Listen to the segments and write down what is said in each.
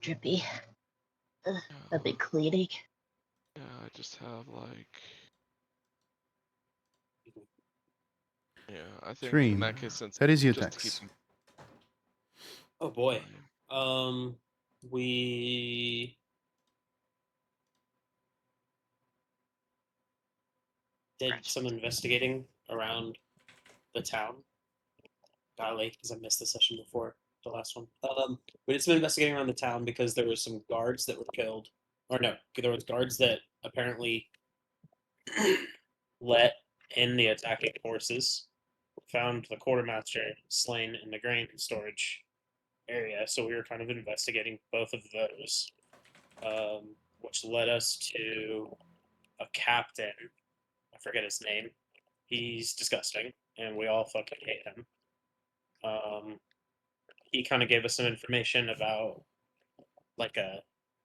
Drippy. Ugh, a Yeah, bit cleaning. yeah, I just have like. Yeah, I think in Dream. that case, since That is your just to keep text. them. Oh boy. We did some investigating around the town. Got late because I missed the session before the last one. We did some investigating around the town because there were some guards that were killed, or no, there was guards that apparently let in the attacking forces. Found the quartermaster slain in the grain storage area, so we were kind of investigating both of those, which led us to a captain. I forget his name. He's disgusting, and we all fucking hate him. He kind of gave us some information about like a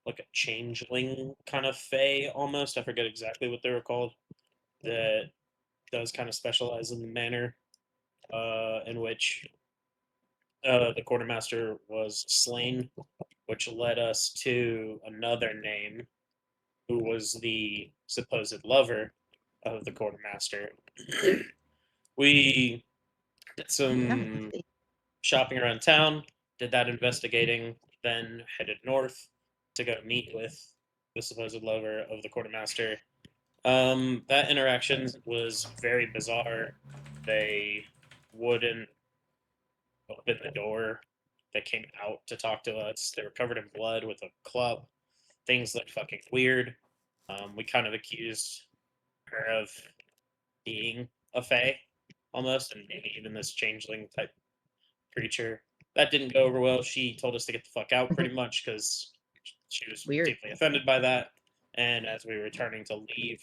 like a changeling kind of fae almost. I forget exactly what they were called. That does kind of specialize in the manner in which the quartermaster was slain, which led us to another name, who was the supposed lover of the quartermaster. We did some shopping around town, did that investigating, then headed north to go meet with the supposed lover of the quartermaster. That interaction was very bizarre. They wouldn't open the door. They came out to talk to us. They were covered in blood with a club. Things looked fucking weird. We kind of accused her of being a fae, almost, and maybe even this changeling type creature. That didn't go over well. She told us to get the fuck out pretty much because she was Weird. deeply offended by that. And as we were turning to leave,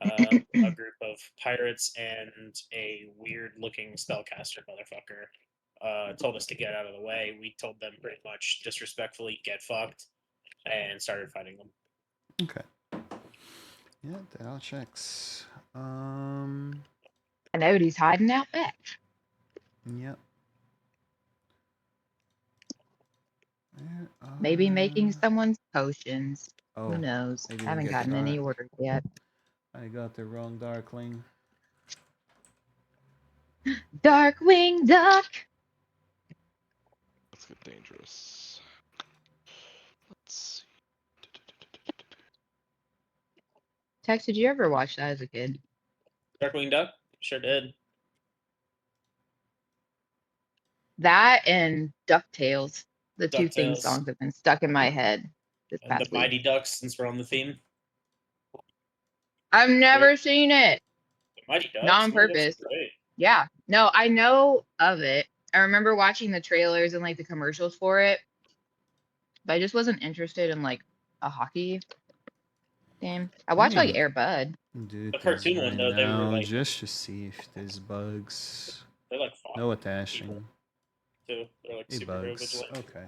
a group of pirates and a weird looking spellcaster motherfucker told us to get out of the way. We told them pretty much disrespectfully, get fucked, and started fighting them. Okay. Yeah, that all checks. I know he's hiding out back. Yep. Where Maybe making are... someone's potions. Oh, Who knows? I didn't Haven't get gotten the any dark. orders yet. I got the wrong Darkling. Darkwing Duck! Let's get dangerous. Let's see. Tex, did you ever watch that as a kid? Darkwing Duck? Sure did. That and DuckTales. The two theme DuckTales. songs have been stuck in my head this And the past week. Mighty Ducks, since we're on the theme. I've never seen it. The Mighty Not Ducks? on Mighty Ducks purpose. are great. Yeah. No, I know of it. I remember watching the trailers and like the commercials for it, but I just wasn't interested in like a hockey game. I watched like Air Bud. Do The things cartoon right one, though, they were now like, just to see if there's bugs. they're like fought No people, attaching. too. They're like Hey, superhero bugs. vigilantes. Okay.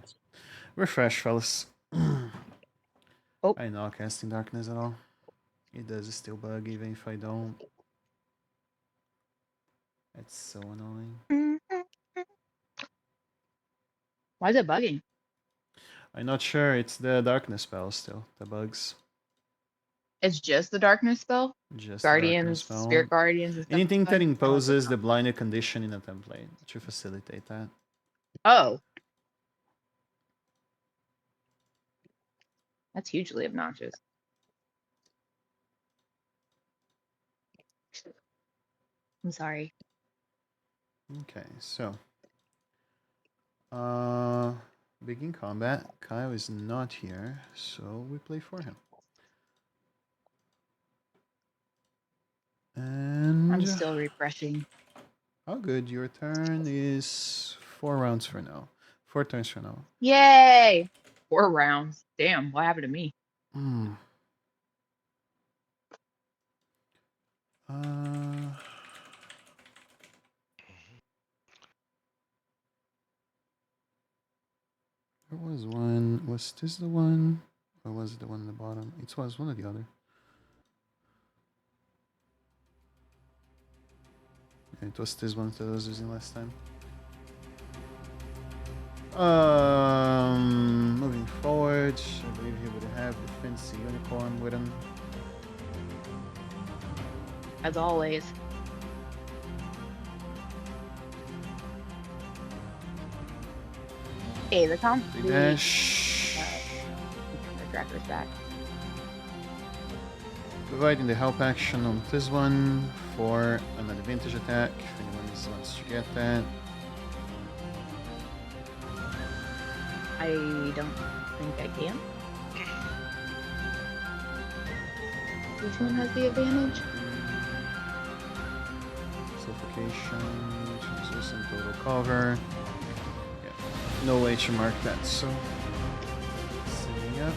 Refresh, fellas. Oh, I'm not casting darkness at all. It does still bug even if I don't. That's so annoying. why is it bugging? I'm not sure. It's the darkness spell still. The bugs. It's just the darkness spell? Just the darkness Guardians, spell. spirit guardians, and stuff Anything like that that? imposes the blinded condition in a template to facilitate that. Oh, that's hugely obnoxious. I'm sorry. Okay, so begin combat. Kyle is not here, so we play for him. And I'm still refreshing. how good. Your turn is 4 rounds for now. 4 turns for now. Yay! 4 rounds. Damn, what happened to me? Hmm. Uh, there was one. Was this the one? Or was it the one at the bottom? It was one or the other. Yeah, it was this one that I was using last time. Moving forward, I believe he would have the fancy unicorn with him. As always. Hey, the comp. Dash. The tracker's back. Providing the help action on this one for an advantage attack. If anyone wants to get that. I don't think I can. Which one has the advantage? Suffocation, chances and total cover. Yeah, no way to mark that, so setting up.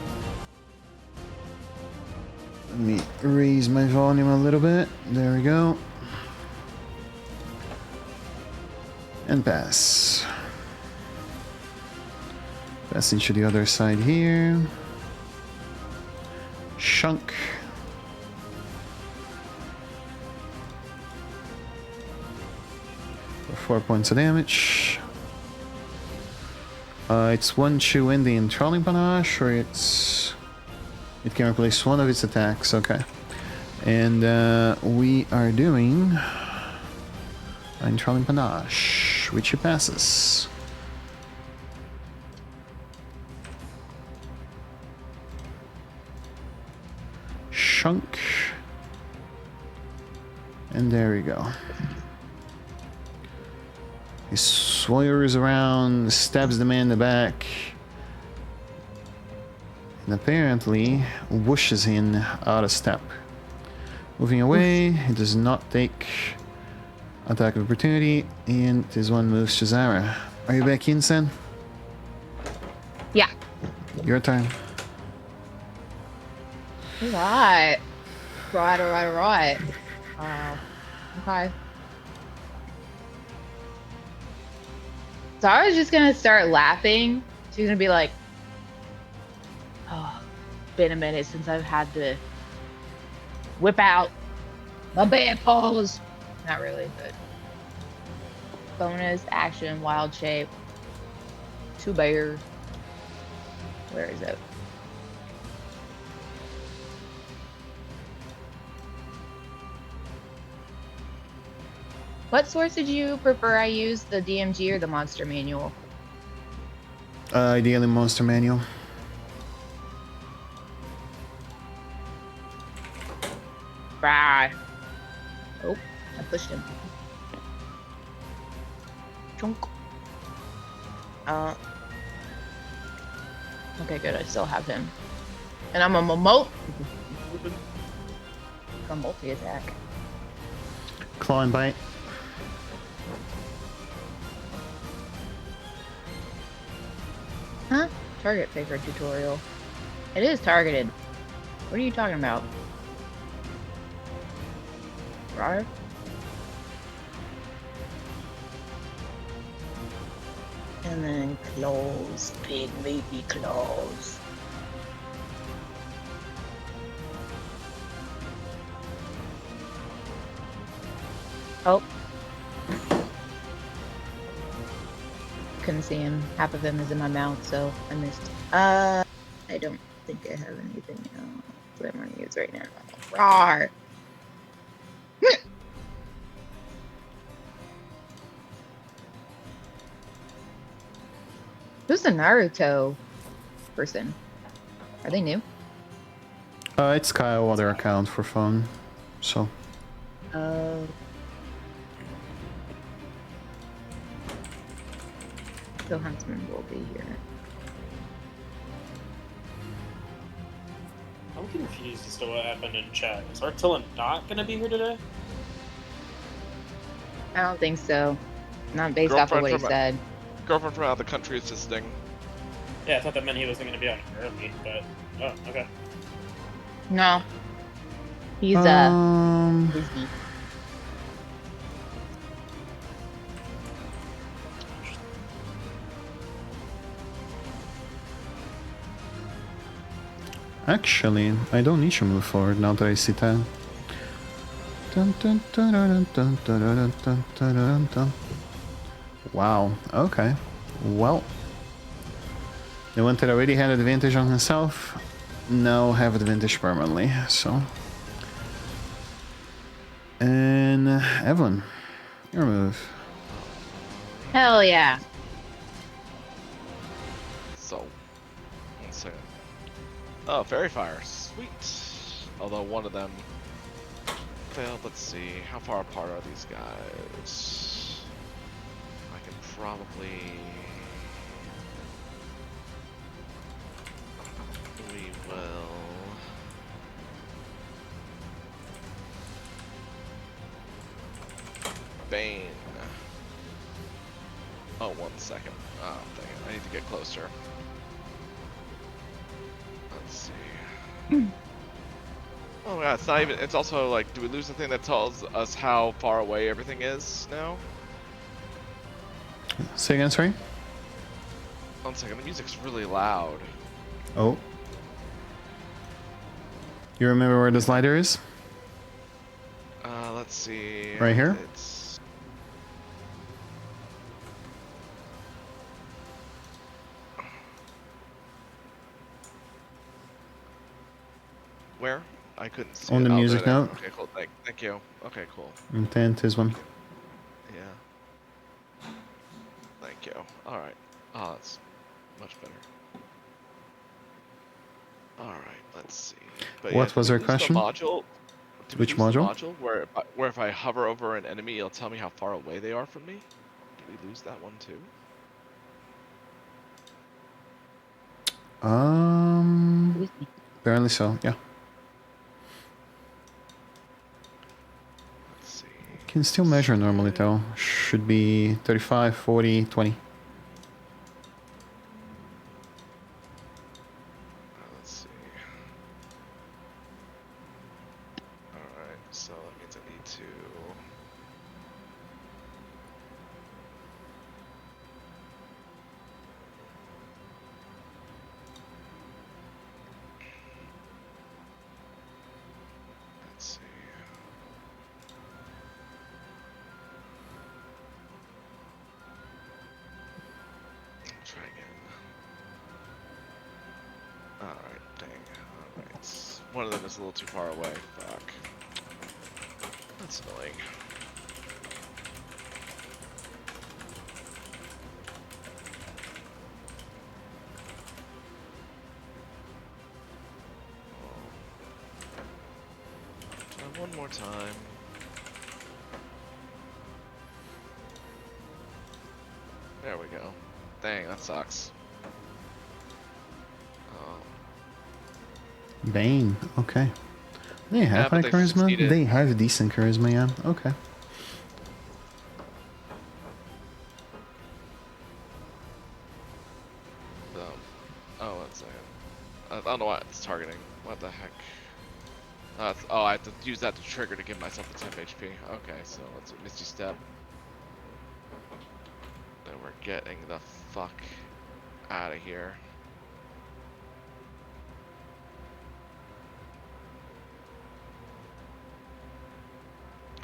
Let me raise my volume a little bit. There we go. And pass. Passing to the other side here. Shunk. For 4 points of damage. It's 1-2 in the enthralling panache, or it can replace one of its attacks. Okay. And we are doing enthralling panache, which it passes. Shunk. And there we go. He swaggers around, stabs the man in the back, and apparently whooshes him out of step. Moving away, he does not take attack of opportunity, and this one moves to Zara. Are you back in, Sen? Yeah. Your turn. Right. Right. Okay. So I was just gonna start laughing. She's gonna be like, "Oh, been a minute since I've had to whip out my bad paws." Not really, but bonus action, wild shape, 2 bear. Where is it? What source did you prefer I use, the DMG or the monster manual? Ideally, monster manual. Right. Oh, I pushed him. Chunk. Okay, good. I still have him. And I'm a multi-attack. Claw and bite. Huh? Target favorite tutorial. It is targeted. What are you talking about? Right? And then claws. Big meaty claws. Oh. Couldn't see him. Half of him is in my mouth, so I missed. I don't think I have anything else that I'm gonna use right now. Rawr! Who's the Naruto person? Are they new? It's Kyle, other account for phone, so. So Huntsman will be here. I'm confused as to what happened in chat. Is Artilla not going to be here today? I don't think so. Not based off of what he said. Girlfriend from out of the country is visiting. Yeah, I thought that meant he wasn't going to be on early, but... Oh, okay. No. He's busy. Actually, I don't need to move forward now that I see 10. Wow, okay. Well, The one that already had advantage on himself now have advantage permanently, so. And Evelyn, your move. Hell yeah. So, 1 second. Oh, fairy fire, sweet. Although one of them failed. Let's see, how far apart are these guys? I can probably. We will. Bane. Oh, 1 second. Oh, dang it. I need to get closer. Let's see. Oh yeah, it's not even. It's also like, do we lose the thing that tells us how far away everything is now? Say again, sorry? 1 second. The music's really loud. Oh. You remember where the slider is? Let's see. Right here? It's. Where? I couldn't see On it. the Oh, music there. note. Okay, cool. Thank you. Okay, cool. Intent is one. Yeah. Thank you. Alright. Oh, that's much better. Alright, let's see. But What yeah, was did we your lose question? The module? Did we Which lose module? The module where if I hover over an enemy, it'll tell me how far away they are from me? Did we lose that one too? Apparently so, yeah. Let's see. Can still measure normally though. Should be 35, 40, 20. Let's see. Alright, so that means I need to. Let's see. Try again. Alright, dang. Alright. One of them is a little too far away. Fuck. That's annoying. Try one more time. There we go. Dang, that sucks. Bane, okay. They have but high they charisma? succeeded. They have decent charisma, yeah. Okay. Oh, 1 second. I don't know what it's targeting. What the heck? Oh, I have to use that to trigger to give myself the 10 HP. Okay, so let's Misty Step. Then we're getting the fuck out of here.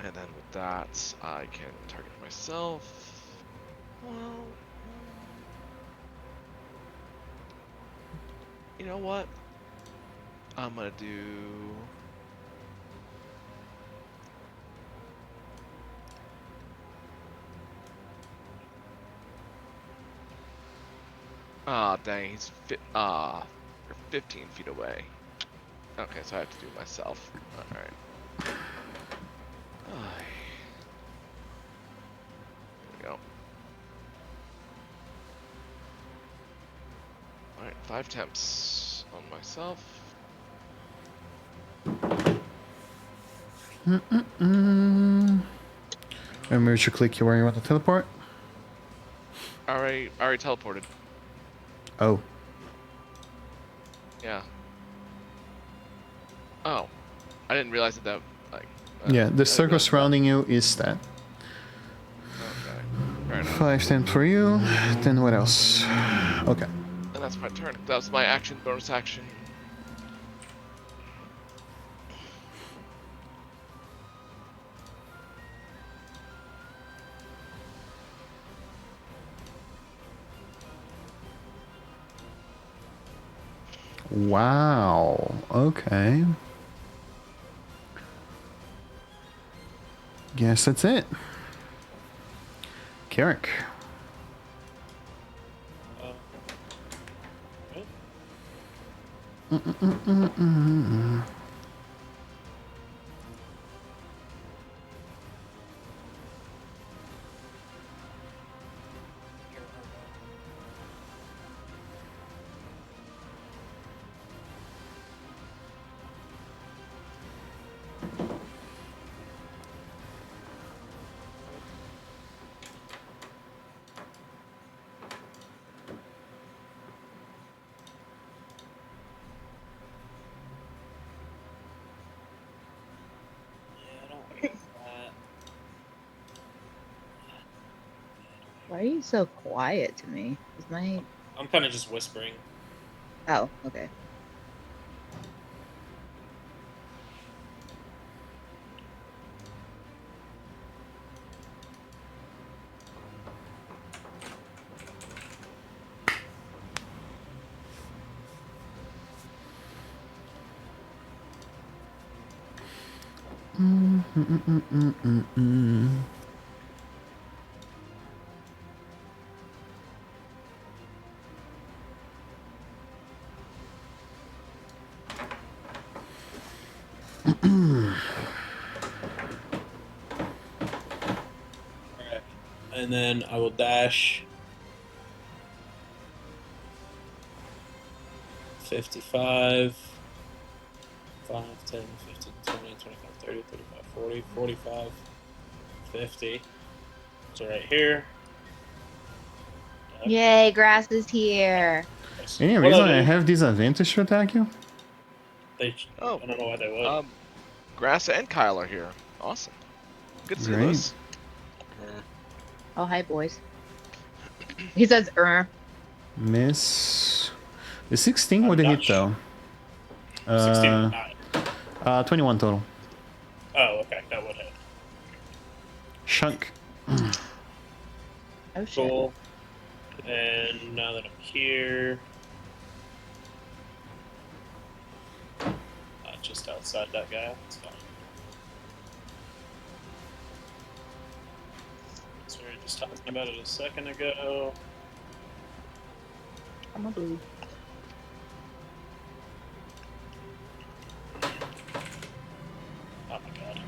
And then with that, I can target myself. Well, you know what? I'm gonna do. Ah, dang, he's you're 15 feet away. Okay, so I have to do it myself. Alright. There we go. Alright, 5 temps on myself. Remember to click where you want to teleport? Already teleported. Oh. Yeah. Oh. I didn't realize that like... Yeah, the circle realize surrounding you is that. Okay. Fair enough. 5 temps for you. Then what else? Okay. And that's my turn. That was my action, bonus action. Wow. Okay. Guess that's it. Carrick. Okay. Yeah, I don't like that. Why are you so quiet to me? Is my I'm kind of just whispering. oh, okay. Alright. And then I will dash 55, 5, 10, 15, 20, 25, 30, 35, 40, 45, 50. So right here. Yay, grass is here. Any What reason do I they do? have disadvantage to attack you? Oh, I don't know why they would. Grass and Kyle are here. Awesome. Good to see you, Great. Lewis. Oh, hi, boys. He says, Miss. The 16 I'm would not hit though. 16 or 9. 21 total. Oh, okay. That would hit. Shunk. Oh, shit. Cool. And now that I'm here, just outside that guy. That's fine. So we were just talking about it a second ago. I'm a blue. Oh my god.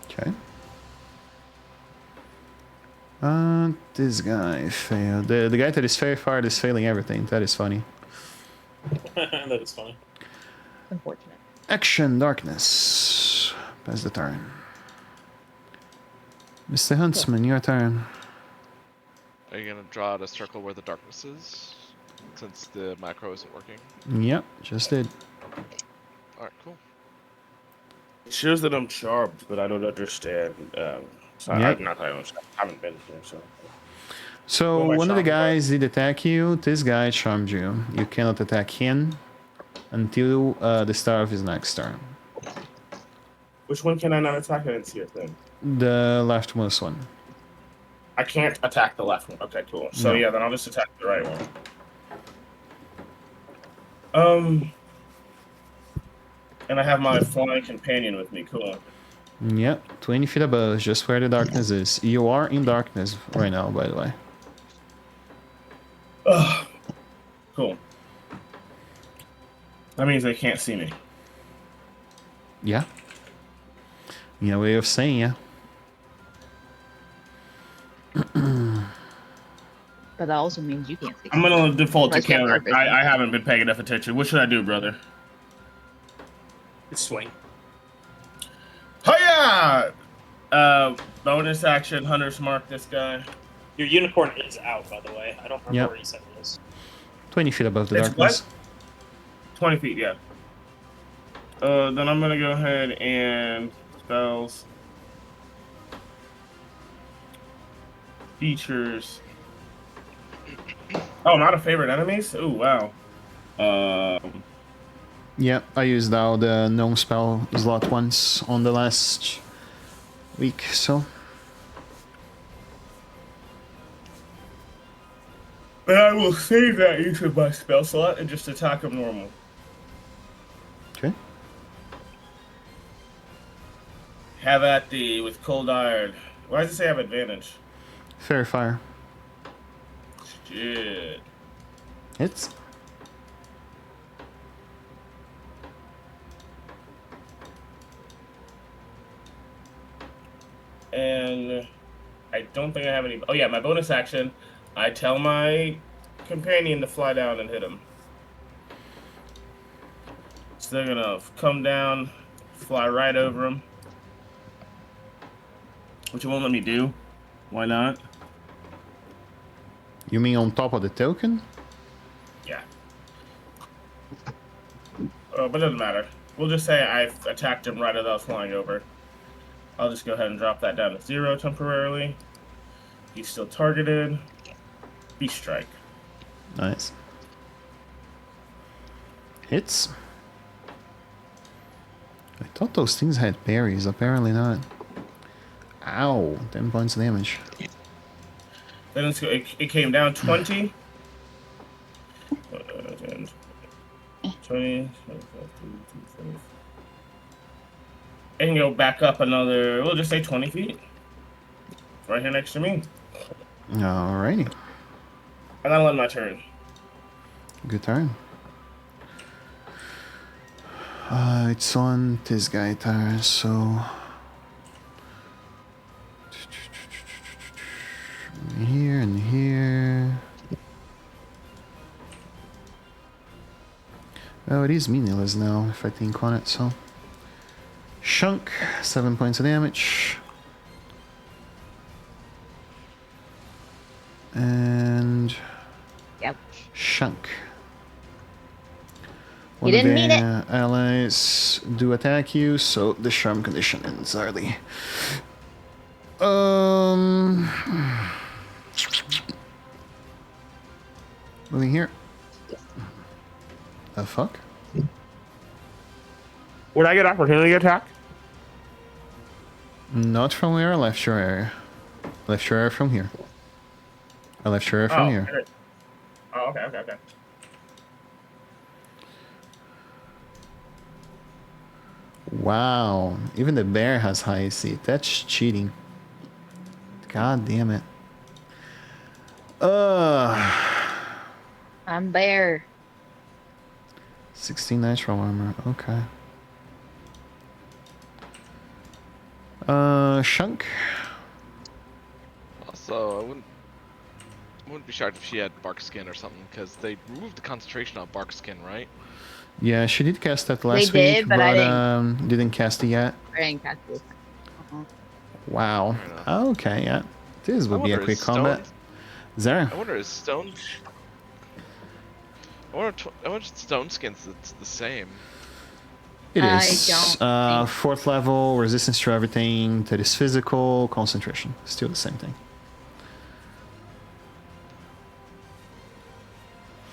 Okay. This guy failed. The guy that is very far is failing everything. That is funny. That is funny. Unfortunate. Action, darkness. Pass the turn. Mr. Huntsman, your turn. Are you gonna draw out a circle where the darkness is? Since the macro isn't working. Yep, just did. Alright, cool. It shows that I'm charmed, but I don't understand. So Yep. I haven't been here, so. So Who am I one of the charmed by? guys did attack you. This guy charmed you. You cannot attack him until the start of his next turn. Which one can I not attack? I didn't see it then. The leftmost one. I can't attack the left one. Okay, cool. So No. yeah, then I'll just attack the right one. And I have my flying companion with me. Cool. Yep, 20 feet above, just where the darkness is. You are in darkness right now, by the way. Ugh. Cool. That means they can't see me. Yeah. In a way of saying, yeah. But that also means you can't see. I'm gonna default to Unless you have counter. dark vision. I haven't been paying enough attention. What should I do, brother? Swing. Hiya! Bonus action. Hunter's mark this guy. Your unicorn is out, by the way. I don't remember Yep. where you said it was. 20 feet above the It's darkness. 20 feet, yeah. Then I'm gonna go ahead and spells. Features. Oh, not a favorite enemies? Ooh, wow. Yeah, I used out the gnome spell slot once on the last week, so. But I will save that use of my spell slot and just attack him normal. Okay. Have at thee with cold iron. Why does it say I have advantage? Fair fire. Shit. Hits. And I don't think I have any. Oh yeah, my bonus action. I tell my companion to fly down and hit him. So they're gonna come down, fly right over him. Which it won't let me do. Why not? You mean on top of the token? Yeah. But it doesn't matter. We'll just say I attacked him right as I was flying over. I'll just go ahead and drop that down to 0 temporarily. He's still targeted. Beast strike. Nice. Hits. I thought those things had parries, apparently not. Ow, 10 points of damage. Then it came down 20. 20. And go back up another, we'll just say 20 feet. Right here next to me. Alrighty. And that'll end my turn. Good turn. It's on this guy turn, so... Here and here... Oh, it is meaningless now, if I think on it, so... Shunk, 7 points of damage. And... Yep. Shunk. You One didn't of mean their allies do attack you, so the charm condition ends early. Moving here. The fuck? Would I get opportunity attack? Not from where I left your area. Left your area from here. I left your area from here. Okay. Oh, okay. Wow. Even the bear has high AC. That's cheating. God damn it. I'm bear. 16 nitro armor. Okay. Shunk. Also, I wouldn't be shocked if she had bark skin or something, because they removed the concentration on bark skin, right? Yeah, she did cast that last They week, did, but I didn't cast it yet. I didn't catch this. Wow. Fair enough. Okay, yeah. This would be a wonder, quick is combat. Zara. I wonder is stone. I wonder if stone skins it's the same. It I is. don't think- 4th level, resistance to everything that is physical, concentration. Still the same thing.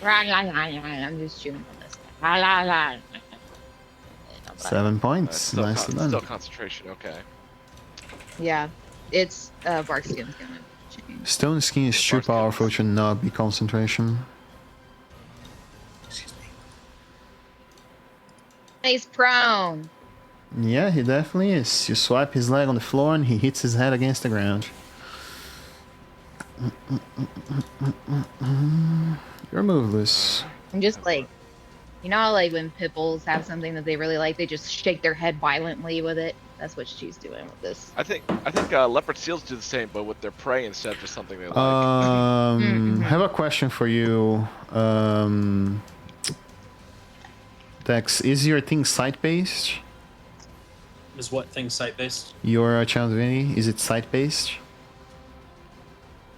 I'm just chewing on this. 7 points. Still, Nicely done. still concentration. Okay. Yeah, it's bark skin's gonna change. Stone skin is too Bark skin. powerful to not be concentration. He's prone. Yeah, he definitely is. You swipe his leg on the floor and he hits his head against the ground. You're moveless. I'm just like, you know, how, like when pipples have something that they really like, they just shake their head violently with it. That's what she's doing with this. I think leopard seals do the same, but with their prey instead of just something they like. Have a question for you. Dex, is your thing site-based? Is what thing site based? Your Challenge Divinity, is it site-based? I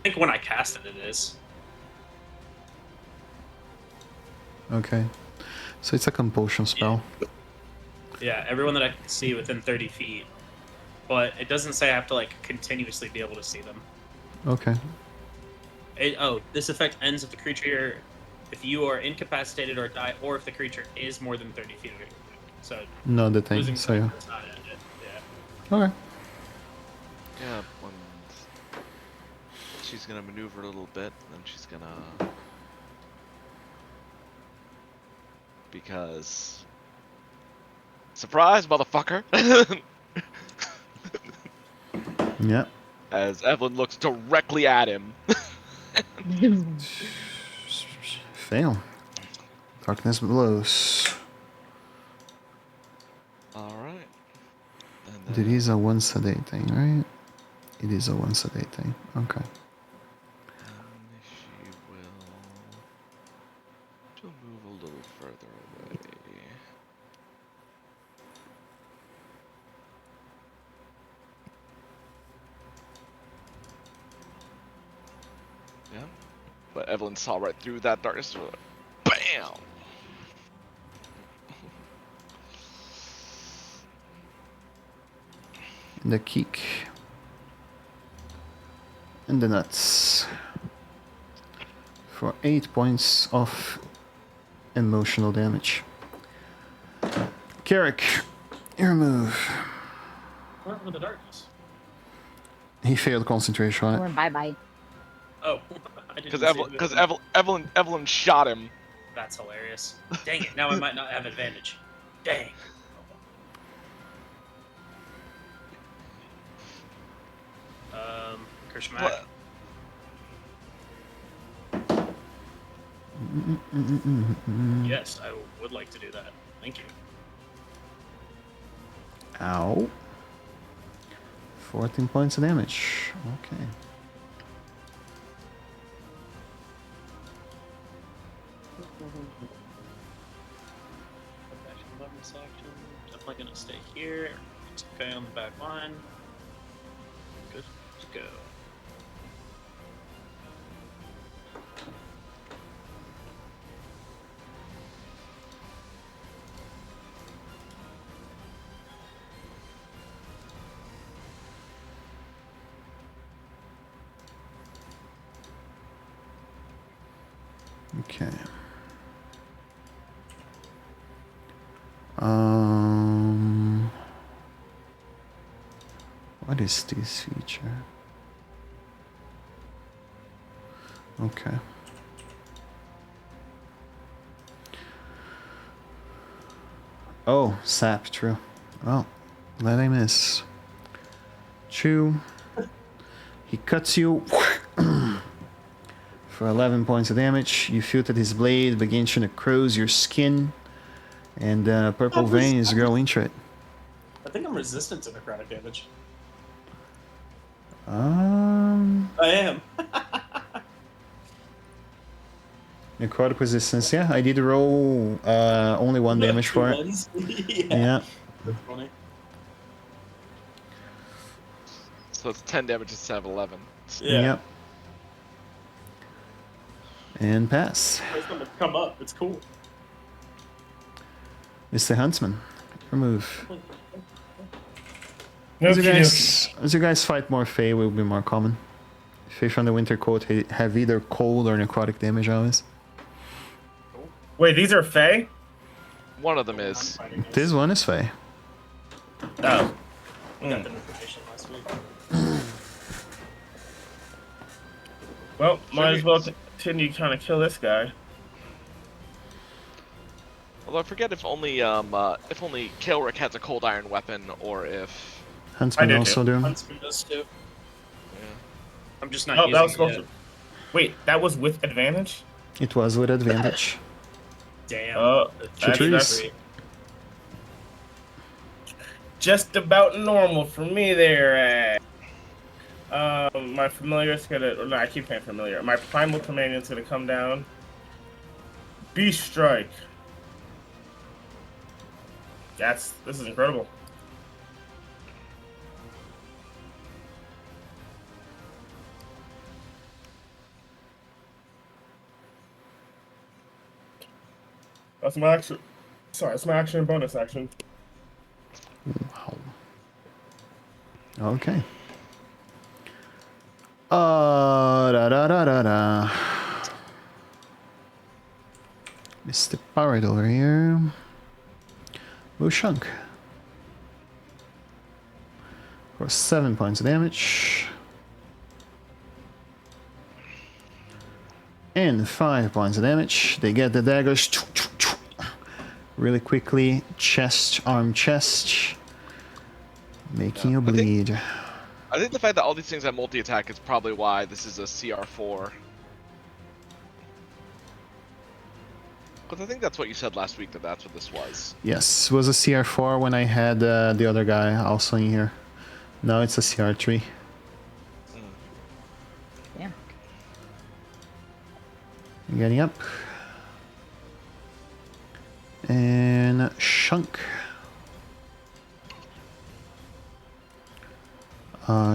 think when I cast it, it is. Okay. So it's a compulsion spell. Yeah, everyone that I can see within 30 feet. But it doesn't say I have to like continuously be able to see them. Okay. Oh, this effect ends if the creature if you are incapacitated or die, or if the creature is more than 30 feet away from you. So Not the thing. losing So yeah. sight does not end it. Yeah. Okay. Yeah, when she's gonna maneuver a little bit, and then she's gonna because surprise, motherfucker! Yeah. As Evelyn looks directly at him. Fail. Darkness blows. All right. And It is a once a day thing, right? It is a once a day thing. Okay. And she will. She'll move a little further away. Yeah. But Evelyn saw right through that darkness. Bam! The kick. And the nuts. For 8 points of emotional damage. Carrick, your move. What with the darkness? He failed concentration on it. Bye-bye. Oh, I didn't Because see it. Evelyn shot him. That's hilarious. Dang it! Now I might not have advantage. Dang. Kershmak. What? Yes, I would like to do that. Thank you. Ow. 14 points of damage. Okay. Action, bonus action. Definitely gonna stay here. It's okay on the back line. Good to go. Okay. What is this feature? Okay. Oh, sap, true. Well, that I miss. True. He cuts you for 11 points of damage. You feel that his blade begins to necrose your skin, and purple veins grow into it. I think I'm resistant to necrotic damage. I am. Necrotic resistance, yeah. I did roll only 1 damage for it. Yeah. That's funny. So it's 10 damage instead of 11. Yeah. Yep. And pass. It's gonna come up. It's cool. Mr. Huntsman, your move. Okey dokey. As you guys fight more Fae, will be more common. Fae from the Winter Court have either cold or necrotic damage always. Wait, these are Fae? One of them is. This one is Fae. Oh. We got the information last week. Well, might as well continue trying to kill this guy. Although I forget if only Kael'ric has a cold iron weapon, or if Huntsman do also do. Huntsman does too. yeah. I'm just not Oh, using that was it supposed yet. to. Wait, that was with advantage? It was with advantage. Damn. Chartreuse. Just about normal for me there. My familiar's gonna. No, I keep saying familiar. My primal companion's gonna come down. Beast strike. This is incredible. That's my action. Sorry, it's my action and bonus action. Wow. Okay. Da da da da da. Mr. Pirate over here. Will Shunk. For 7 points of damage. And 5 points of damage. They get the daggers really quickly. Chest, arm, chest. Making you bleed. I think the fact that all these things have multi-attack is probably why this is a CR4. Because I think that's what you said last week, that that's what this was. Yes, it was a CR4 when I had the other guy also in here. Now it's a CR3. Yeah. Getting up. And Shunk.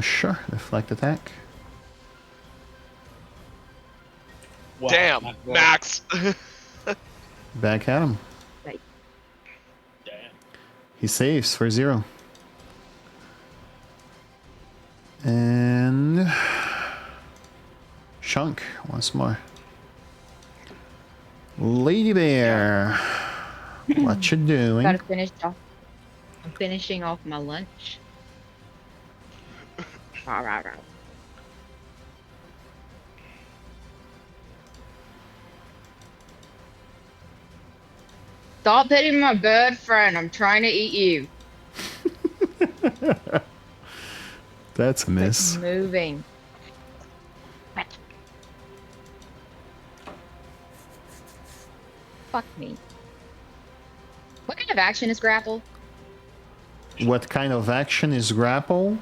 Sure, deflect attack. Wow, Damn, not good. Max! Back at him. Right. Damn. He saves for 0. And Shunk once more. Lady Bear, what you doing? Gotta finish off. I'm finishing off my lunch. Rah, rah, rah. Stop hitting my bird friend. I'm trying to eat you. That's a miss. It's moving. Fuck me. What kind of action is grapple? What kind of action is grapple?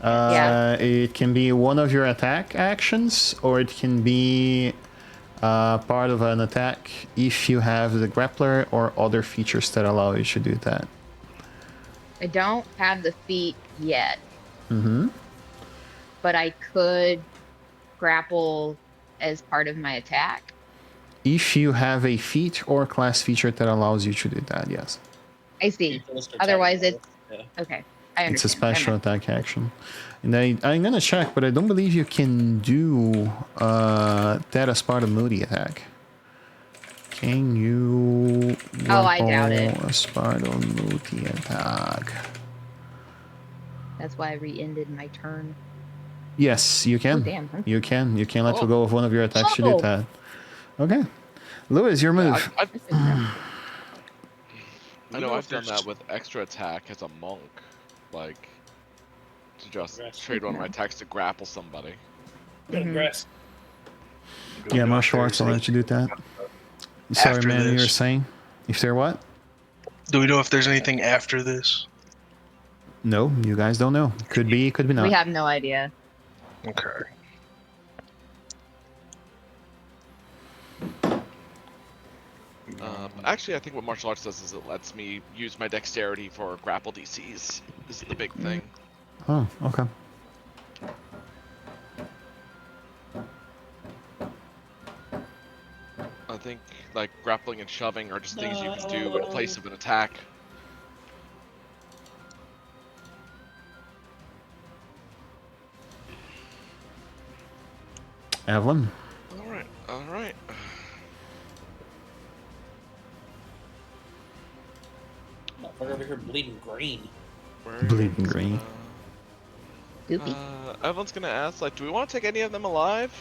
Yeah. It can be one of your attack actions, or it can be part of an attack if you have the grappler or other features that allow you to do that. I don't have the feat yet, Mm-hmm. but I could grapple as part of my attack. If you have a feat or class feature that allows you to do that, yes. I see. Useless or Otherwise, technical. it's Yeah. okay. I understand. It's a special Never mind. attack action. And I'm gonna check, but I don't believe you can do that as part of Moody attack. Can you Oh, I doubt it. grapple as part of Moody attack? That's why I re-ended my turn. Yes, you Oh, can. damn. You can. You can let Oh. go of one of your attacks to do Oh. that. Okay. Lewis, your Yeah, move. I know I've done that with extra attack as a monk. Like, to just Congrats. trade one of my attacks to grapple somebody. Good Mhm. grass. Yeah, martial arts will let you do that. Sorry, After man, you were this. saying? If they're what? Do we know if there's anything after this? No, you guys don't know. Could be, could be not. We have no idea. Okay. Actually, I think what martial arts does is it lets me use my dexterity for grapple DCs. This is the big thing. Oh, okay. I think like grappling and shoving are just things you can do in place of an attack. Evelyn. Alright, alright. Motherfucker over here bleeding green. Bleeding green. Goopy. Evelyn's gonna ask, like, do we want to take any of them alive?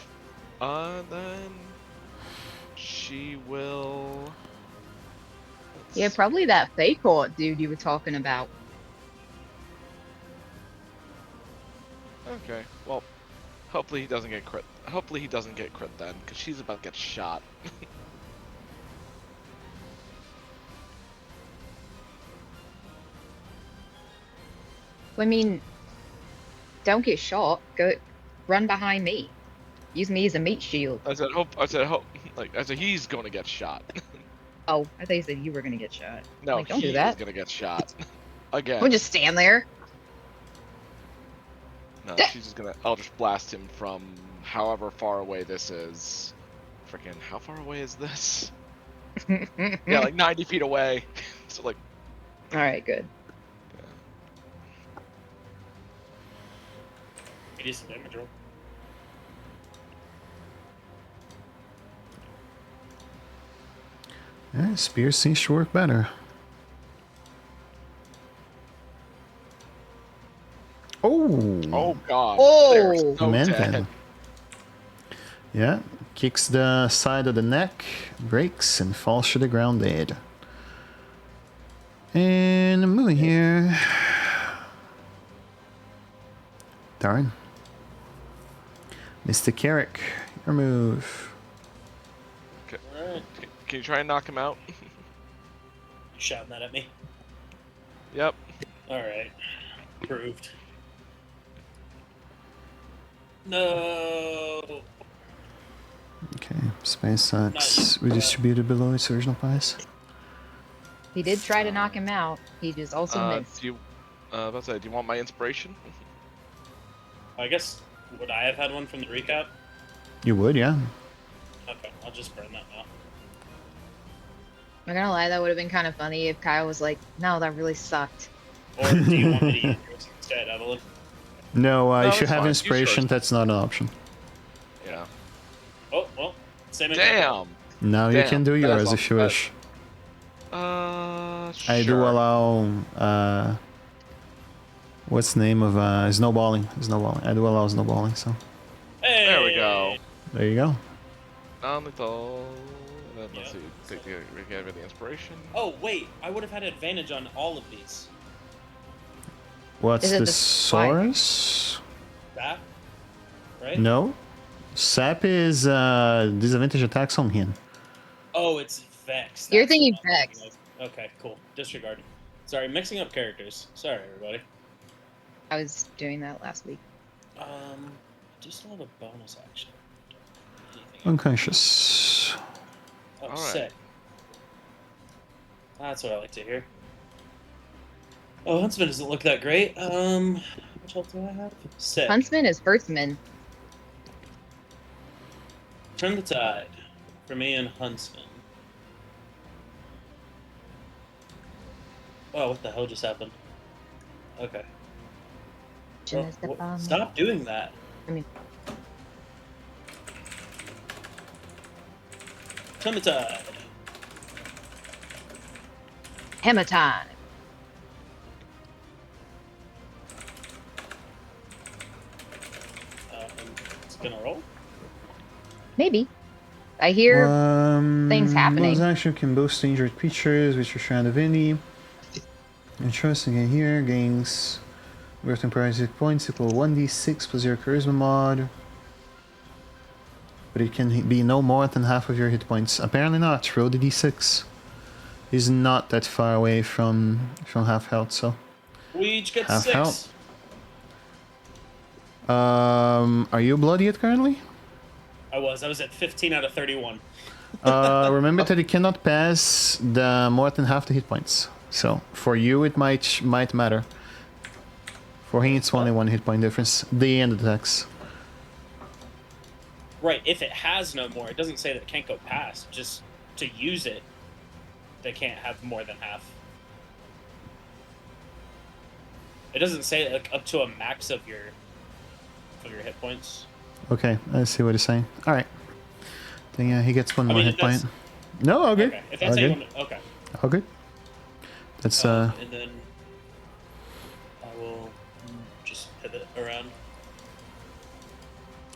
Then she will. Yeah, probably that fake court dude you were talking about. Okay, well, hopefully he doesn't get crit. Hopefully he doesn't get crit then, because she's about to get shot. I mean, don't get shot. Go run behind me. Use me as a meat shield. I said hope. Like, I said he's gonna get shot. Oh, I thought you said you were gonna get shot. No, Like, don't he do that. is gonna get shot. Again. We'll just stand there. No, she's just gonna. I'll just blast him from however far away this is. Freaking, how far away is this? Yeah, like 90 feet away. So like. All right, good. Decent damage roll. Yeah, spear seems to work better. Oh! Oh god. They're Oh! so Man, dead. then. Yeah, kicks the side of the neck, breaks, and falls to the ground dead. And moving here. Darn. Mr. Carrick, your move. Alright. Can you try and knock him out? You shouting that at me? Yep. Alright. Proved. No. Okay, space sucks. Redistributed below its original price. He did try to knock him out. He just also missed. Do you, about to say, do you want my inspiration? I guess, would I have had one from the recap? You would, yeah. Okay, I'll just burn that now. I'm not gonna lie, that would have been kind of funny if Kyle was like, no, that really sucked. Or do you want me to use yours instead, Evelyn? No, No, if you it's have fine. Use inspiration, yours. that's not an option. Yeah. Oh, well, same example. Damn. Now you Damn, can do that's yours if you not- wish. Sure. I do allow, what's the name of, snowballing? Snowballing. I do allow snowballing, so. Hey! There we go. There you go. Non-lethal. Then let's Yeah. see. Take the inspiration. Oh, wait, I would have had advantage on all of these. What's Is it the the source? That? Right? No. Sap is, disadvantage attacks on him. Oh, it's Vex. You're That's the thinking one I'm Vex. thinking of. Okay, cool. Disregard. Sorry, mixing up characters. Sorry, everybody. I was doing that last week. I do still have a bonus action. Anything else? Unconscious. Oh, Alright. sick. That's what I like to hear. Oh, Huntsman doesn't look that great. Which health do I have? Sick. Huntsman is Hertzman. Turn the tide. For me and Huntsman. Oh, what the hell just happened? Okay. Well, stop doing that. I mean- Turn the tide. Hammer time. It's gonna roll. Maybe. I hear things happening. Bonus action can boost injured creatures with your Shrine Divinity. Interesting again here. Gains worth temporary hit points equal 1d6 plus your charisma mod. But it can be no more than half of your hit points. Apparently not. Roll the d6. He's not that far away from half health, so. We each get Half 6. health. Are you bloody yet currently? I was at 15 out of 31. Remember that it cannot pass the more than half the hit points. So for you it might matter. For him it's only 1 hit point difference. The end attacks. Right, if it has no more, it doesn't say that it can't go past. Just to use it, they can't have more than half. It doesn't say like up to a max of your hit points. Okay, I see what he's saying. Alright. Then yeah, he gets 1 more mean, hit if that's- point. No, all good. Okay, if All that's how you good. want to, okay. All good. That's And then I will just pivot around.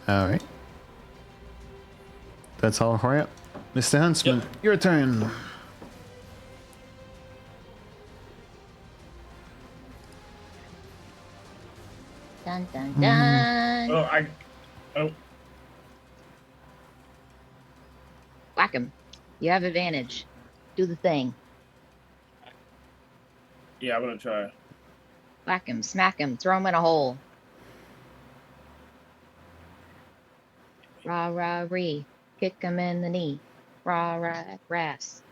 alright. That's all for you. Mr. Huntsman, Yep. your turn. Dun dun dun. Oh, Whack him. You have advantage. Do the thing. yeah, I'm gonna try. Whack him, smack him, throw him in a hole. Rah rah ree. Kick him in the knee. Rah rah grass.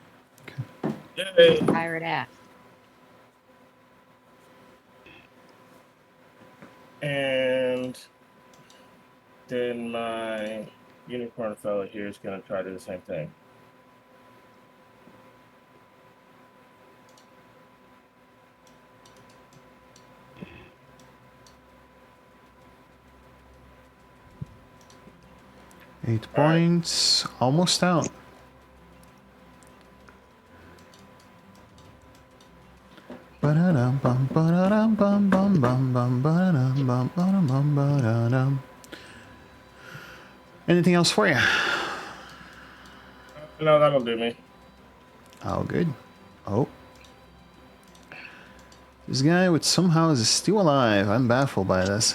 Yay! Pirate ass. And then my unicorn fellow here is gonna try to do the same thing. Eight points. Almost out. Ba-da-dum, bum, ba-da-dum, bum, bum, bum, bum, ba-da-dum, bum, ba-dum, bum, ba-da-dum. Anything else for you? No, that'll do me. Oh, good. Oh. This guy, which somehow is still alive, I'm baffled by this,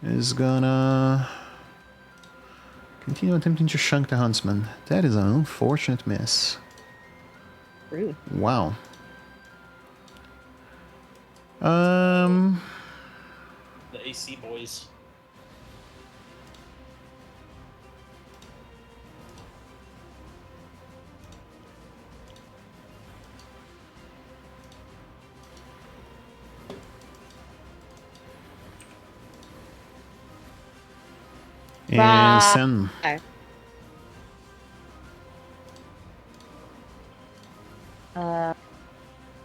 is gonna continue attempting to shunk the huntsman. That is an unfortunate miss. Rude. Wow. The AC boys. And Bye. Sen.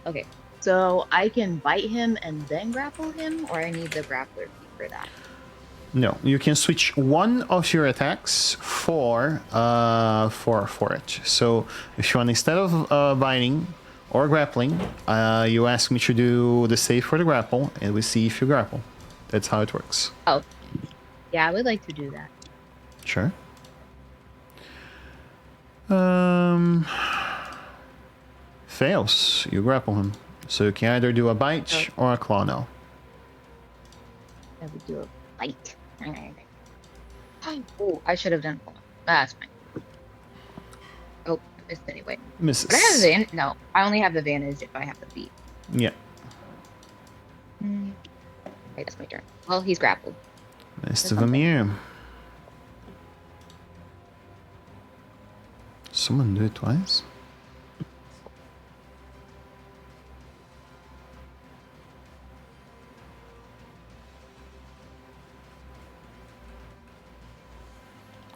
Okay. So I can bite him and then grapple him, or I need the grappler key for that. No, you can switch one of your attacks for it. So if you want, instead of biting or grappling, you ask me to do the save for the grapple, and we see if you grapple. That's how it works. Oh. Yeah, I would like to do that. Sure. Fails. You grapple him. So you can either do a bite or a claw now. I would do a bite. Oh, I should have done claw. That's fine. Oh, I missed anyway. Misses. But I have advantage. No, I only have advantage if I have the beat. Yeah. Okay, that's my turn. Well, he's grappled. Mr. Vermeer. Someone do it twice?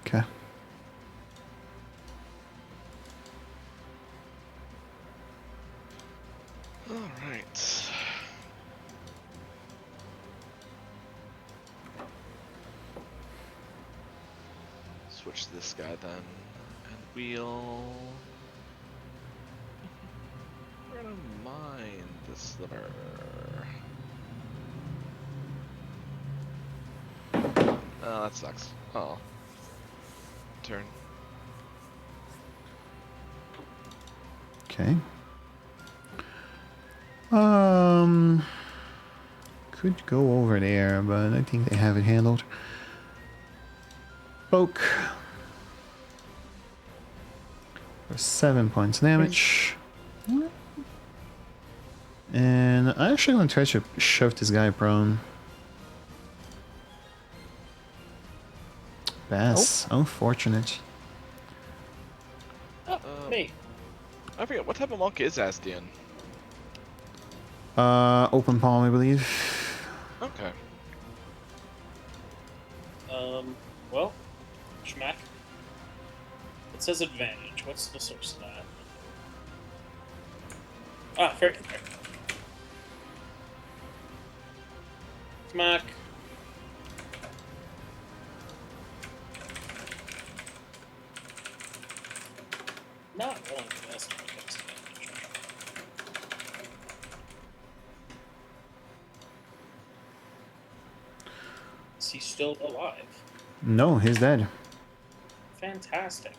Okay. All right. Switch to this guy then, and we're gonna mine this sliver. Oh, that sucks. Oh. Turn. Okay. Could go over there, but I think they have it handled. Poke. For 7 points damage. And I actually want to try to shove this guy prone. Pass. Unfortunate. Oh, me. I forget, what type of monk is Astian? Open palm, I believe. Okay. Well, schmack. It says advantage. What's the source of that? Ah, fair. Smack. Not rolling the best when it comes to damage. Is he still alive? No, he's dead. Fantastic.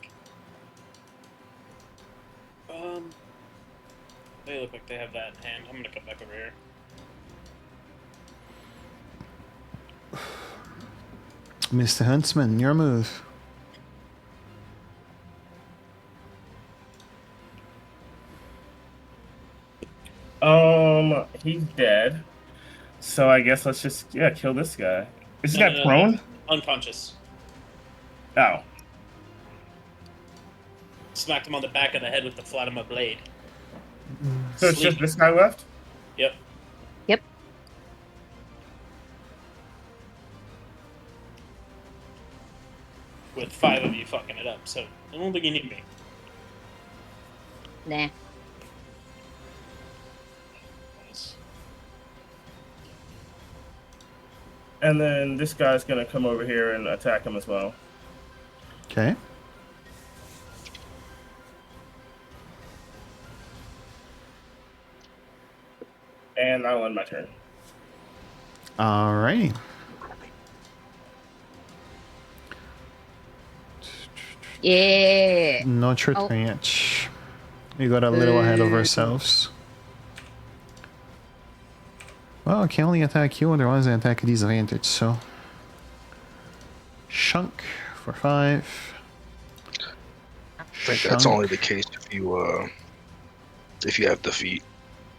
They look like they have that in hand. I'm gonna come back over here. Mr. Huntsman, your move. He's dead. So I guess let's just kill this guy. Is this guy No. prone? Unconscious. Oh. Smacked him on the back of the head with the flat of my blade. So it's just Sleep. this guy left? Yep. Yep. With 5 of you fucking it up, so I don't think you need me. Nah. Nice. And then this guy's gonna come over here and attack him as well. Okay. And I'll end my turn. Alrighty. Yeah. Not your Oh. turn yet. We got a little ahead of Boo. ourselves. Well, I can only attack you, otherwise I attack at disadvantage, so. Shunk for 5. I think that's only the case if you have defeat.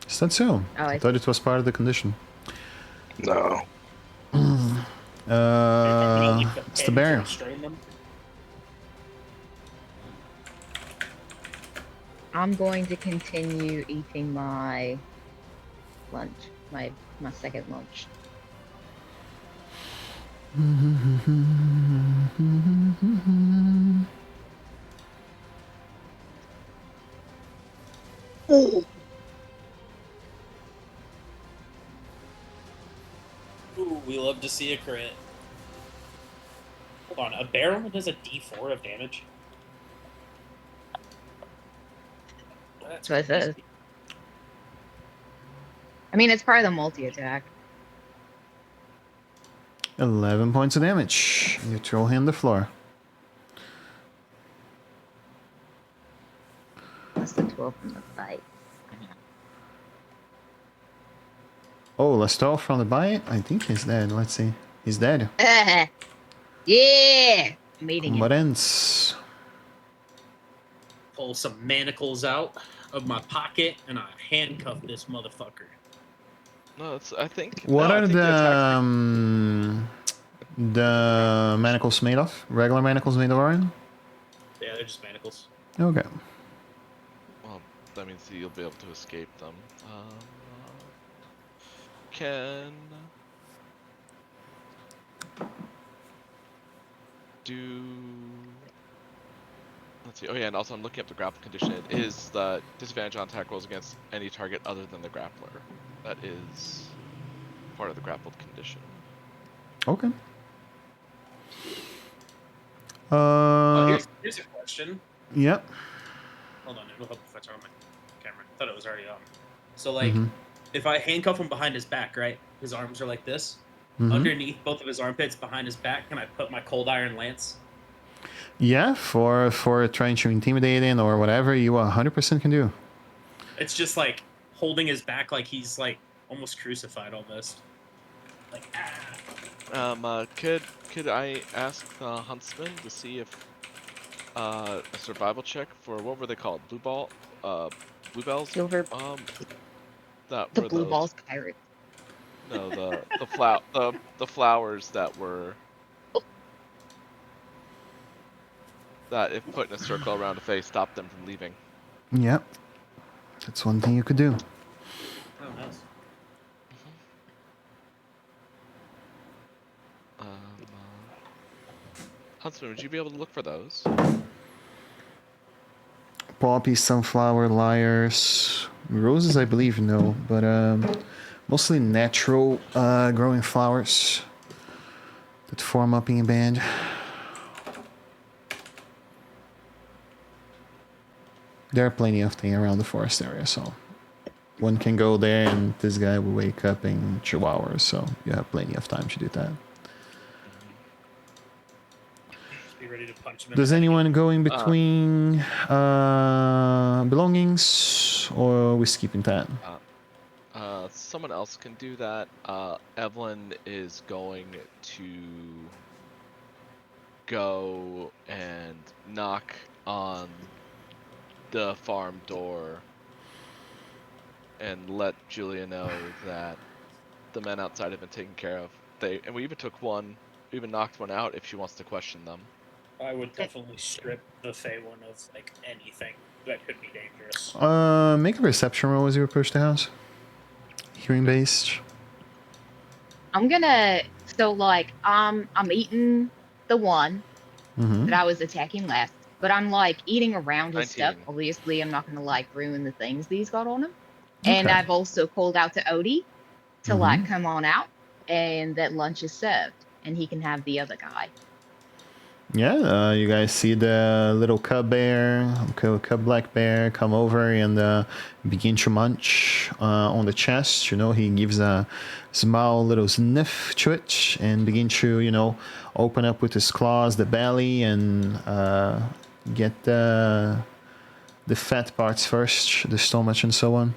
Is that so? Oh, I thought it was part of the condition. No. It's the bear. I'm going to continue eating my lunch, my second lunch. Ooh, we love to see a crit. Hold on, a bear only does a D4 of damage. That's That's what it says. crazy. I mean, it's part of the multi-attack. 11 points of damage. You throw him the floor. That's the 12 from the fight. Oh, let's start from the bite. I think he's dead. Let's see. He's dead. Yeah! I'm eating What it. ends? Pull some manacles out of my pocket and I handcuff this motherfucker. No, it's. I think. What no, I are think attacks- the manacles made of? Regular manacles made of iron? Yeah, they're just manacles. Okay. Well, that means you'll be able to escape them. Can do. Let's see. Oh yeah, and also I'm looking up the grapple condition. It is the disadvantage on attack rolls against any target other than the grappler. That is part of the grappled condition. Okay. Here's a question. Yep. Hold on, it'll help if I turn on my camera. I thought it was already on. So, like, Mhm. if I handcuff him behind his back, right? His arms are like this. Mhm. Underneath both of his armpits, behind his back, can I put my cold iron lance? Yeah, for trying to intimidate him or whatever, you 100% can do. It's just like holding his back like he's like almost crucified almost. Like, ah. Could I ask the huntsman to see if a survival check for what were they called? Bluebells? Silver. That The were blue those. balls pirate. No, the flowers that were that if put in a circle around a face stopped them from leaving. Yep. That's one thing you could do. Oh, nice. Huntsman, would you be able to look for those? Poppy, sunflower, lyres, roses, I believe, no, but mostly natural growing flowers that form up in a band. There are plenty of things around the forest area, so one can go there and this guy will wake up in 2 hours, so you have plenty of time to do that. Just be ready to punch him. Does anyone go in between belongings, or are we skipping that? Someone else can do that. Evelyn is going to go and knock on the farm door and let Julia know that the men outside have been taken care of. And we even took one, we even knocked one out if she wants to question them. I would definitely strip the Fey one of like anything that could be dangerous. Make a perception roll as you approach the house. Hearing based. I'm gonna. So, like, I'm eating the one that I was attacking last, but I'm like eating around his stuff. 19. Obviously, I'm not gonna like ruin the things that he's got on him. And Okay. I've also called out to Odie to like come on out, and that lunch is served, and he can have the other guy. Yeah, you guys see the little cub black bear come over and begin to munch on the chest. You know, he gives a small little sniff to it and begin to, you know, open up with his claws the belly and get the fat parts first, the stomach and so on.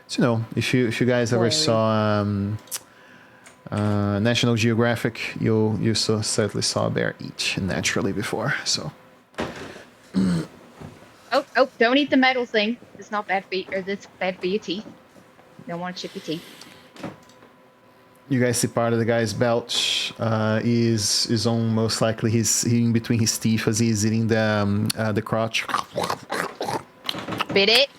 So, you know, if you guys ever saw National Geographic, you certainly saw a bear eat naturally before. So. Oh, don't eat the metal thing. It's not bad for you, or that's bad for your teeth. Don't want to chip your teeth. You guys see part of the guy's belt is on most likely he's in between his teeth as he's eating the crotch.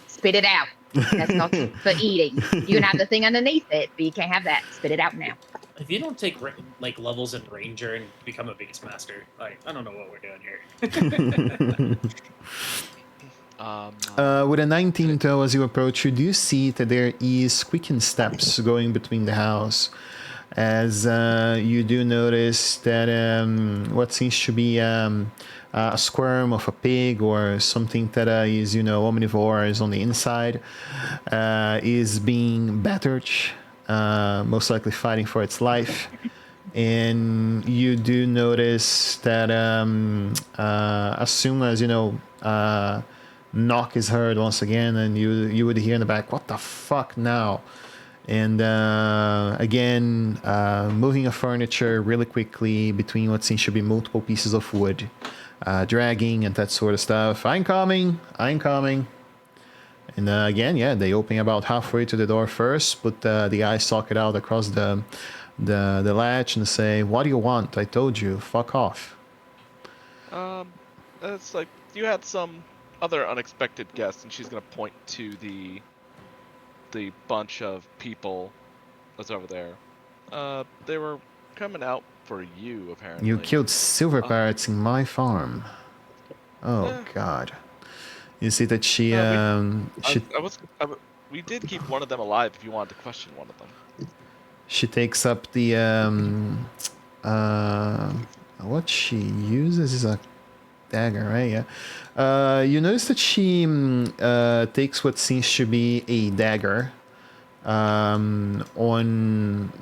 Spit it out. That's not for eating. You can have the thing underneath it, but you can't have that. Spit it out now. If you don't take like levels in Ranger and become a Beastmaster, like I don't know what we're doing here. With a 19 though, as you approach, you do see that there is quickened steps going between the house. As you do notice that what seems to be a squirm of a pig or something that is, you know, omnivore is on the inside, is being battered, most likely fighting for its life. And you do notice that as soon as, you know, knock is heard once again, and you would hear in the back, "What the fuck now?" And again, moving a furniture really quickly between what seems to be multiple pieces of wood, dragging and that sort of stuff. I'm coming. And again, yeah, they open about halfway to the door first, put the eye socket out across the latch and say, "What do you want? I told you, fuck off." It's like you had some other unexpected guests, and she's gonna point to the bunch of people that's over there. They were coming out for you, apparently. You killed silver parrots in my farm. Oh God. You see that she we did keep one of them alive if you wanted to question one of them. She takes up the what she uses is a dagger, right? Yeah. You notice that she takes what seems to be a dagger on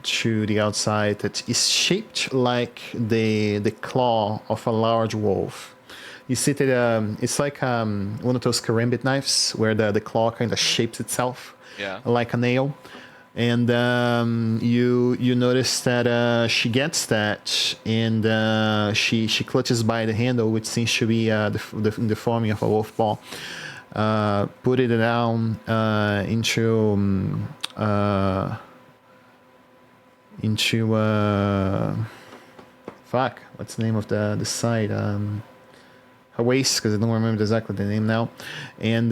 to the outside that is shaped like the claw of a large wolf. You see that it's like one of those karambit knives where the claw kind of shapes itself like a nail. And you notice that she gets that, and she clutches by the handle, which seems to be the forming of a wolf paw. Put it down into fuck. What's the name of the site? Her waist, because I don't remember exactly the name now. And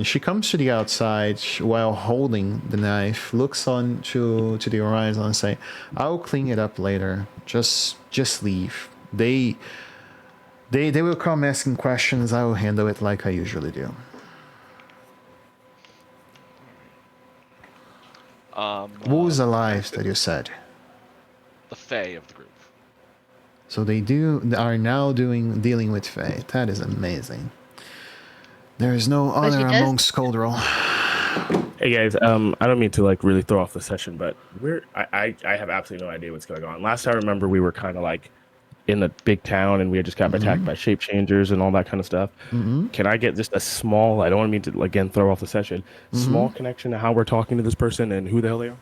she comes to the outside while holding the knife, looks on to the horizon and say, "I'll clean it up later. Just leave. They will come asking questions. I will handle it like I usually do." Who's alive that you said? The Fae of the group. So they are now dealing with Fae. That is amazing. There is no honor amongst Coldroll. Hey guys, I don't mean to like really throw off the session, but I have absolutely no idea what's going on. Last I remember, we were kind of like in the big town, and we had just got attacked by shape changers and all that kind of stuff. Can I get just a small? I don't want to again throw off the session. Small connection to how we're talking to this person and who the hell they are.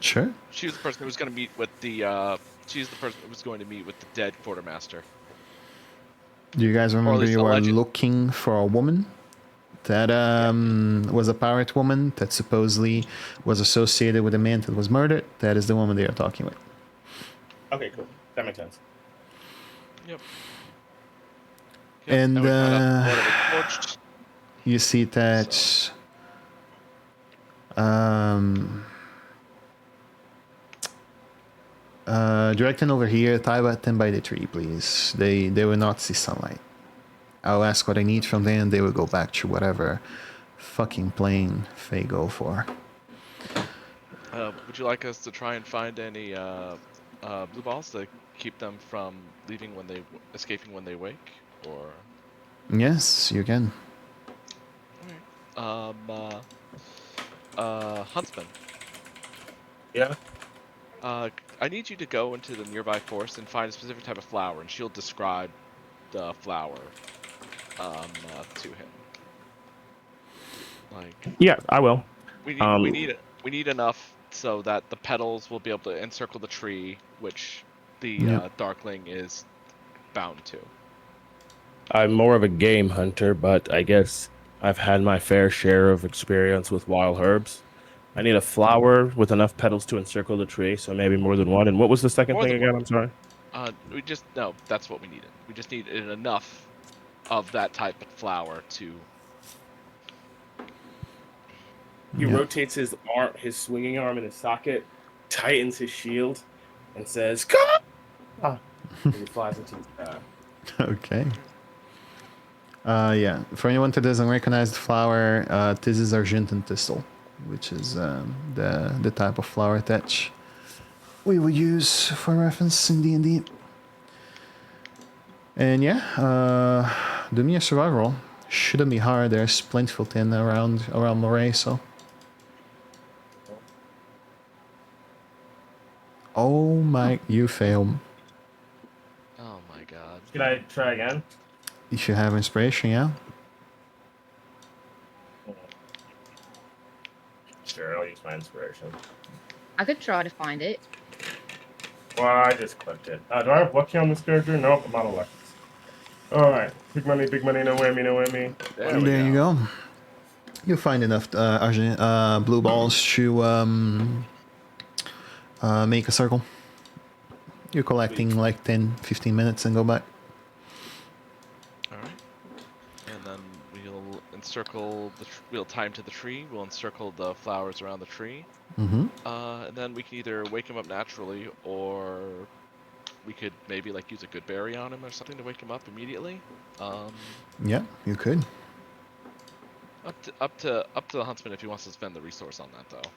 Sure. She was the person who was going to meet with the. She's the person who was going to meet with the dead quartermaster. Do you guys remember you were looking for a woman that was a pirate woman that supposedly was associated with a man that was murdered? That is the woman they are talking with. Okay, cool. That makes sense. Yep. And you see that directing over here, tie them by the tree, please. They will not see sunlight. I'll ask what I need from them, they will go back to whatever fucking plane they go for. Would you like us to try and find any blue balls to keep them from leaving when they escaping when they wake, or Yes, you can. huntsman. Yeah. I need you to go into the nearby forest and find a specific type of flower, and she'll describe the flower to him. Like, Yeah, I will. we Um, need enough so that the petals will be able to encircle the tree, which the Yep. darkling is bound to. I'm more of a game hunter, but I guess I've had my fair share of experience with wild herbs. I need a flower with enough petals to encircle the tree, so maybe more than one. And what was the second More thing than again? one. I'm sorry. No, that's what we needed. We just needed enough of that type of flower to. He Yep. rotates his arm, his swinging arm in his socket, tightens his shield, and says, "Come!" And he flies into the sky. Okay. Yeah. For anyone that doesn't recognize the flower, this is Argentine thistle, which is the type of flower that we would use for reference in D&D. And yeah, do me a survival roll. Shouldn't be hard. There's plentiful tin around Moray, so. Oh my! You failed. Oh my god. Can I try again? If you have inspiration, yeah. Sure, I'll use my inspiration. I could try to find it. Well, I just clicked it. Do I have lucky on this character? Nope, I'm out of luck. Alright. Big money, no whammy, no whammy. There we You go. go. You'll find enough blue balls to make a circle. You're collecting like 10, 15 minutes and go back. All right. And then we'll encircle we'll tie him to the tree. We'll encircle the flowers around the tree. Mm-hmm. And then we can either wake him up naturally, or we could maybe like use a good berry on him or something to wake him up immediately. Yeah, you could. Up to the huntsman if he wants to spend the resource on that though.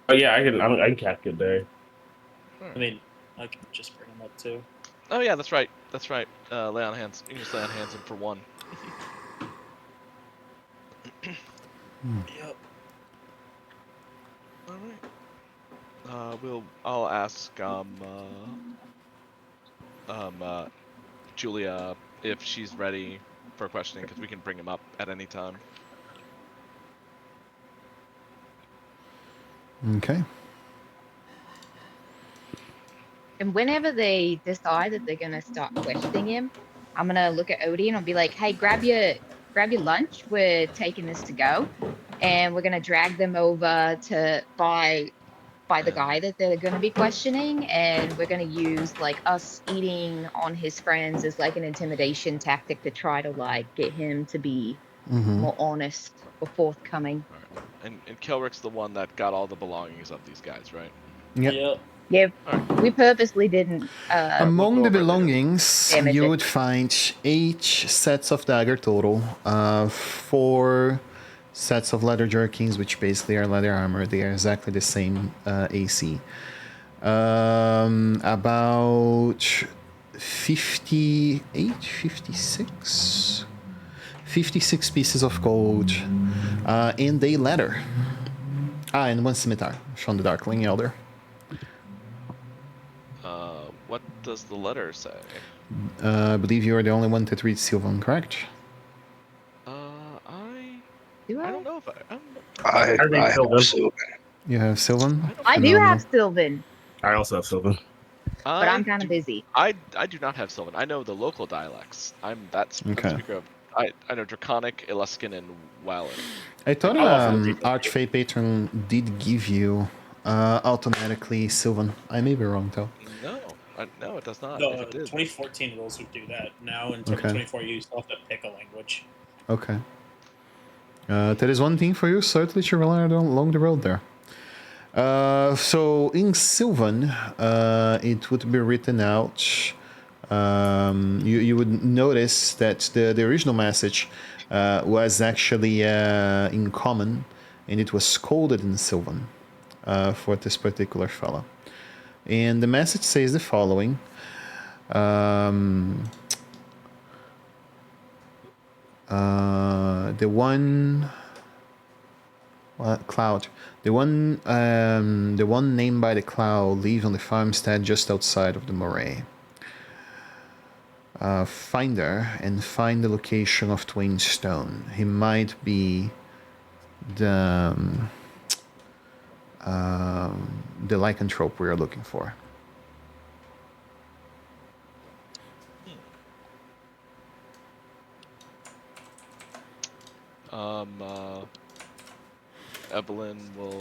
Oh yeah, I can catch good day. I mean, I can just bring him up too. Oh yeah, that's right. That's right. Lay on hands. You can just lay on hands him for one. Yep. All right. I'll ask Julia if she's ready for questioning, because we can bring him up at any time. Okay. And whenever they decide that they're gonna start questioning him, I'm gonna look at Odie and I'll be like, "Hey, grab your lunch. We're taking this to go, and we're gonna drag them over to by the guy that they're gonna be questioning, and we're gonna use like us eating on his friends as like an intimidation tactic to try to like get him to be more honest or forthcoming." All right. And Kelrick's the one that got all the belongings of these guys, right? Yep. Yep. Yeah, Alright. we purposely didn't. Among we'll the go over it later. belongings, Damage you it. would find 8 sets of dagger total, 4 sets of leather jerkins, which basically are leather armor. They are exactly the same AC. About 56 pieces of gold, and a leather. And 1 scimitar from the Darkling Elder. What does the letter say? I believe you are the only one that reads Sylvan, correct? Do I don't know if I read have Sylvan. Sylvan. You have Sylvan? I do Phenomenal. have Sylvan, I also have Sylvan. but I'm kind of busy. I do not have Sylvan. I know the local dialects. I'm that Okay. speaker of. I know Draconic, Eluskin, and Wallon. I thought I'll also take that. Archfey Patron did give you automatically Sylvan. I may be wrong though. No, it does not. The If it did, 2014 rules would do that. Now in Okay. 2024, you still have to pick a language. Okay. That is one thing for you, certainly to rely along the road there. So in Sylvan, it would be written out. You would notice that the original message was actually in common, and it was coded in Sylvan. for this particular fellow. And the message says the following. The one cloud, the one named by the cloud lives on the farmstead just outside of the Moray. Find her and find the location of Twain Stone. He might be the lycanthrope we are looking for. Evelyn will,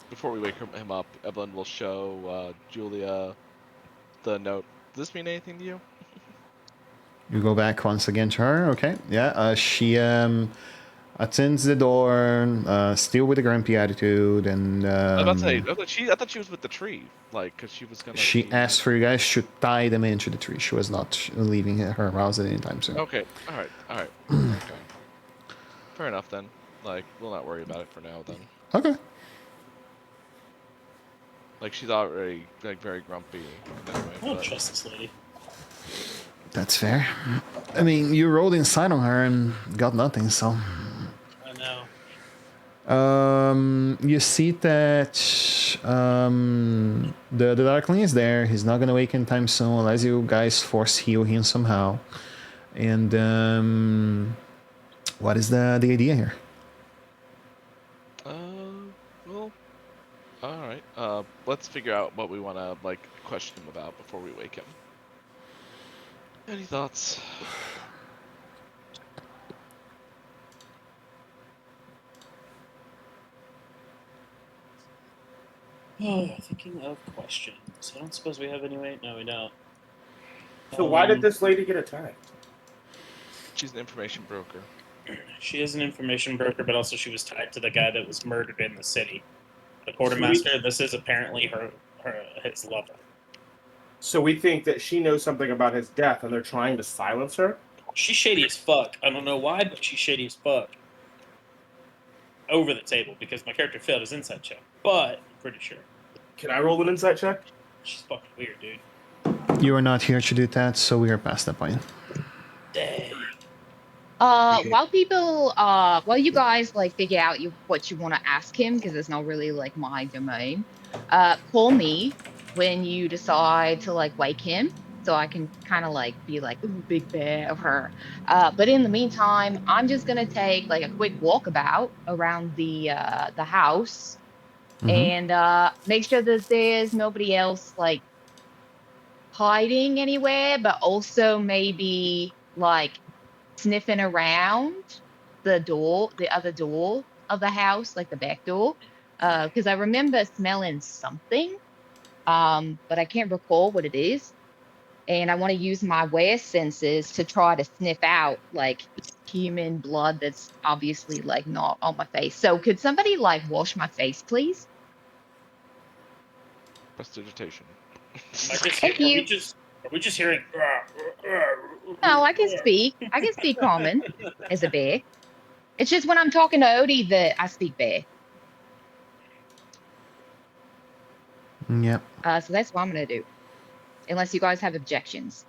before we wake him up, Evelyn will show Julia the note. Does this mean anything to you? You go back once again to her. Okay, yeah. She attends the door, still with a grumpy attitude, and I was about to say, I thought she was with the tree, like, because she was gonna. she asked for you guys to tie them into the tree. She was not leaving her house at any time soon. Okay, all right. Okay. Fair enough then. Like, we'll not worry about it for now then. Okay. Like, she's already like very grumpy. Anyway, I don't trust this lady. That's fair. I mean, you rolled inside on her and got nothing, so. I know. You see that the Darkling is there. He's not gonna wake anytime soon unless you guys force heal him somehow. And what is the idea here? Well, all right. Let's figure out what we want to like question him about before we wake him. Any thoughts? Oh, thinking of questions. I don't suppose we have any. Wait, no, we don't. So why did this lady get attacked? She's an information broker. She is an information broker, but also she was tied to the guy that was murdered in the city. The quartermaster. This is apparently his lover. So we think that she knows something about his death, and they're trying to silence her? She's shady as fuck. I don't know why, but she's shady as fuck. Over the table, because my character failed his insight check. But I'm pretty sure. Can I roll an insight check? She's fucking weird, dude. You are not here to do that, so we are past that point. Dang. While you guys like figure out what you want to ask him, because it's not really like my domain, call me when you decide to like wake him, so I can kind of like be like, ooh, big bear of her. But in the meantime, I'm just gonna take like a quick walkabout around the house and make sure that there's nobody else like hiding anywhere, but also maybe like sniffing around the other door of the house, like the back door, because I remember smelling something, but I can't recall what it is. And I want to use my wear senses to try to sniff out like human blood that's obviously like not on my face. So could somebody like wash my face, please? Prestidigitation. Thank you. Are we just hearing? No, I can speak. I can speak common as a bear. It's just when I'm talking to Odie that I speak bear. Yep. So that's what I'm gonna do. Unless you guys have objections.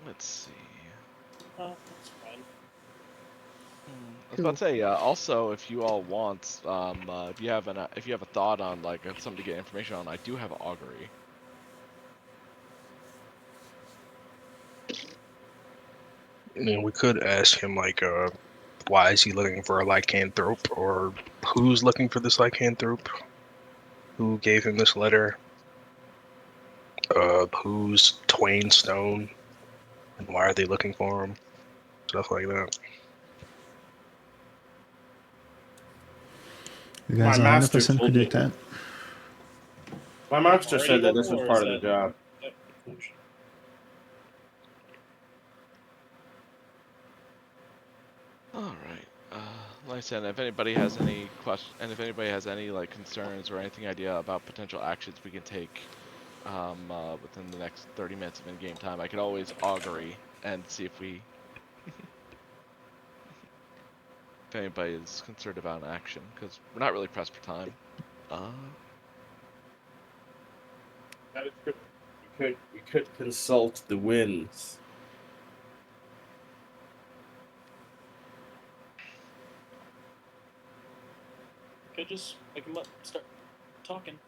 Let's see. That's fine. I was about to say, also, if you all want, if you have a thought on like something to get information on, I do have augury. I mean, we could ask him, like, why is he looking for a lycanthrope, or who's looking for this lycanthrope? Who gave him this letter? Who's Twain Stone? And why are they looking for him? Stuff like that. You guys My master 100% could told do me. that. My master Already said that this level, was or part is of the that- job. Yep, conclusion. All right. Like I said, if anybody has any questions, and if anybody has any like concerns or anything idea about potential actions we can take, within the next 30 minutes of in-game time, I could always augury and see if we if anybody is concerned about an action, because we're not really pressed for time. That is good. We could consult the winds. Could just wake him up, start talking.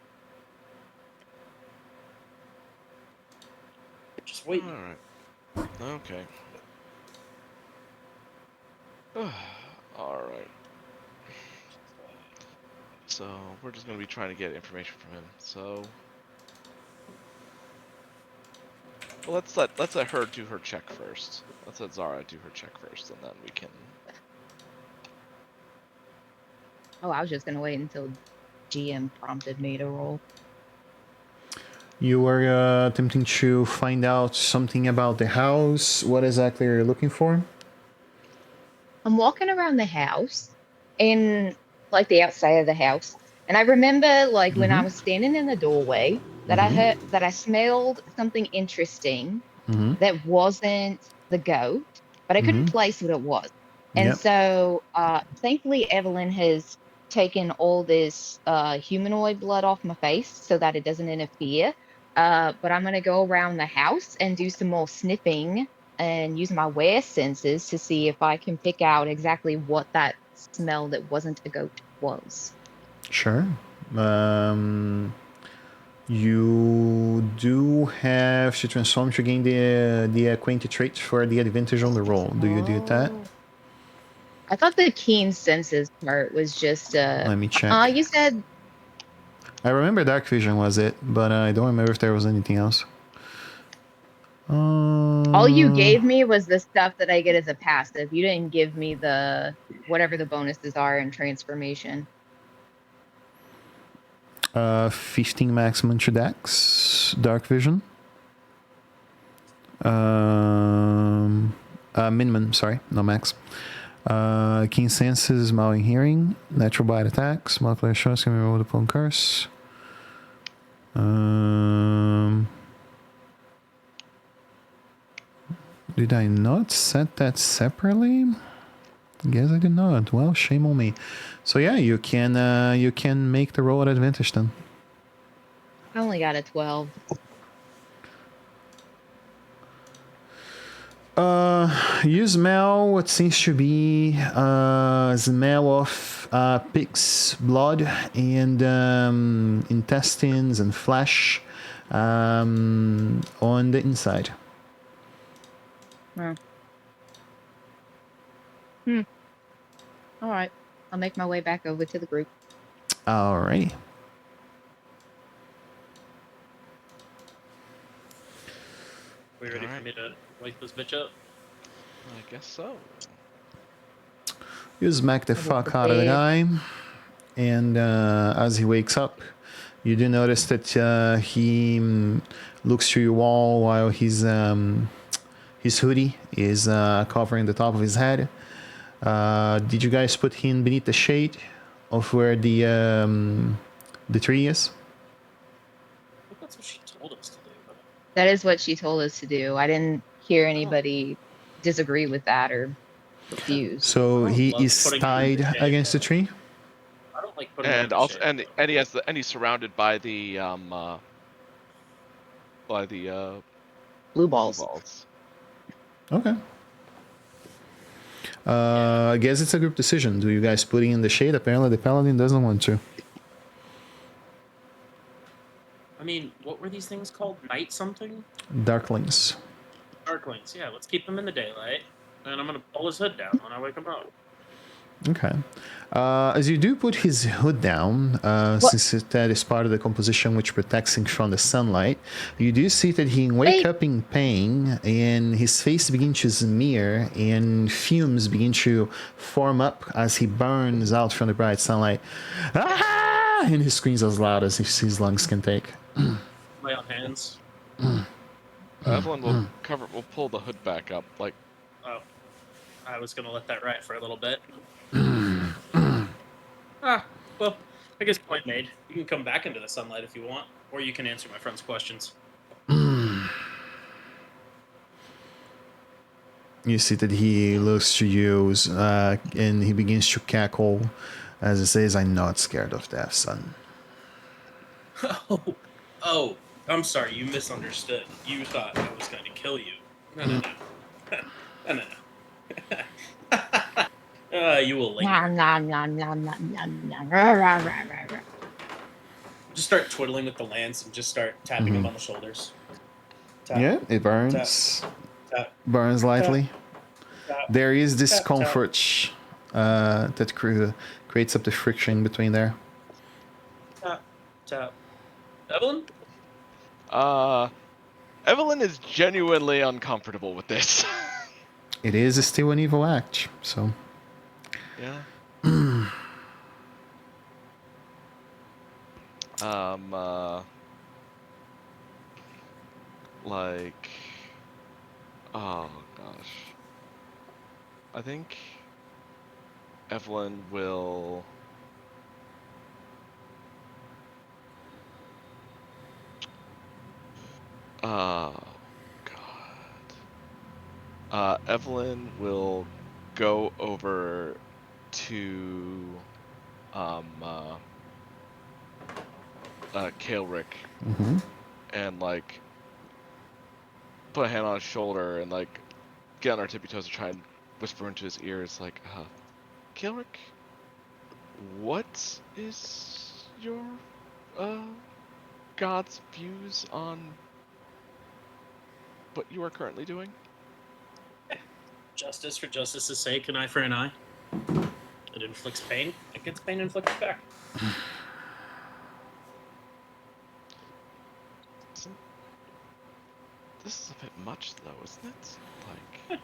Just wait. All right. Okay. All right. So we're just gonna be trying to get information from him. So well, let's let her do her check first. Let's let Zara do her check first, and then we can. Oh, I was just gonna wait until GM prompted me to roll. You were attempting to find out something about the house. What exactly are you looking for? I'm walking around the house, in like the outside of the house, and I remember like when I was standing in the doorway that I smelled something interesting that wasn't the goat, but I couldn't place what it was. And Yep. so thankfully Evelyn has taken all this humanoid blood off my face so that it doesn't interfere. But I'm gonna go around the house and do some more sniffing and use my wear senses to see if I can pick out exactly what that smell that wasn't a goat was. Sure. You do have to transform to gain the acquainted trait for the advantage on the roll. Do you do that? I thought the keen senses part was just Let me check. you said I remember dark vision was it, but I don't remember if there was anything else. all you gave me was the stuff that I get as a passive. You didn't give me the whatever the bonuses are in transformation. 15 maximum to dex, dark vision. Minimum, sorry, no max. Keen senses, mouthing hearing, natural bite attacks, multiple shots can be rolled upon curse. Did I not set that separately? Guess I did not. Well, shame on me. So yeah, you can make the roll at advantage then. I only got a 12. You smell what seems to be smell of pig's blood and intestines and flesh on the inside. Oh. All right. I'll make my way back over to the group. Alrighty. We ready for me to wake this bitch up? I guess so. You smack the fuck out of the guy, and as he wakes up, you do notice that he looks through your wall while his hoodie is covering the top of his head. Did you guys put him beneath the shade of where the tree is? I think that's what she told us to do. But... That is what she told us to do. I didn't hear anybody disagree with that or refuse. So he love is putting him in tied the shade, against the though. tree. I don't like putting him in And the also, shade. and he's surrounded by the Blue balls. balls. Okay. I guess it's a group decision. Do you guys put him in the shade? Apparently the paladin doesn't want to. I mean, what were these things called? Night something? Darklings. Darklings. Yeah, let's keep him in the daylight. And I'm gonna pull his hood down when I wake him up. Okay. As you do put his hood down, since that is part of the composition which protects him from the sunlight, you do see that he wake up in pain and his face begins to smear and fumes begin to form up as he burns out from the bright sunlight. Ah! And he screams as loud as his lungs can take. Lay on hands. Evelyn will pull the hood back up, like. Oh, I was gonna let that ride for a little bit. Well, I guess point made. You can come back into the sunlight if you want, or you can answer my friend's questions. You see that he looks to you and he begins to cackle as he says, "I'm not scared of death, son." Oh, I'm sorry, you misunderstood. You thought I was going to kill you. No, no, no. No. You will linger. Nom, nom, nom, nom, nom, nom, nom. Rah, rah, rah, rah, rah. Just start twiddling with the lance and just start tapping him on the shoulders. Tap, Yeah, it tap, burns. tap, Burns lightly. tap, There is tap, discomfort that creates up the friction between there. tap, tap. Evelyn? Evelyn is genuinely uncomfortable with this. It is still an evil act, so. Yeah. Like, oh gosh. I think Evelyn will. Oh God. Evelyn will go over to Kaelric Mm-hmm. and like put a hand on his shoulder and like get on her tippy toes to try and whisper into his ears like, Kaelric, what is your God's views on what you are currently doing? Justice for justice's sake, an eye for an eye. It inflicts pain. It gets pain inflicted back. This is a bit much though, isn't it? Like...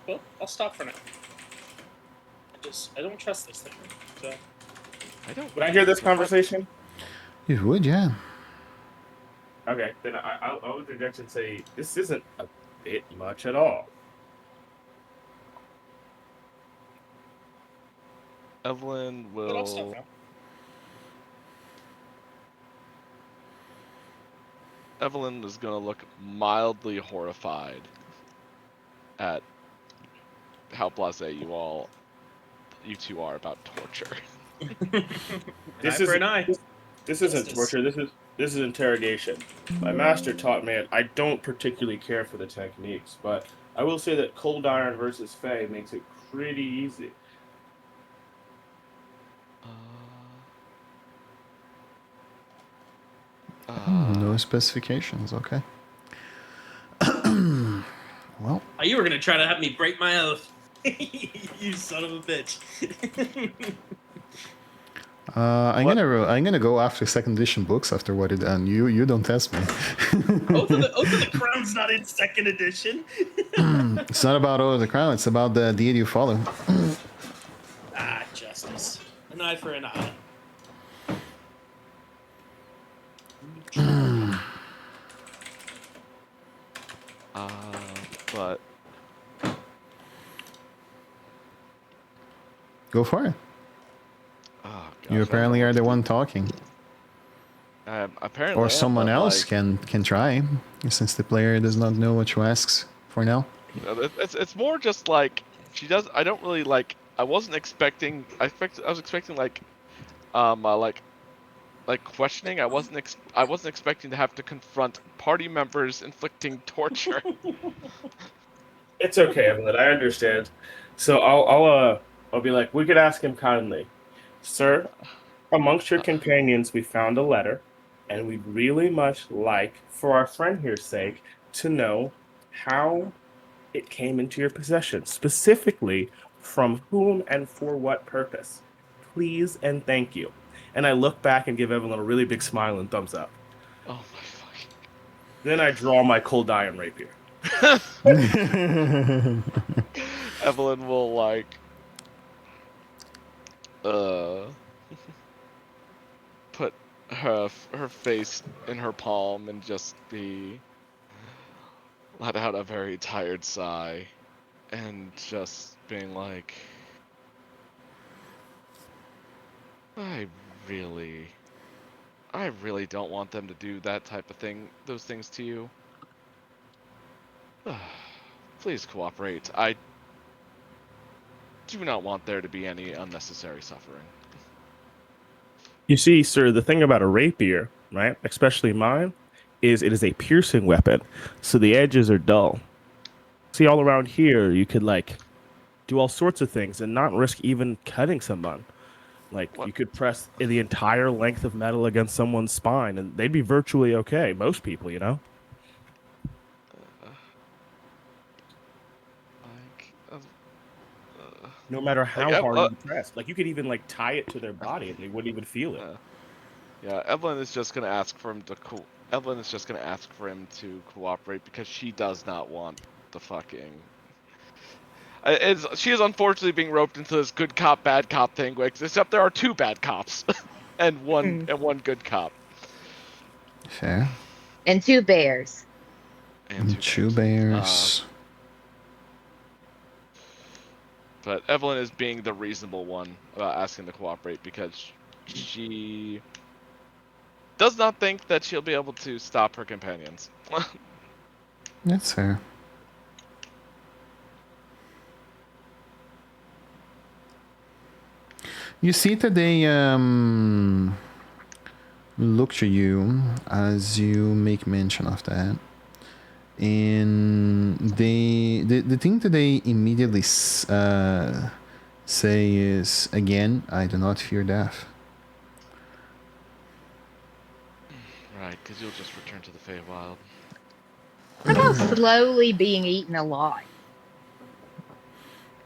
Well, I'll stop for now. I don't trust this thing. So I don't. Would I hear this conversation? You would, yeah. Okay, then I would interject and say this isn't a bit much at all. Evelyn But I'll stop will. now. Evelyn is gonna look mildly horrified at how blasé you two are about torture. This Eye is for an eye. this isn't Justice. torture. This is interrogation. My master taught me it. I don't particularly care for the techniques, but I will say that cold iron versus Fey makes it pretty easy. No specifications, okay. Well, Oh, you were gonna try to have me break my oath. You son of a bitch. I'm gonna go after second edition books after what it done. You don't test me. Oath of the Crown's not in second edition. It's not about Oath of the Crown. It's about the deity you follow. Justice. An eye for an eye. But Go for it. oh gosh, You apparently are the one talking, apparently, or I am, someone but, else like, can try, since the player does not know what you ask for now. It's more just like she does. I don't really like. I wasn't expecting. I was expecting like questioning. I wasn't expecting to have to confront party members inflicting torture. It's okay, Evelyn. I understand. So I'll be like, we could ask him kindly, sir. Amongst your companions, we found a letter, and we'd really much like, for our friend here's sake, to know how it came into your possession, specifically from whom and for what purpose. Please and thank you. And I look back and give Evelyn a really big smile and thumbs up. Oh my fucking. Then I draw my cold iron rapier. Evelyn will like put her face in her palm and just let out a very tired sigh and just being like, I really don't want them to do that type of thing, those things to you. Please cooperate. I do not want there to be any unnecessary suffering. You see, sir, the thing about a rapier, right, especially mine, is it is a piercing weapon, so the edges are dull. See, all around here, you could, like, do all sorts of things and not risk even cutting someone. Like, What? you could press the entire length of metal against someone's spine, and they'd be virtually okay. Most people, you know? No matter how Like, hard you press. Like, you could even, like, tie it to their body, and they wouldn't even feel it. yeah, Evelyn is just gonna ask for him to Evelyn is just gonna ask for him to cooperate because she does not want the fucking. She is unfortunately being roped into this good cop, bad cop thing, except there are 2 bad cops and one good cop. Fair. And 2 bears. And 2 bears. But Evelyn is being the reasonable one about asking to cooperate because she does not think that she'll be able to stop her companions. That's fair. You see that they look to you as you make mention of that. And the thing that they immediately say is, again, I do not fear death. Right, because you'll just return to the Feywild. What about slowly being eaten alive?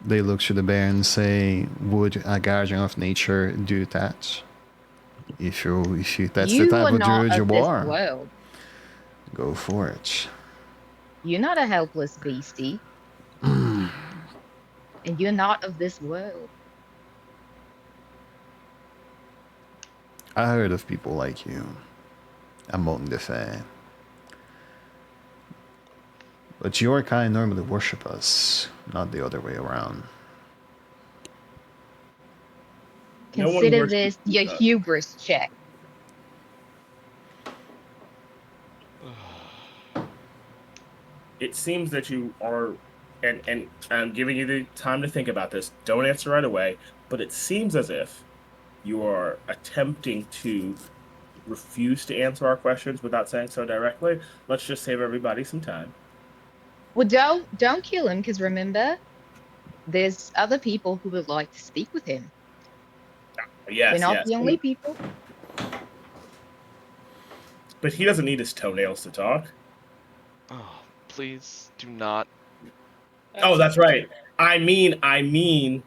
They look to the bear and say, would a guardian of nature do that? If you that's the type of druid you are, world. go for it. You're not a helpless beastie. And you're not of this world. I heard of people like you among the Fae. But your kind normally worship us, not the other way around. No one Consider worships this your us. hubris check. It seems that you are, and I'm giving you the time to think about this. Don't answer right away, but it seems as if you are attempting to refuse to answer our questions without saying so directly. Let's just save everybody some time. Well, don't kill him, because remember, there's other people who would like to speak with him. Yes, We're not yes. the only people. But he doesn't need his toenails to talk. Oh, please do not. Oh, that's right. I mean,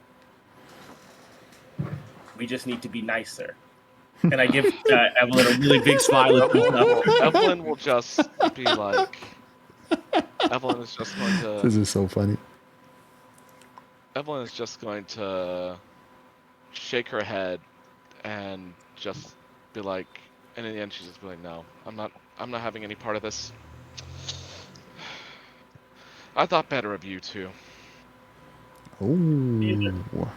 we just need to be nicer. And I give Evelyn a really big smile. Evelyn will just be like. Evelyn is just going to. This is so funny. Evelyn is just going to shake her head and just be like, and in the end she's just be like, no, I'm not having any part of this. I thought better of you two. Oh.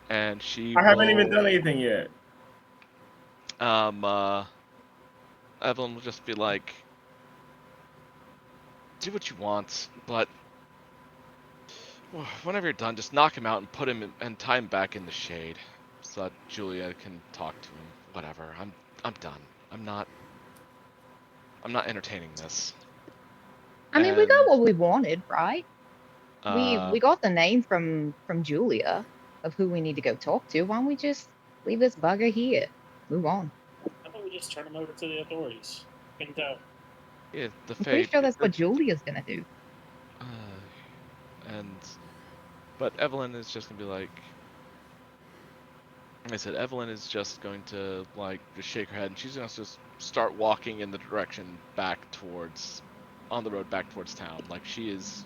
And she I haven't even done anything yet. Evelyn will just be like, do what you want, but whenever you're done, just knock him out and put him in, and tie him back in the shade, so that Julia can talk to him. Whatever. I'm done. I'm not entertaining this. I mean, we got what we wanted, right? Uh, We got the name from Julia of who we need to go talk to. Why don't we just leave this bugger here? Move on. How about we just turn him over to the authorities? Couldn't tell. yeah, the I'm pretty Fae. sure that's what Julia's gonna do. But Evelyn is just gonna be like I said, Evelyn is just going to like just shake her head, and she's gonna just start walking in the direction on the road back towards town. Like she is.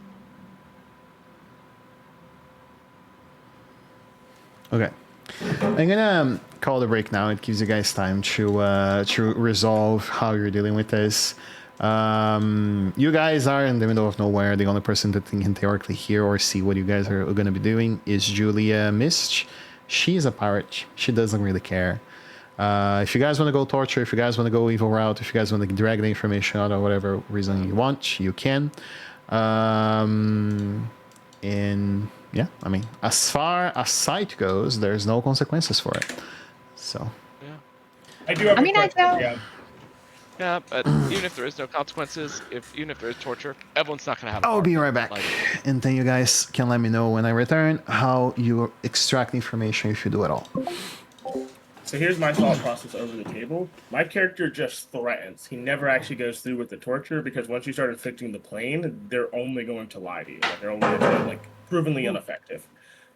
Okay. I'm gonna call the break now. It gives you guys time to resolve how you're dealing with this. You guys are in the middle of nowhere. The only person that can theoretically hear or see what you guys are going to be doing is Julia Mist. She's a pirate. She doesn't really care. If you guys want to go torture, if you guys want to go evil route, if you guys want to drag the information out or whatever reason you want, you can. And yeah, I mean, as far as sight goes, there's no consequences for it. So. Yeah. I do have I a mean, I question. don't. Yeah. Yeah, but even if there is no consequences, even if there is torture, everyone's not gonna have. I'll be right back, Like, and then you guys can let me know when I return how you extract information if you do at all. So here's my thought process over the table. My character just threatens. He never actually goes through with the torture because once you start inflicting the pain, they're only going to lie to you. Like, they're only going to like provenly ineffective.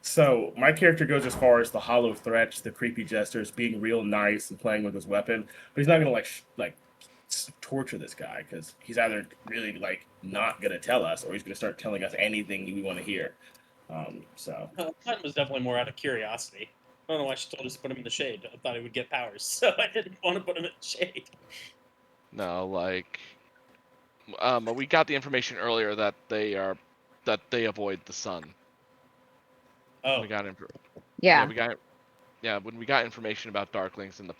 So my character goes as far as the hollow threats, the creepy gestures, being real nice and playing with his weapon, but he's not going to torture this guy because he's either really like not going to tell us or he's going to start telling us anything we want to hear. So Mine was definitely more out of curiosity. I don't know why she told us to put him in the shade. I thought he would get powers, so I didn't want to put him in the shade. no, like, we got the information earlier that they avoid the sun. Oh, We got Yeah. when we got information about Darklings in the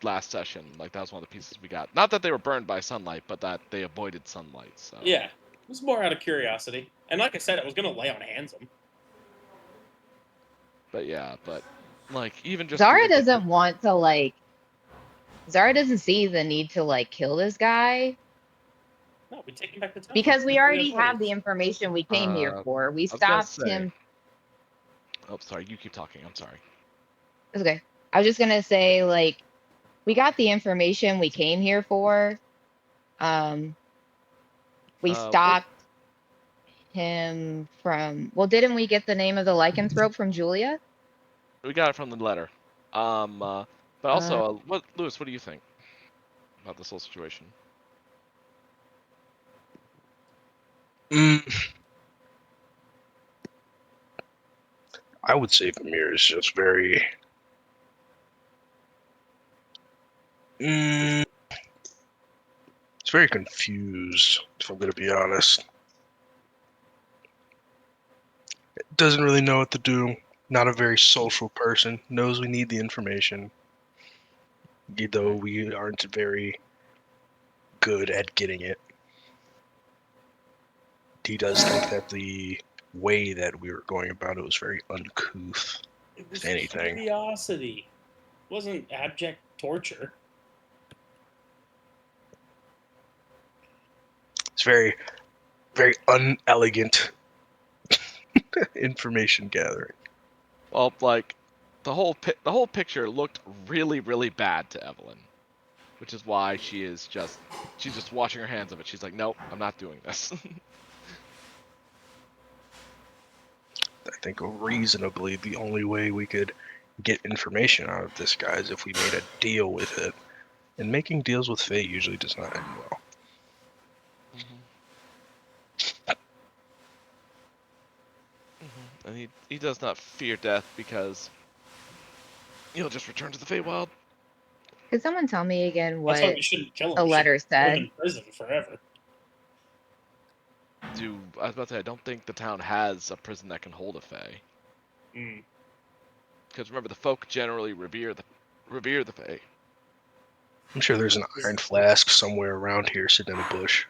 last session, like that was one of the pieces we got. Not that they were burned by sunlight, but that they avoided sunlight. So yeah. It was more out of curiosity. And like I said, I was going to lay on hands him. But yeah, like even just Zara doing the- doesn't want to like. Zara doesn't see the need to like kill this guy No, we take him back to town. because we Yeah, already what have is- the information we came here for. We I was gonna stopped say- him. Oh, sorry. You keep talking. I'm sorry. It's okay. I was just gonna say, like, we got the information we came here for. We What- stopped him from. Well, didn't we get the name of the lycanthrope from Julia? We got it from the letter. But also, Lewis? What do you think about this whole situation? I would say Vermeer is just very. It's very confused, if I'm going to be honest. Doesn't really know what to do. Not a very social person. Knows we need the information. Though we aren't very good at getting it. He does think that the way that we were going about it was very uncouth. It was Anything. curiosity. It wasn't abject torture. It's very, very unelegant information gathering. Well, like the whole picture looked really, really bad to Evelyn, which is why she's just washing her hands of it. She's like, nope, I'm not doing this. I think reasonably the only way we could get information out of this guy is if we made a deal with it. And making deals with fate usually does not end well. And he does not fear death because he'll just return to the Feywild. Could someone tell me again That's why what we shouldn't kill him. the We letter should put him said? in prison forever. I was about to say, I don't think the town has a prison that can hold a Fey. Mm. Because remember, the folk generally revere the Fey. I'm sure there's an iron flask somewhere around here sitting in a bush.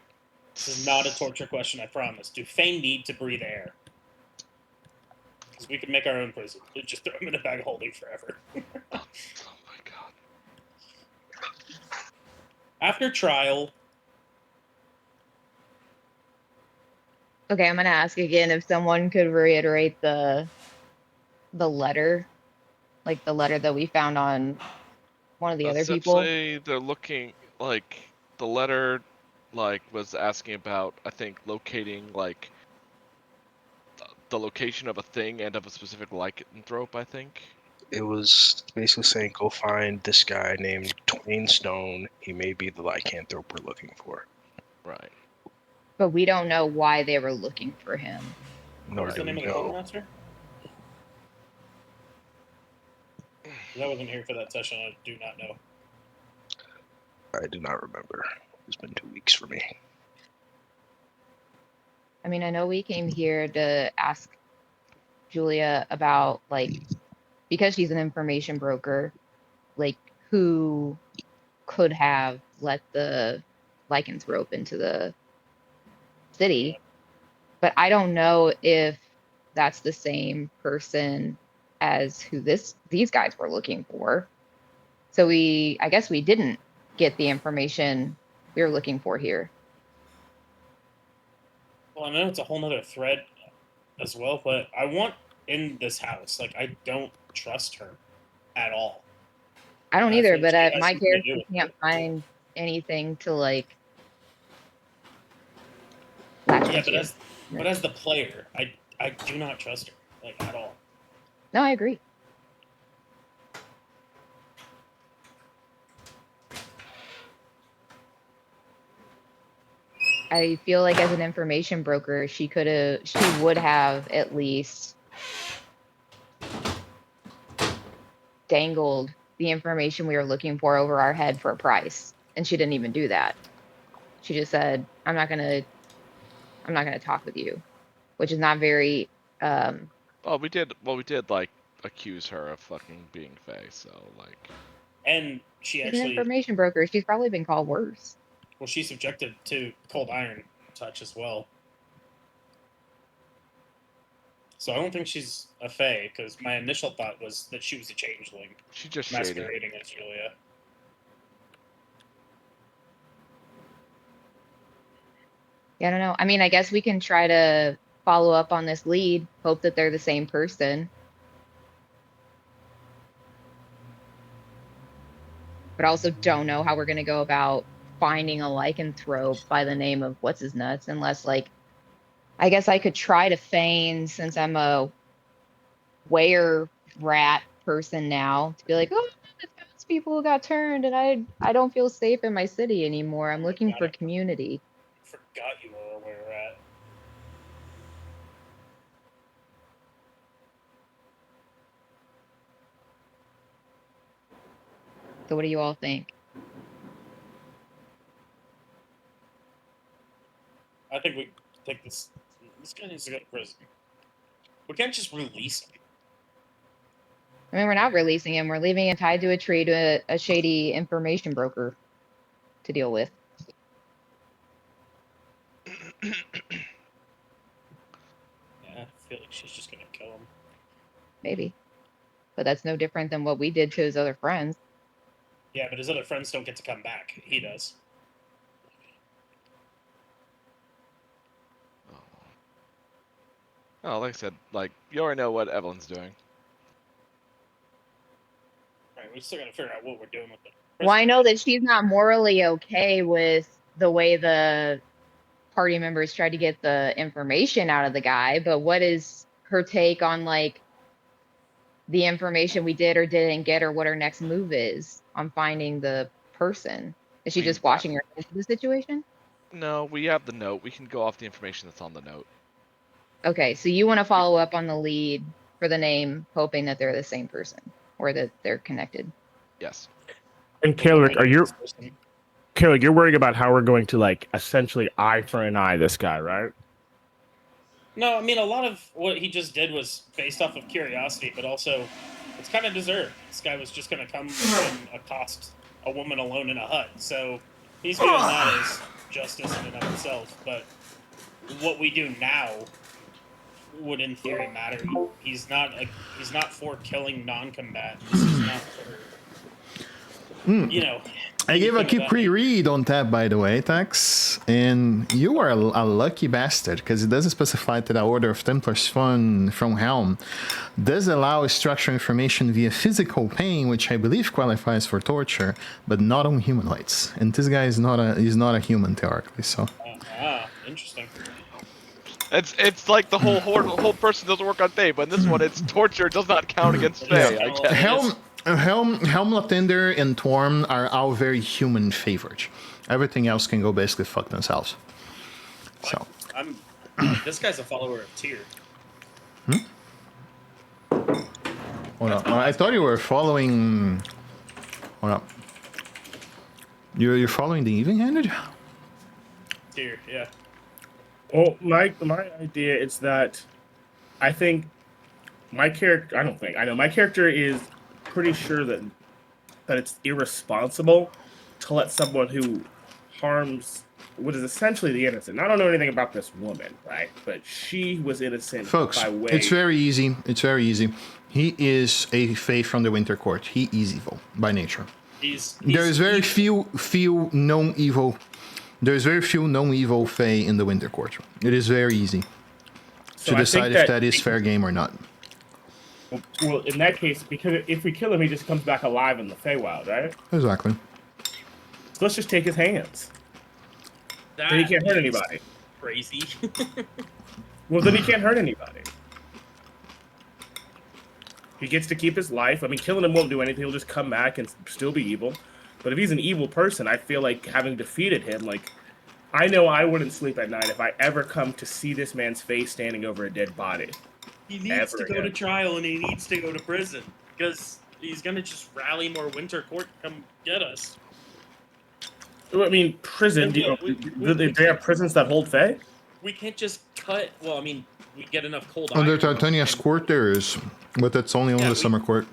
This is not a torture question, I promise. Do Fae need to breathe air? Because we could make our own prison. We'd just throw him in a bag of holding forever. Oh my god. After trial, Okay, I'm gonna ask again if someone could reiterate the letter, like the letter that we found on one of the other people. Essentially, they're looking like the letter, like was asking about, I think, locating like the location of a thing and of a specific lycanthrope. I think. It was basically saying, go find this guy named Twain Stone. He may be the lycanthrope we're looking for. Right. But we don't know why they were looking for him. Nor what was do the we name of the know. quartermaster? I wasn't here for that session. I do not know. I do not remember. It's been 2 weeks for me. I mean, I know we came here to ask Julia about, like, because she's an information broker, like who could have let the lycanthrope into the city, but I don't know if that's the same person as who these guys were looking for. So I guess we didn't get the information we were looking for here. Well, I know it's a whole nother thread as well, but I want in this house. Like, I don't trust her at all. I don't And I either, think but she has my something to do character with can't it. find anything to like latch Yeah, onto. but as the player, I do not trust her like at all. No, I agree. I feel like as an information broker, she would have at least dangled the information we were looking for over our head for a price. And she didn't even do that. She just said, I'm not gonna talk with you, which is not very Oh, we did like accuse her of fucking being Fae, so like. And she she's an actually, information broker. She's probably been called worse. well, she's subjected to cold iron touch as well. So I don't think she's a Fae, because my initial thought was that she was a changeling She's just shady. masquerading as Julia. Yeah, I don't know. I mean, I guess we can try to follow up on this lead, hope that they're the same person. But I also don't know how we're going to go about finding a lycanthrope by the name of what's his nuts, unless like, I guess I could try to feign, since I'm a were rat person now, to be like, oh, the townspeople got turned and I don't feel safe in my city anymore. I'm looking for community. I forgot you were a were-rat. So what do you all think? I think we take this. This guy needs to go to prison. We can't just release him. I mean, we're not releasing him. We're leaving him tied to a tree to a shady information broker to deal with. Yeah, I feel like she's just gonna kill him. Maybe. But that's no different than what we did to his other friends. Yeah, but his other friends don't get to come back. He does. Oh, like I said, like you already know what Evelyn's doing. Right, we still gotta figure out what we're doing with it. Well, I know that she's not morally okay with the way the party members tried to get the information out of the guy, but what is her take on like the information we did or didn't get, or what her next move is on finding the person? Is she just washing her hands of the situation? No, we have the note. We can go off the information that's on the note. Okay, so you want to follow up on the lead for the name, hoping that they're the same person or that they're connected. Yes. And Kayla, you're worried about how we're going to like essentially eye for an eye this guy, right? No, I mean a lot of what he just did was based off of curiosity, but also it's kind of deserved. This guy was just gonna come and accost a woman alone in a hut, so he's doing that as justice in and of itself. But what we do now would, in theory, matter. He's not for killing non-combatants. He's not for, you know. I gave a quick pre-read on that, by the way, Tax, and you are a lucky bastard, because it doesn't specify that the Order of Templars from Helm does allow structural information via physical pain, which I believe qualifies for torture, but not on humanoids. And this guy is not a human, theoretically, so. Interesting. It's like the whole person doesn't work on Fae, but in this one, it's torture does not count against Fae. I guess. Helm, Latender, and Torm are all very human favored. Everything else can go basically fuck themselves. So. This guy's a follower of Tyr. Hold on. I thought you were following. Hold up. You're following the Even-Handed? Tyr, yeah. Well, my idea is that I think my character. I know my character is pretty sure that that it's irresponsible to let someone who harms what is essentially the innocent. I don't know anything about this woman, right? But she was innocent Folks, by way. it's very easy. It's very easy. He is a Fae from the Winter Court. He is evil by nature. There is very few known evil. There is very few known evil Fae in the Winter Court. It is very easy to decide if that is fair game or not. Well, in that case, because if we kill him, he just comes back alive in the Feywild, right? Exactly. So let's just take his hands. Then he can't hurt anybody. Crazy. Well, then he can't hurt anybody. He gets to keep his life. I mean, killing him won't do anything. He'll just come back and still be evil. But if he's an evil person, I feel like having defeated him, like, I know I wouldn't sleep at night if I ever come to see this man's face standing over a dead body. He needs to go to trial and he needs to go to prison because he's gonna just rally more Winter Court to come get us. I mean, prison. Do they have prisons that hold Fae? We can't just cut. Well, I mean, we get enough cold Under iron. Titania's court there is, but that's only on the summer court.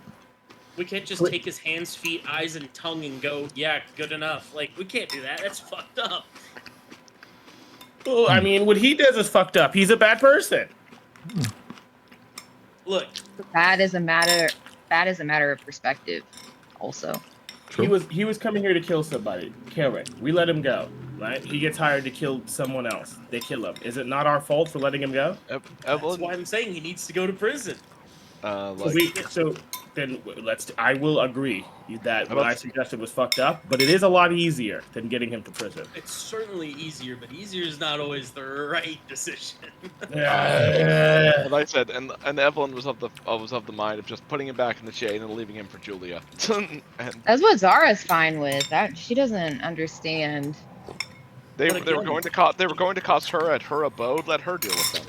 We can't just take his hands, feet, eyes, and tongue and go, yeah, good enough. Like, we can't do that. That's fucked up. Well, I mean, what he does is fucked up. He's a bad person. Look, That is a matter of perspective, also. True. He was coming here to kill somebody. Kill it. We let him go. Right? He gets hired to kill someone else. They kill him. Is it not our fault for letting him go? that's Evelyn, why I'm saying he needs to go to prison. So then I will agree that what I suggested was fucked up, but it is a lot easier than getting him to prison. It's certainly easier, but easier is not always the right decision. like I said, and Evelyn was of the mind of just putting him back in the chain and leaving him for Julia. And That's what Zara's fine with. That she doesn't understand. they were going to cost her at her abode. Let her deal with them.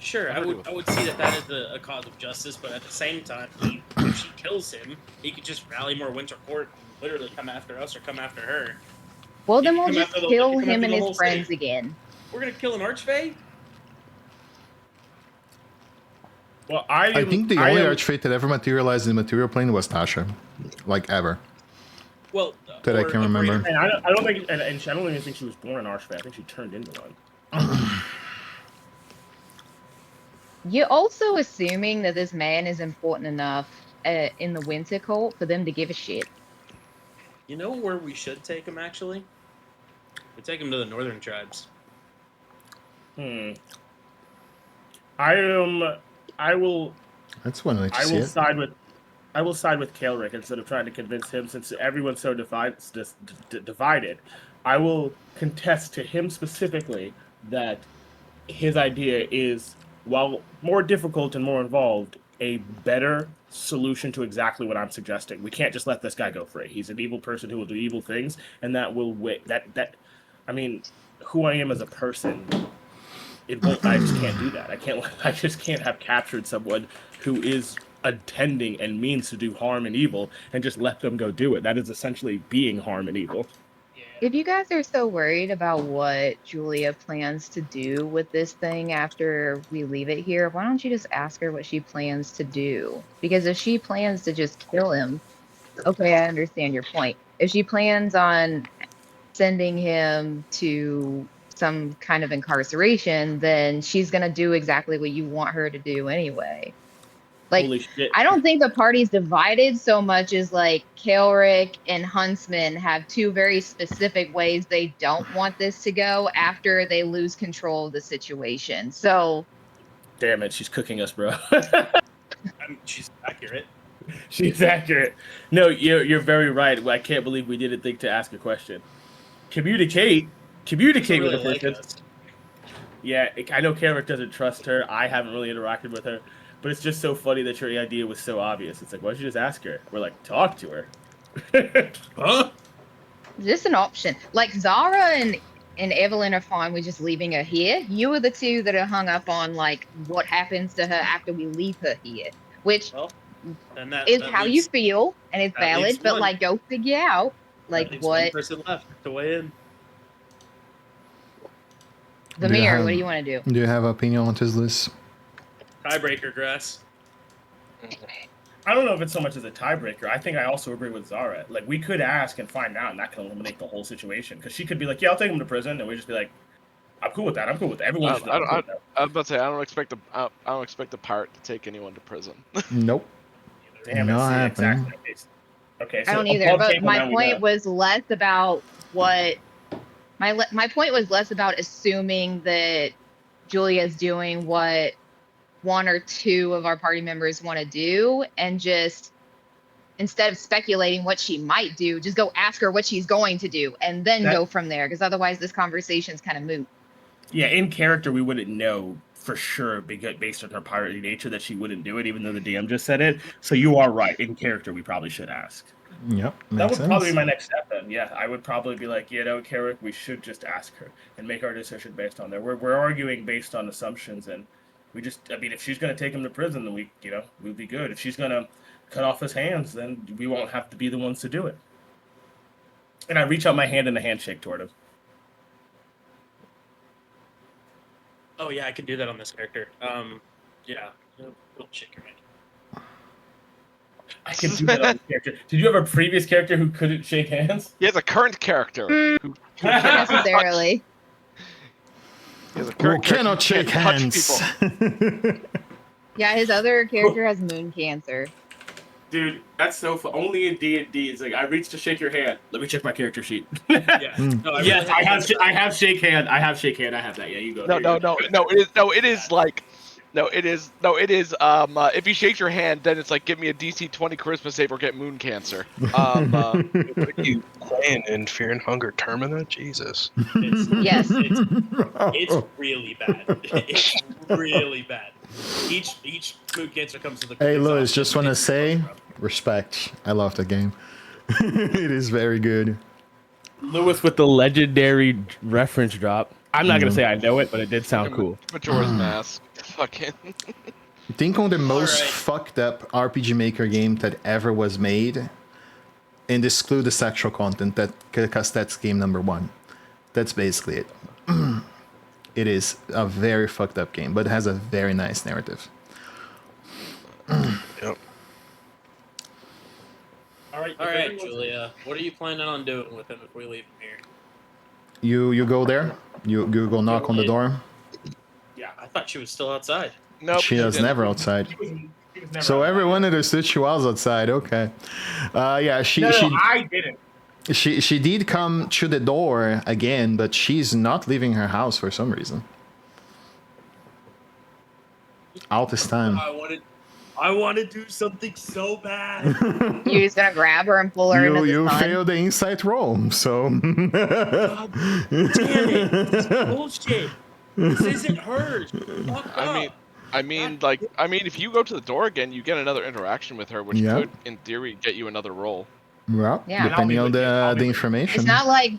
Sure, I would see that is a cause of justice, but at the same time, if she kills him, he could just rally more Winter Court and literally come after us or come after her. Well, then we'll come just after the- kill come him after and the his whole friends state. again. We're gonna kill an Archfey? Well, I think the only archfate that ever materialized in the material plane was Tasha, like ever. Well, That I can remember. And I don't think, and I don't even think she was born an Archfey. I think she turned into one. You're also assuming that this man is important enough in the Winter Court for them to give a shit. You know where we should take him, actually? We take him to the Northern Tribes. I will That's one way to I see will it. side with Kaelric instead of trying to convince him, since everyone's so divided. I will contest to him specifically that his idea is, while more difficult and more involved, a better solution to exactly what I'm suggesting. We can't just let this guy go free. He's an evil person who will do evil things, and that will I mean, who I am as a person, I just can't do that. I just can't have captured someone who is intending and means to do harm and evil and just let them go do it. That is essentially being harm and evil. If you guys are so worried about what Julia plans to do with this thing after we leave it here, why don't you just ask her what she plans to do? Because if she plans to just kill him, okay, I understand your point. If she plans on sending him to some kind of incarceration, then she's going to do exactly what you want her to do anyway. Like, Holy shit. I don't think the party's divided so much as like Kaelric and Huntsman have two very specific ways they don't want this to go after they lose control of the situation. So, Damn it, she's cooking us, bro. She's accurate. She's accurate. No, you're very right. I can't believe we didn't think to ask a question. Communicate with the person. Yeah, I know Kaelric doesn't trust her. I haven't really interacted with her. But it's just so funny that your idea was so obvious. It's like, why don't you just ask her? We're like, talk to her. Huh? just an option. Like Zara and Evelyn are fine with just leaving her here. You are the two that are hung up on like what happens to her after we leave her here, which is how you feel and it's valid. But like, go figure out like what. One person left to weigh in. Zamir, what do you want to do? Do you have an opinion on this list? Tiebreaker, Grass. I don't know if it's so much as a tiebreaker. I think I also agree with Zara. Like, we could ask and find out, and that can eliminate the whole situation. Because she could be like, "Yeah, I'll take him to prison," and we just be like, "I'm cool with that. I'm cool with that. Everyone should know." I'm cool with that. I was about to say I don't expect the pirate to take anyone to prison. Nope. Damn it, Not see, happening. exactly. Okay, I so don't either. above But table my now we point got- was less about what my point was less about assuming that Julia's doing what one or two of our party members want to do, and just instead of speculating what she might do, just go ask her what she's going to do, and then That- go from there. Because otherwise, this conversation's kind of moot. Yeah, in character, we wouldn't know for sure based on her piratey nature that she wouldn't do it, even though the DM just said it. So you are right. In character, we probably should ask. Yep. That Makes would sense. probably be my next step then. Yeah, I would probably be like, Carrick, we should just ask her and make our decision based on that. We're arguing based on assumptions, and I mean, if she's going to take him to prison, then we'll be good. If she's going to cut off his hands, then we won't have to be the ones to do it. And I reach out my hand in a handshake toward him. Oh yeah, I can do that on this character. Yeah, we'll shake your hand. I can do that on this character. Did you have a previous character who couldn't shake hands? He has a current character. Who Not necessarily. He has a Who current character cannot who shake can't touch hands. people. Yeah, his other character has moon cancer. Dude, that's so fun. Only in D&D, it's like, I reached to shake your hand. Let me check my character sheet. Yeah. Mm. No, Yes, I have shake hand. I have shake hand. I have that. Yeah, you go. It is. If he shakes your hand, then it's like, give me a DC 20 charisma save or get moon cancer. What are you playing in Fear and Hunger Termina? Jesus. Yes. It's really bad. It's really bad. Each mood cancer comes with a. Hey, Louis, just want to say, respect. I love the game. It is very good. Lewis with the legendary reference drop. I'm not gonna say I know it, but it did sound cool. Majora's Mask. Fucking. Think on the most Alright. fucked up RPG Maker game that ever was made, and exclude the sexual content, because that's game number 1. That's basically it. It is a very fucked up game, but it has a very nice narrative. Yep. All right, Julia. What are you planning on doing with him if we leave him here? You go there. You go knock on the door. Yeah, I thought she was still outside. Nope. She he was didn't. never outside. He was never So outside. everyone understood she was outside. Okay. Yeah, she I didn't. she did come to the door again, but she's not leaving her house for some reason. All this time. I want to do something so bad. You're just gonna grab her and pull her into the You sun. failed the insight roll, so. God damn it! This is bullshit. This isn't hers. Fuck up. I mean, if you go to the door again, you get another interaction with her, which Yeah. could, in theory, get you another roll. Well, Yeah. depending on I'll be the with you. information. It's not like,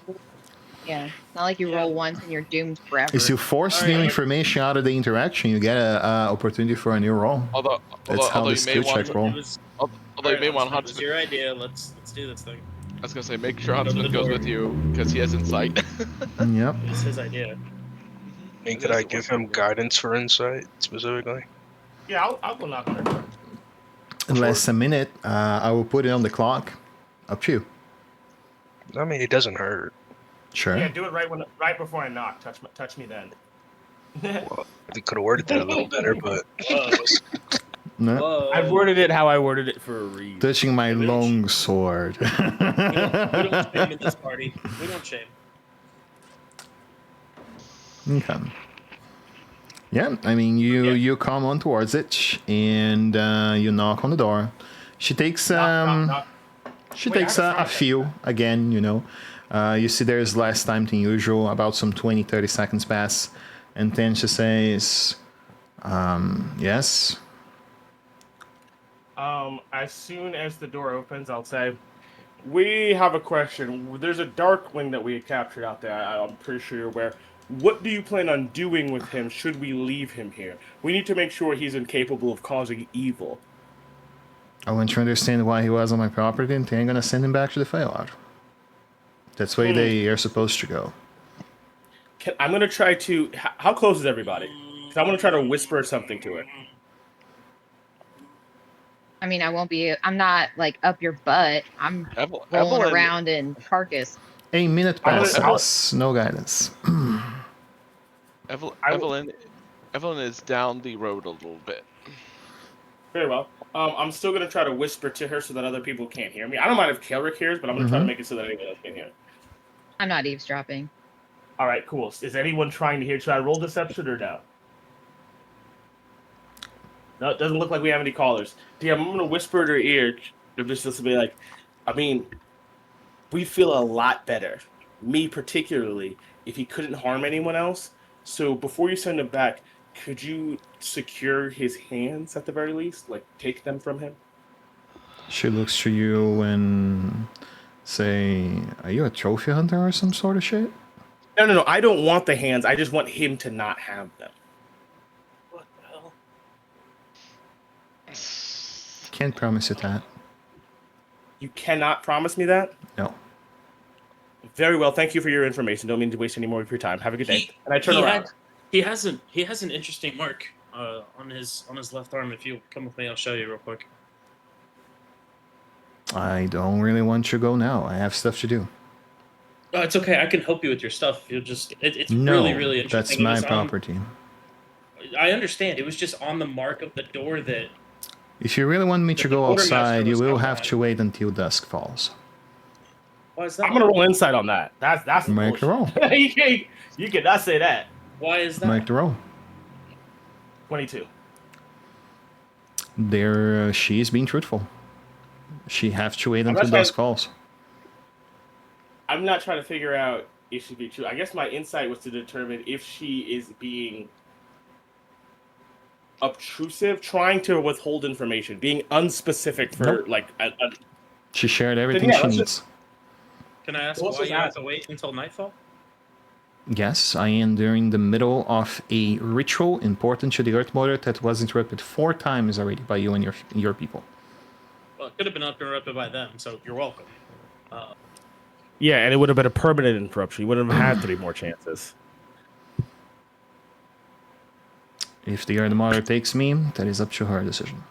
yeah, it's not like you roll once and you're doomed forever. If you force new Alright. information out of the interaction, you get a opportunity for a new roll. Although That's how although the you may skill want, check roll. It was, although you may want it was Huntsman. your idea. Let's do this thing. I was gonna say, make sure Huntsman the goes door. with you because he has insight. Yep. It was his idea. I mean, could I give him guidance for insight specifically? Yeah, I'll go knock on her door. In less a minute, I will put it on the clock. Up to you. I mean, it doesn't hurt. Sure. Yeah, do it right before I knock. Touch me then. Well, we could have worded that a little better, but No. Whoa. I worded it how I worded it for a reason. Touching my long sword. We don't shame in this party. We don't shame. Okay. Yeah, I mean, you come on towards it, and you knock on the door. She takes Knock. She Wait, takes I have a a few again, you know. You see there's less time than usual, about some 20-30 seconds pass, and then she says, yes. As soon as the door opens, I'll say, "We have a question. There's a darkling that we had captured out there. I'm pretty sure you're aware. What do you plan on doing with him should we leave him here? We need to make sure he's incapable of causing evil." I want to understand why he was on my property, and then I'm gonna send him back to the Feywild. That's where they are supposed to go. I'm gonna try to. How close is everybody? 'Cause I'm gonna try to whisper something to her. I mean, I won't be. I'm not like up your butt. I'm rolling Evelyn, around in carcass. A minute I'm gonna- passes. No guidance. Evelyn is down the road a little bit. Very well. I'm still gonna try to whisper to her so that other people can't hear me. I don't mind if Kelrick hears, but I'm gonna try to make it so that anyone else can hear. I'm not eavesdropping. All right, cool. Is anyone trying to hear? Should I roll deception or no? No, it doesn't look like we have any callers. DM, I'm gonna whisper in her ear. Just to be like, I mean, we feel a lot better. Me particularly, if he couldn't harm anyone else. So before you send him back, could you secure his hands at the very least? Like, take them from him? She looks to you and say, "Are you a trophy hunter or some sort of shit?" No. I don't want the hands. I just want him to not have them. What the hell? Can't promise you that. You cannot promise me that? No. Very well. Thank you for your information. Don't mean to waste any more of your time. Have a good day. And I turn around. He has an interesting mark on his left arm. If you come with me, I'll show you real quick. I don't really want you to go now. I have stuff to do. Oh, it's okay. I can help you with your stuff. You'll just it's No, really, really interesting. that's my property. I understand. It was just on the mark of the door that. If you really want me to The go quartermaster outside, you was will not have on. to wait until dusk falls. Why is that? I'm gonna roll insight on that. That's Make the roll. You cannot say that. Why is that? Make the roll. 22. There, she is being truthful. She has to wait I'm until not dusk falls. I'm not trying to figure out if she be true. I guess my insight was to determine if she is being obtrusive, trying to withhold information, being unspecific for Nope. like. She shared everything yeah, she let's needs. Can I ask What's why this you have at? to wait until nightfall? Yes, I am during the middle of a ritual important to the Earth Mother that was interrupted 4 times already by you and your people. Well, it could have been interrupted by them, so you're welcome. Yeah, and it would have been a permanent interruption. You wouldn't have had 3 more chances. If the Earth Mother takes me, that is up to her decision.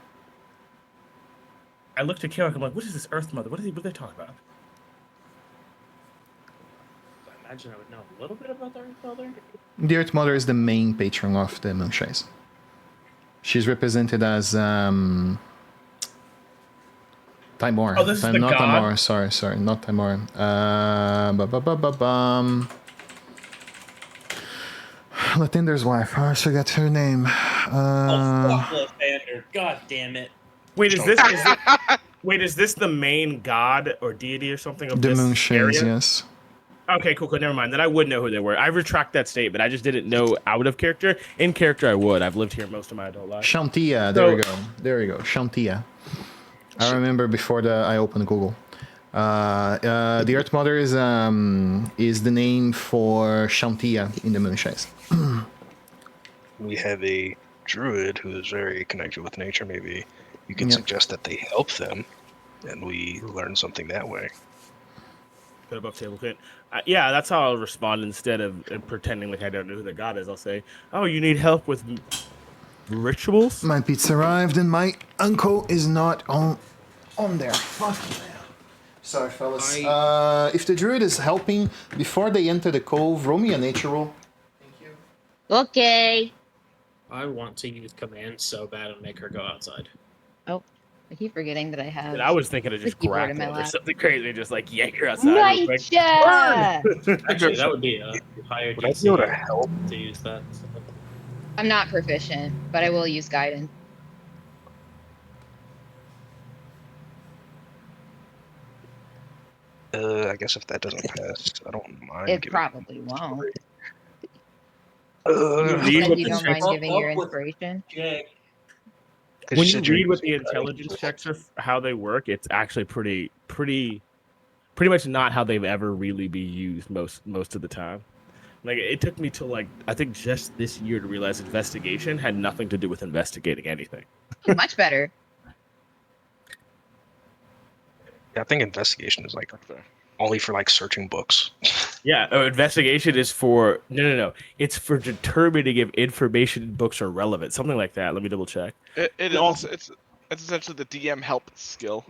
I looked at Kelrick. I'm like, what is this Earth Mother? What are they talking about? I imagine I would know a little bit about the Earth Mother. The Earth Mother is the main patron of the Moonshaes. She's represented as Timor. Oh, this is the not god? Timor. Sorry, not Timor. Latinder's wife. I forgot her name. Oh, fuck Lathander. God damn it. Wait, is this the main god or deity or something of The this Moonshaes, area? yes. Okay, cool. Never mind. Then I would know who they were. I retract that statement. I just didn't know out of character. In character, I would. I've lived here most of my adult life. Shantia, there we go. There we go. Shantia. I remember before I opened Google. The Earth Mother is the name for Shantia in the Moonshaes. We have a druid who is very connected with nature. Maybe you can Yep. suggest that they help them, and we learn something that way. Good above table fit. Yeah, that's how I'll respond instead of pretending like I don't know who the god is. I'll say, "Oh, you need help with rituals?" My pizza arrived and my uncle is not on there. Fuck man. Sorry, fellas. If the druid is helping before they enter the cove, roll me a nature roll. Thank you. Okay. I want to use command so bad and make her go outside. Oh, I keep forgetting that I have. And I was thinking of just The keyboard in grappling my or lap. something crazy, just like yank her outside. real quick. Nycha! Actually, that would be a higher Would I be able to DC help? to use that. So. I'm not proficient, but I will use guidance. I guess if that doesn't pass, I don't mind. It giving- probably won't. You You read said what you the don't checks- mind giving your Up with- inspiration. Jay. when you said read you're what the using intelligence guidance. checks are, how they work, it's actually pretty much not how they've ever really be used most of the time. Like it took me till like I think just this year to realize investigation had nothing to do with investigating anything. Much better. Yeah, I think investigation is like That's fair. only for like searching books. Yeah, investigation is for no. It's for determining if information in books are relevant. Something like that. Let me double check. It also It's essentially the DM help skill.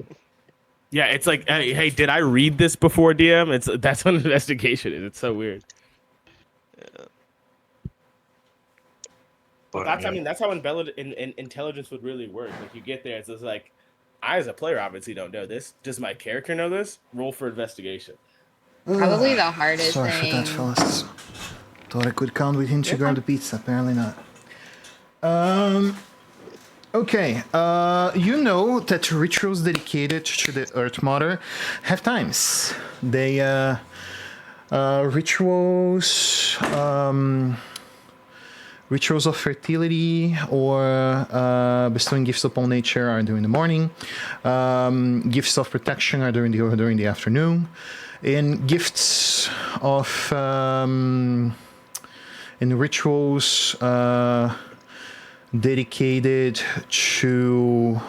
Yeah, it's like, hey, did I read this before, DM? That's what investigation is. It's so weird. Yeah. But, That's, yeah. I mean, that's how intelligence would really work. Like, you get there, it's just like, I as a player obviously don't know this. Does my character know this? Roll for investigation. Probably the hardest Sorry for that, thing. fellas. Thought I could count with him to You're grab fine. the pizza. Apparently not. Okay. You know that rituals dedicated to the Earth Mother have times. They rituals. Rituals of fertility or bestowing gifts upon nature are during the morning. Gifts of protection are during the afternoon, and gifts of and rituals dedicated to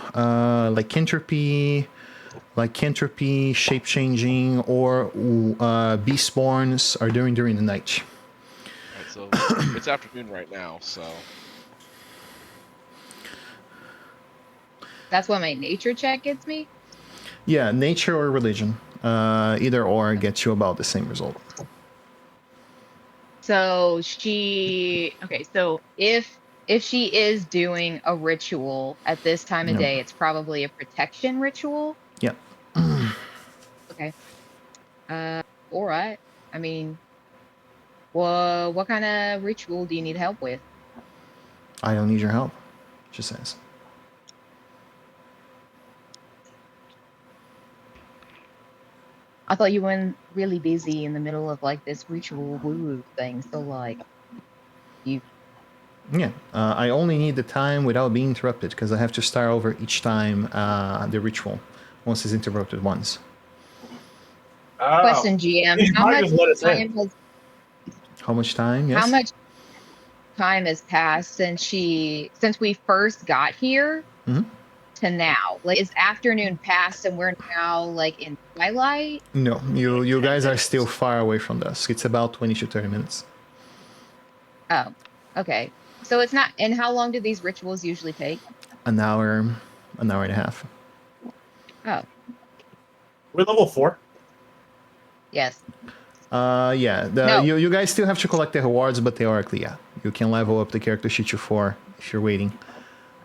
lycanthropy, shape changing, or beastborns are during the night. Right, so it's afternoon right now, so That's what my nature check gets me. Yeah, nature or religion. Either or gets you about the same result. So so if she is doing a ritual at this time of Yep. day, it's probably a protection ritual. Yeah. Okay. All right. I mean, well, what kind of ritual do you need help with? I don't need your help, she says. I thought you were really busy in the middle of like this ritual woo-woo thing. So like, you. Yeah. I only need the time without being interrupted because I have to start over each time the ritual once it's interrupted once. Oh. Question, GM. You How might much just let us in. time has How much time? Yes. how much time has passed since we first got here Mhm. to now? Like, is afternoon past and we're now like in twilight? No, you 10 guys are minutes. still far away from dusk. It's about 20 to 30 minutes. Oh, okay. So it's not. And how long do these rituals usually take? An hour and a half. Oh, We're level 4. yes. Yeah. No. You guys still have to collect the rewards, but theoretically, yeah, you can level up the character sheet to 4 if you're waiting.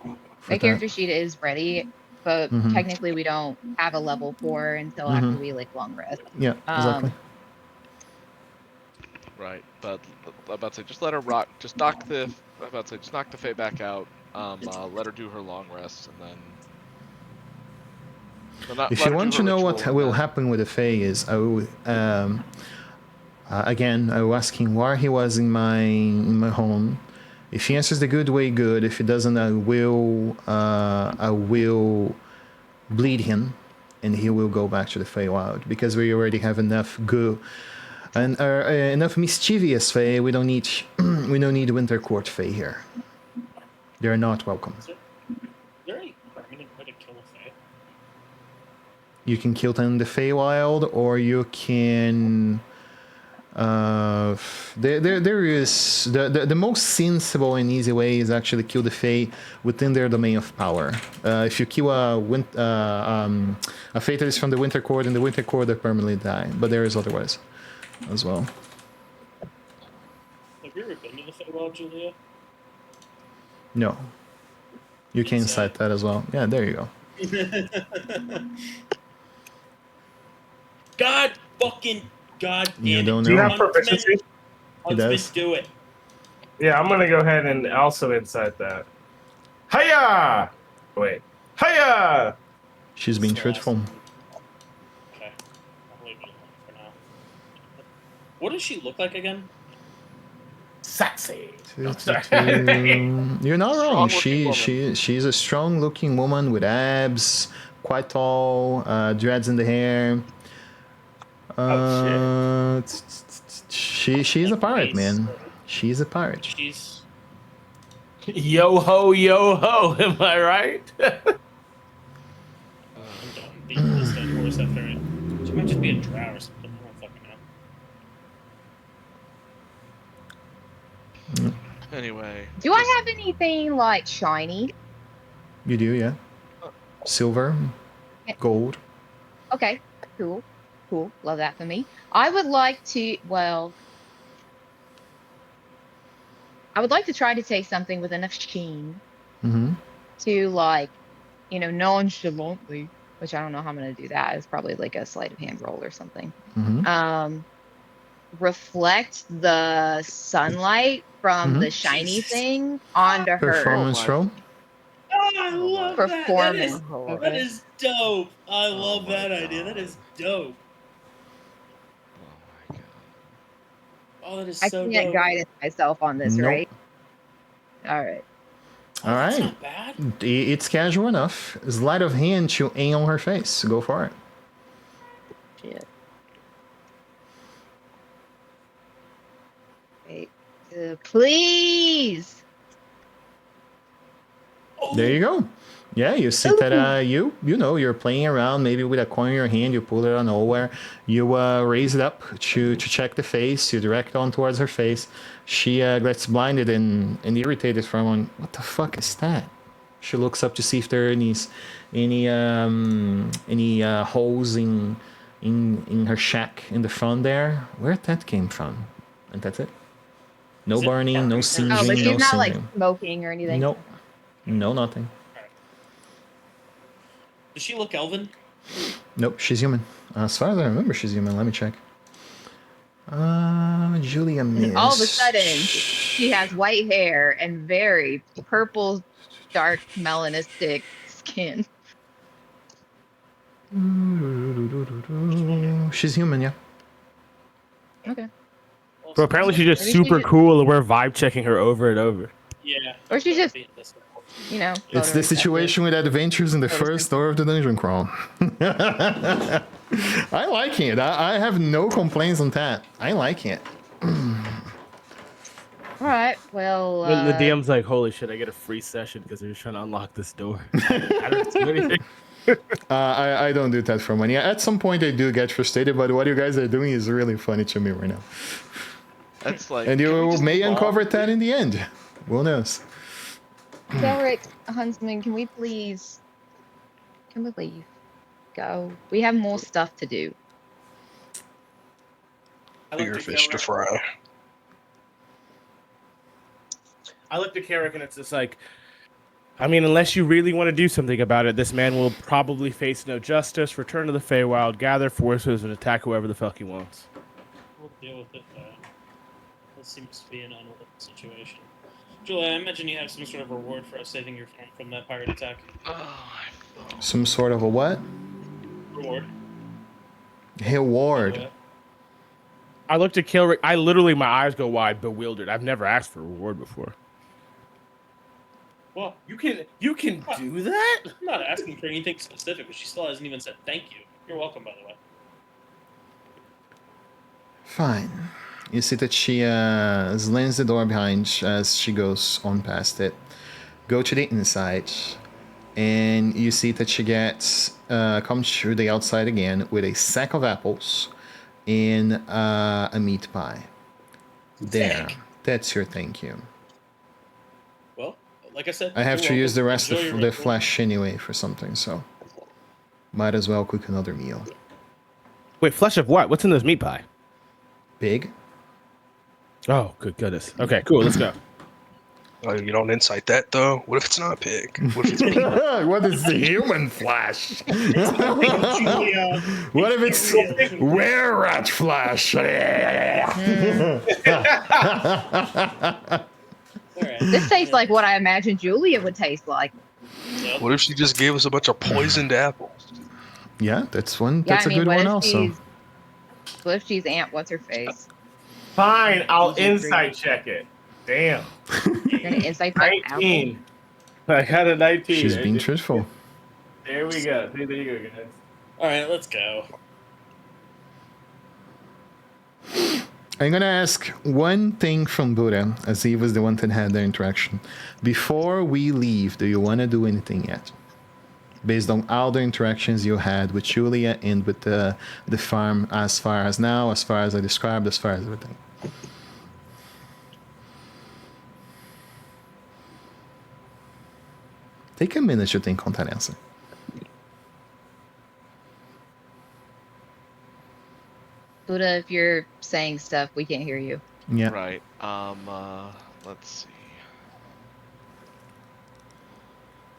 for My that. character sheet is ready, but Mhm. technically we don't have a level 4 until after we like long rest. Yeah, exactly. right. But I'm about to say, just let her rock. Just knock the. I'm about to say, just knock the Fae back out. Let her do her long rest, and then. No, not, If let you her want do to her know ritual, what and will then- happen with the Fae is, I will again I will ask him where he was in my home. If he answers the good way, good. If he doesn't, I will bleed him, and he will go back to the Feywild because we already have enough enough mischievous Fae. We don't need Winter Court Fae here. They're not welcome. Is there any permanent way to kill a Fae? You can kill them in the Feywild, or you can. There is the most sensible and easy way is actually kill the Fae within their domain of power. If you kill a Fae that is from the Winter Court, in the Winter Court they permanently die. But there is other ways as well. Have you ever been to the Feywild, Julia? No, you can Inside. cite that as well. Yeah, there you go. God damn You it. don't Do you know? have proficiency? He does. Huntsman, do it. Yeah, I'm gonna go ahead and also inside that. Hiya! Wait. Hiya! She's being So truthful. awesome. Okay. I'll leave it alone for now. What does she look like again? Sexy. You're not wrong. Strong-looking She's a strong-looking woman with abs, quite tall, dreads in the hair. She's a pirate, man. She's a pirate. She's Yo ho, am I right? I'm done beating this dead horse after it. She might just be a drow or something. I don't fucking know. Anyway. Do I have anything like shiny? You do, yeah. silver, gold. Okay, cool, cool. Love that for me. I would like to. Well, I would like to try to take something with enough sheen Mm-hmm. to like, nonchalantly, which I don't know how I'm gonna do that. It's probably like a sleight of hand roll or something. Mm-hmm. Reflect the sunlight from Mhm. the shiny thing onto her. Performance roll. Oh, I love that. Performance. That is dope. I love my that idea. That God. is dope. Oh my god. Oh, that is I so can't dope. guidance myself on this, Nope. right? All right. Oh, All that's right. not bad. It's casual enough. Sleight of hand to aim on her face. Go for it. Shit. Wait. Please. Oh, There you go. Yeah, you see that you're playing around maybe with a coin in your hand, you pull it out of nowhere, you raise it up to check the face, you direct on towards her face. She gets blinded and irritated from what the fuck is that? She looks up to see if there are any holes in her shack in the front there. Where that came from? And that's it. No Is it burning, no burning? singeing, Oh, but no she's not like singeing. smoking or anything. Nope. No, nothing. Does she look elven? Nope, she's human. As far as I remember, she's human. Let me check. Julia And Miss. all of a sudden, she has white hair and very purple, dark, melanistic skin. She's human, yeah. Okay. Bro, apparently she's just Maybe she super just- cool, and we're vibe checking her over and over. Yeah. Or she just- This way. It's the situation with adventures in the Oh, first door of the dungeon crawl. I like it. I have no complaints on that. I like it. All right. Well, When the DM's like, holy shit, I get a free session because they're just trying to unlock this door. I don't do anything. I don't do that for money. At some point, I do get frustrated, but what you guys are doing is really funny to me right now. That's like. And can we you just may move on, uncover that please? in the end. Who knows? Derek Huntsman, can we please leave? Go. We have more stuff to do. Bigger fish to fry. I looked at Carrick and it's just like, I mean, unless you really want to do something about it, this man will probably face no justice, return to the Feywild, gather forces, and attack whoever the fuck he wants. We'll deal with it. This seems to be an unreal situation. Julia, I imagine you have some sort of reward for us saving your farm from that pirate attack. Some sort of a what? Reward. Reward. I looked at Kilrick. I literally, my eyes go wide, bewildered. I've never asked for a reward before. Well, You can do that? I'm not asking for anything specific, but she still hasn't even said thank you. You're welcome, by the way. Fine. You see that she slams the door behind as she goes on past it. Go to the inside, and you see that she gets comes through the outside again with a sack of apples and a meat pie. There, that's your thank you. Well, like I said, I have you're to use the welcome. rest Enjoy of your the ritual. flesh anyway for something, so might as well cook another meal. Wait, flesh of what? What's in this meat pie? Pig? Oh, good goodness. Okay, cool. Let's go. Oh, you don't incite that though. What if it's not a pig? What if it's meat? What is the human flesh? Julia. What if it's were-rat flesh? Alright. This tastes like what I imagined Julia would taste like. Yep. What if she just gave us a bunch of poisoned apples? Yeah, that's one. Yeah, That's I mean, a good what one if also. what if she's Aunt What's her face? Fine, I'll Easy insight check it. Damn. You're gonna insight that apple. 19. I got a 19. She's being truthful. There we go. There you go, guys. Alright, let's go. I'm gonna ask one thing from Buddha, as he was the one that had the interaction. Before we leave, do you want to do anything yet? Based on all the interactions you had with Julia and with the farm, as far as now, as far as I described, as far as everything. Take a minute to think on that answer. Buddha, if you're saying stuff, we can't hear you. Yeah. Right. Let's see.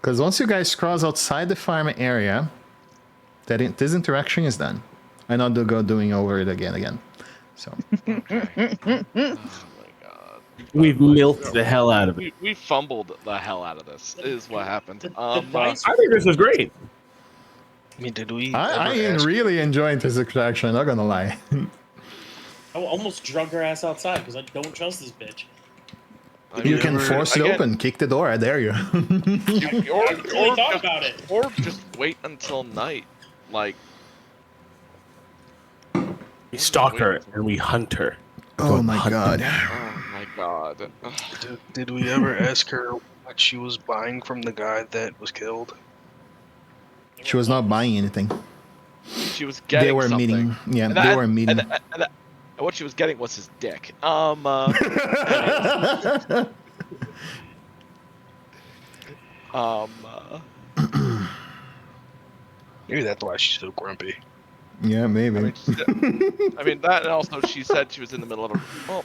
Because once you guys cross outside the farm area, this interaction is done. I not do go doing over it again. So Okay. Oh my god. We've milked the hell out of it. We fumbled the hell out of this. Is what happened. The dice I think this is great. I mean, did we I ever am ask really enjoying this interaction. I'm not gonna lie. I almost drug her ass outside because I don't trust this bitch. I You mean, can force it again, open, kick the door. I dare you. I really thought about it. Or just wait until night. Like, We stalk her and we hunt her. Oh my god. oh my god. did we ever ask her what she was buying from the guy that was killed? She was not buying anything. She was getting They were something. meeting. Yeah, And they that- were meeting. and what she was getting was his dick. Maybe that's why she's so grumpy. Yeah, maybe. I mean, that, and also she said she was in the middle of a. Well,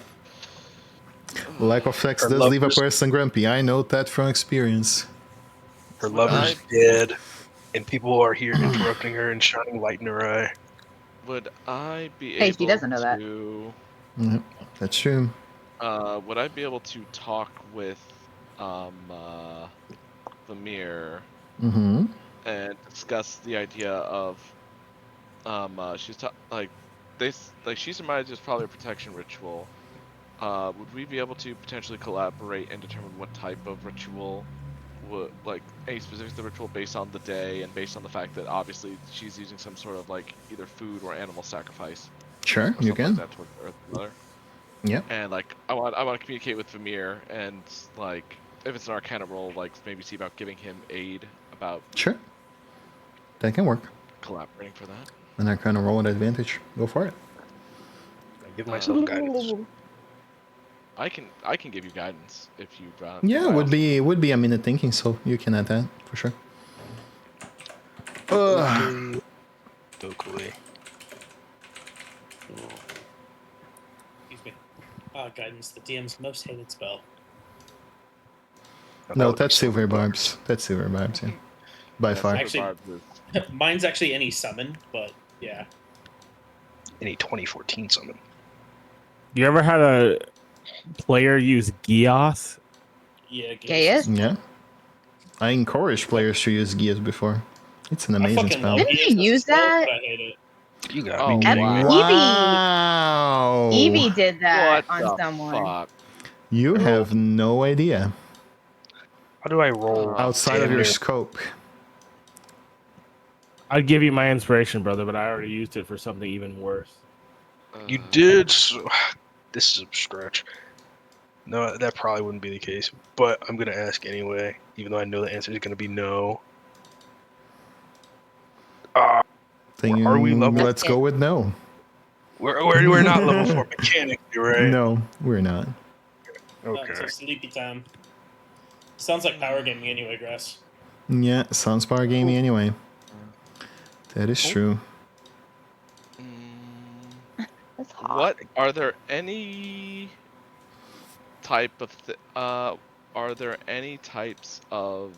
Lack of sex Her does leave a lovers- person grumpy. I know that from experience. Her lover's dead, and people are here interrupting her and shining light in her eye. would I be Hey, able she doesn't know that. to? Yeah, that's true. Would I be able to talk with Vamir Mm-hmm. and discuss the idea of she's she surmised there's probably a protection ritual. Would we be able to potentially collaborate and determine what type of ritual would, like, any specifics of the ritual based on the day and based on the fact that obviously she's using some sort of like either food or animal sacrifice Sure, or you something can. like that towards Earth Mother. Yeah. And like I want to communicate with Vamir and like if it's an Arcana roll, like maybe see about giving him aid about Sure. That can work. collaborating for that. And I kind of roll an advantage. Go for it. I give myself guidance. I can give you guidance if you. Yeah, would be a minute thinking, so you can add that for sure. Ugh. Locally. Excuse me. Guidance, the DM's most hated spell. No, that's silver barbs. That's silver barbs. Yeah, by far. Actually- Mine's actually any summon, but yeah. Any 2014 summon. You ever had a player use Gios? Yeah. Gaius? Yeah. I encourage players to use Geas before. It's an I amazing fucking spell. love Didn't Geas you as a use spell, that? but I hate it. You got Oh, me kidding wow. me. Wow. Evie did that What on the someone. fuck? You have no idea. How do I roll Outside of damn your near- scope. I'd give you my inspiration, brother, but I already used it for something even worse. You did. This is a stretch. No, that probably wouldn't be the case. But I'm gonna ask anyway, even though I know the answer is gonna be no. Then Are we level- let's go with no. We're not level 4 mechanically, right? No, we're not. Okay. So sleepy time. Sounds like power gaming anyway, Grass. Yeah, sounds power gaming anyway. That is true. That's hot. What are there any type of are there any types of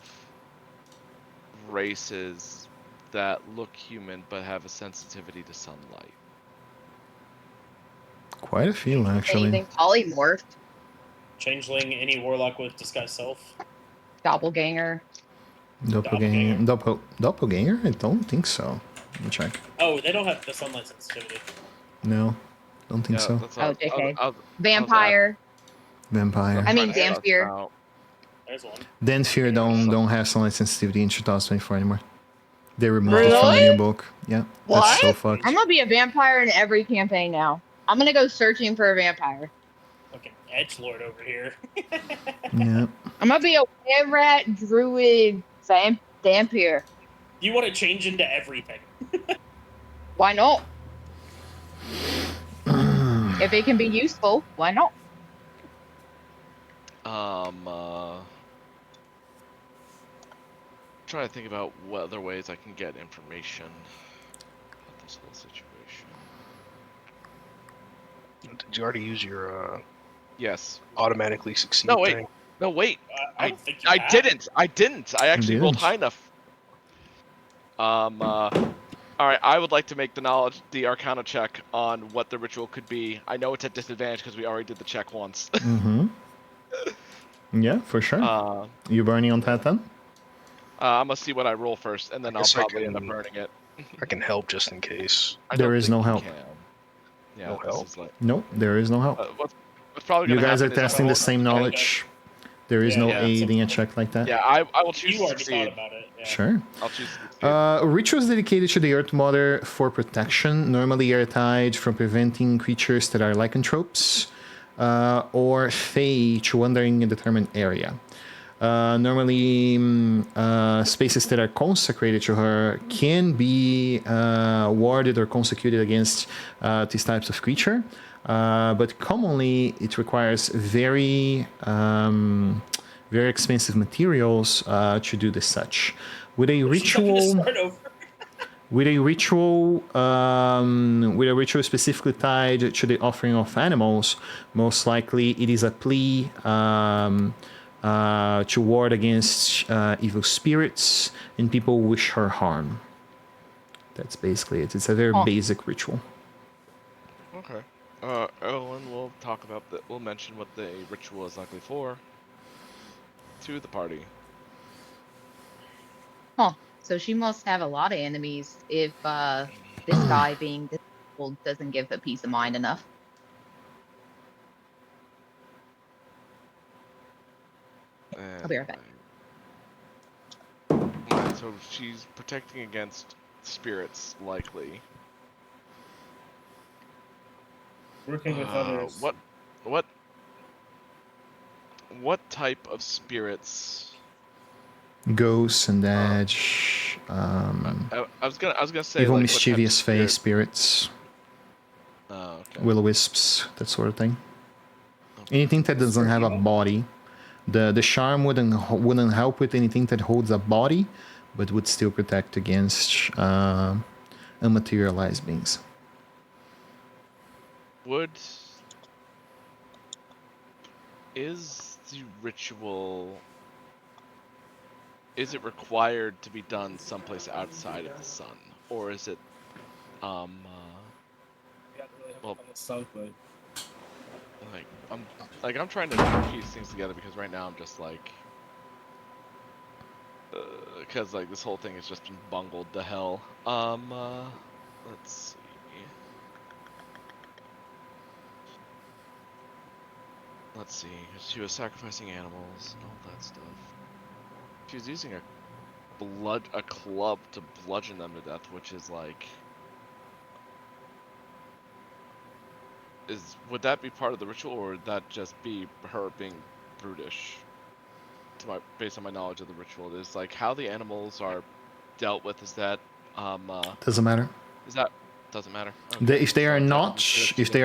races that look human but have a sensitivity to sunlight? Quite a few, actually. Anything polymorphed, Changeling, any warlock with disguised self. doppelganger. Doppelganger. Doppelganger? I don't think so. Let me check. Oh, they don't have the sunlight sensitivity. No, don't think so. that's Oh, what I was- JK. I was Vampire. Vampire. I mean, trying to Dampier. suss out. There's one. Then Fear don't have sunlight sensitivity in 2024 anymore. They removed it from the Really? new book. Yeah, that's so What? fucked. I'm gonna be a vampire in every campaign now. I'm gonna go searching for a vampire. Fucking edgelord over here. Yeah. I'm gonna be a rat druid Dampier. You want to change into everything. Why not? If it can be useful, why not? Trying to think about what other ways I can get information about this whole situation. Did you already use your Yes. automatically succeed No, wait. thing? No, wait. I don't think you I have. didn't. I didn't. I actually rolled didn't? high enough. All right. I would like to make the Arcana check on what the ritual could be. I know it's at disadvantage because we already did the check once. Mm-hmm. Yeah, for sure. uh, You burning on that then? I'm gonna see what I roll first, and then I'll guess I probably end up can- burning it. I can help just in case. I There don't is think no you help. can. Yeah, No this help? is like. Nope, there is no help. What's probably You gonna guys are happen is testing I the will- same knowledge. There is Yeah, no yeah. aiding a check like that. Yeah, I will choose You to already thought succeed. about it. Yeah. Sure. I'll choose to succeed. Rituals dedicated to the Earth Mother for protection normally are tied from preventing creatures that are lycanthropes or fae to wandering a determined area. Normally, spaces that are consecrated to her can be warded or consecrated against these types of creature, but commonly it requires very expensive materials to do this such. With a She's not gonna ritual, start over. with a ritual specifically tied to the offering of animals, most likely it is a plea to ward against evil spirits and people who wish her harm. That's basically it. It's a very basic ritual. Okay. Erwin will talk about we'll mention what the ritual is likely for to the party. Huh. So she must have a lot of enemies if this guy being disabled doesn't give her peace of mind enough. I'll be right back. Alright, so she's protecting against spirits, likely. Working with others. What type of spirits? Ghosts and edge, I was gonna say evil like, mischievous what type of face spirits, okay. will-o-wisps, that sort of thing. Anything that doesn't have a body. The charm wouldn't help with anything that holds a body, but would still protect against unmaterialized beings. Is the ritual, is it required to be done someplace outside of the sun, or is it Yeah, really well, on the sun, but I'm trying to piece things together because right now I'm just like because like this whole thing has just been bungled to hell. Let's see. Let's see. She was sacrificing animals and all that stuff. She was using a club to bludgeon them to death, which is like, would that be part of the ritual, or would that just be her being brutish? Based on my knowledge of the ritual, is like how the animals are dealt with. Is that Doesn't matter. Doesn't matter? Okay. If they are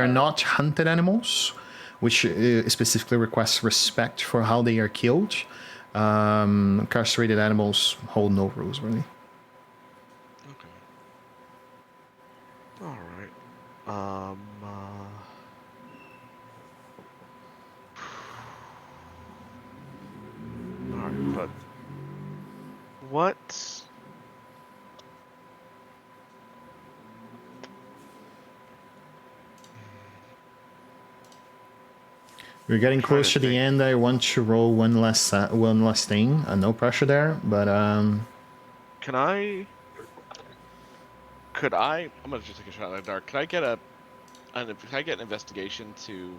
not hunted animals, which specifically requests respect for how they are killed, castrated animals hold no rules really. Okay. All right. All right, but what? We're getting Trying close to to the think. end. I want to roll one last thing. No pressure there, but Could I? I'm gonna just take a shot in the dark. Can I get an investigation to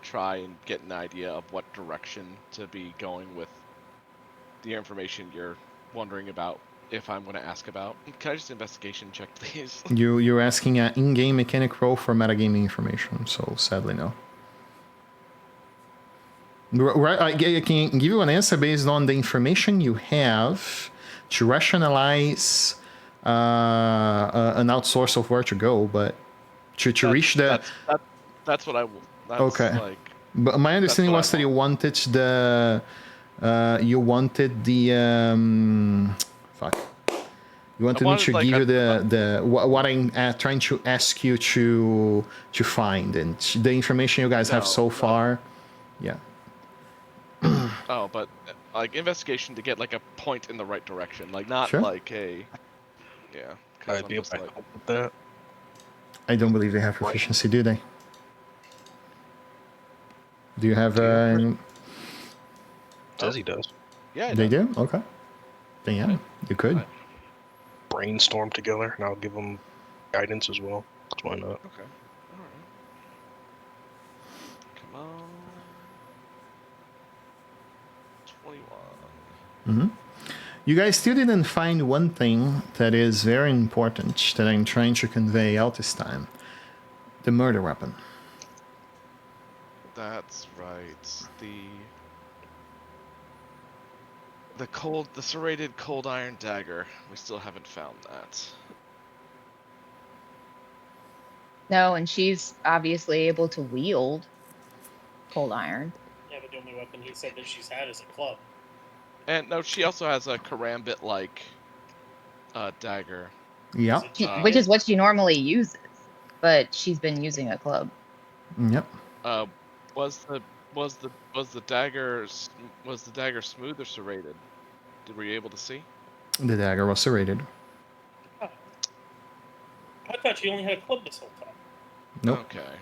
try and get an idea of what direction to be going with the information you're wondering about? If I'm going to ask about, can I just investigation check, please? you're asking an in-game mechanic roll for metagaming information. So sadly, no. Right, I can give you an answer based on the information you have to rationalize an outsource of where to go, but to reach the. That's what I will. That's Okay. Like, but my understanding was that you wanted the. You wanted me wanted, to like, give you the what I'm trying to ask you to find, and the information you guys have No, so no. far. Yeah. Oh, but like investigation to get like a point in the right direction, like not Sure. like a. Yeah, because I'd I'm be able just to like. help with that. I don't believe they have proficiency, do they? Do you have? Do you? Uh, Says he does. Yeah, they do. Okay. Then yeah, Right. you could. Right. Brainstorm together, and I'll give them guidance as well. 'Cause why not? Okay. All right. Come on. 21. Hmm. You guys still didn't find one thing that is very important that I'm trying to convey out this time: the murder weapon. That's right. The serrated cold iron dagger. We still haven't found that. No, and she's obviously able to wield cold iron. Yeah, but the only weapon he said that she's had is a club. And no, she also has a karambit-like dagger. Yeah. Is it Which cheated? is what she normally uses, but she's been using a club. Yep. Was the dagger smooth or serrated? Were you able to see? The dagger was serrated. Oh. I thought she only had a club this whole time. Nope. Okay.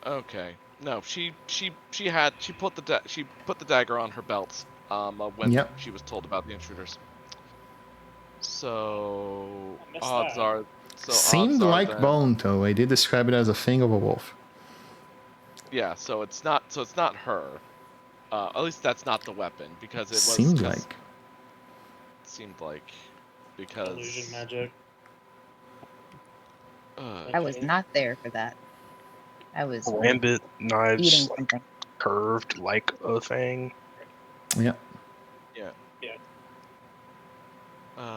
Okay. No, she put the dagger on her belt when Yep. she was told about the intruders. So I missed odds that. are Seemed like then, bone, though. I did describe it as a thing of a wolf. Yeah, so it's not her. At least that's not the weapon because it was Seemed like. It seemed like because Illusion magic. I was Okay. not there for that. I was Karambit knives eating like something. curved like a fang. Yeah. Yeah. Yeah.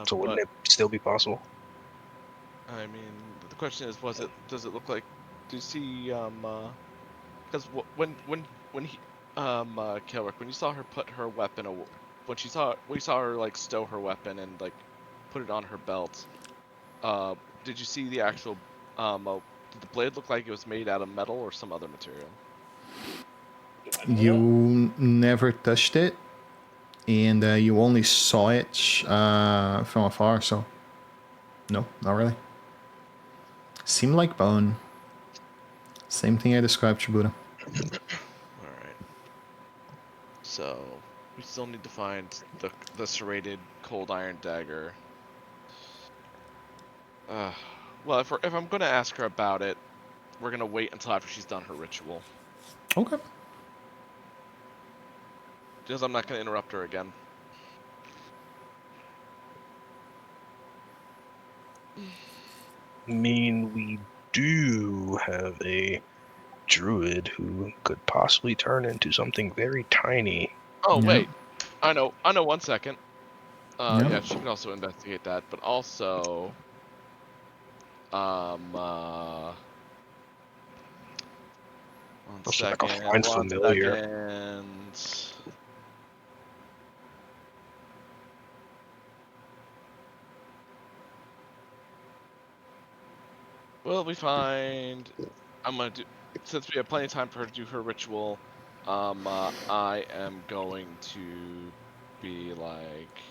So wouldn't But it still be possible? I mean, the question is, does it look like? Do you see because when he Kelrick, when you saw her put her weapon when you saw her like stow her weapon and like put it on her belt, did you see the actual did the blade look like it was made out of metal or some other material? Do I know You never touched it, and you only saw it from afar, so no, not really. Seemed like bone. Same thing I described to Buddha. Alright. So we still need to find the serrated cold iron dagger. Well, if I'm gonna ask her about it, we're gonna wait until after she's done her ritual. Okay. Because I'm not gonna interrupt her again. I mean, we do have a druid who could possibly turn into something very tiny. Oh Yeah. wait, I know. 1 second. Yeah. Yeah, she can also investigate that, but also, one Looks like a second. fine 1 familiar. second. Well, we find. I'm gonna do. Since we have plenty of time for her to do her ritual, I am going to be like,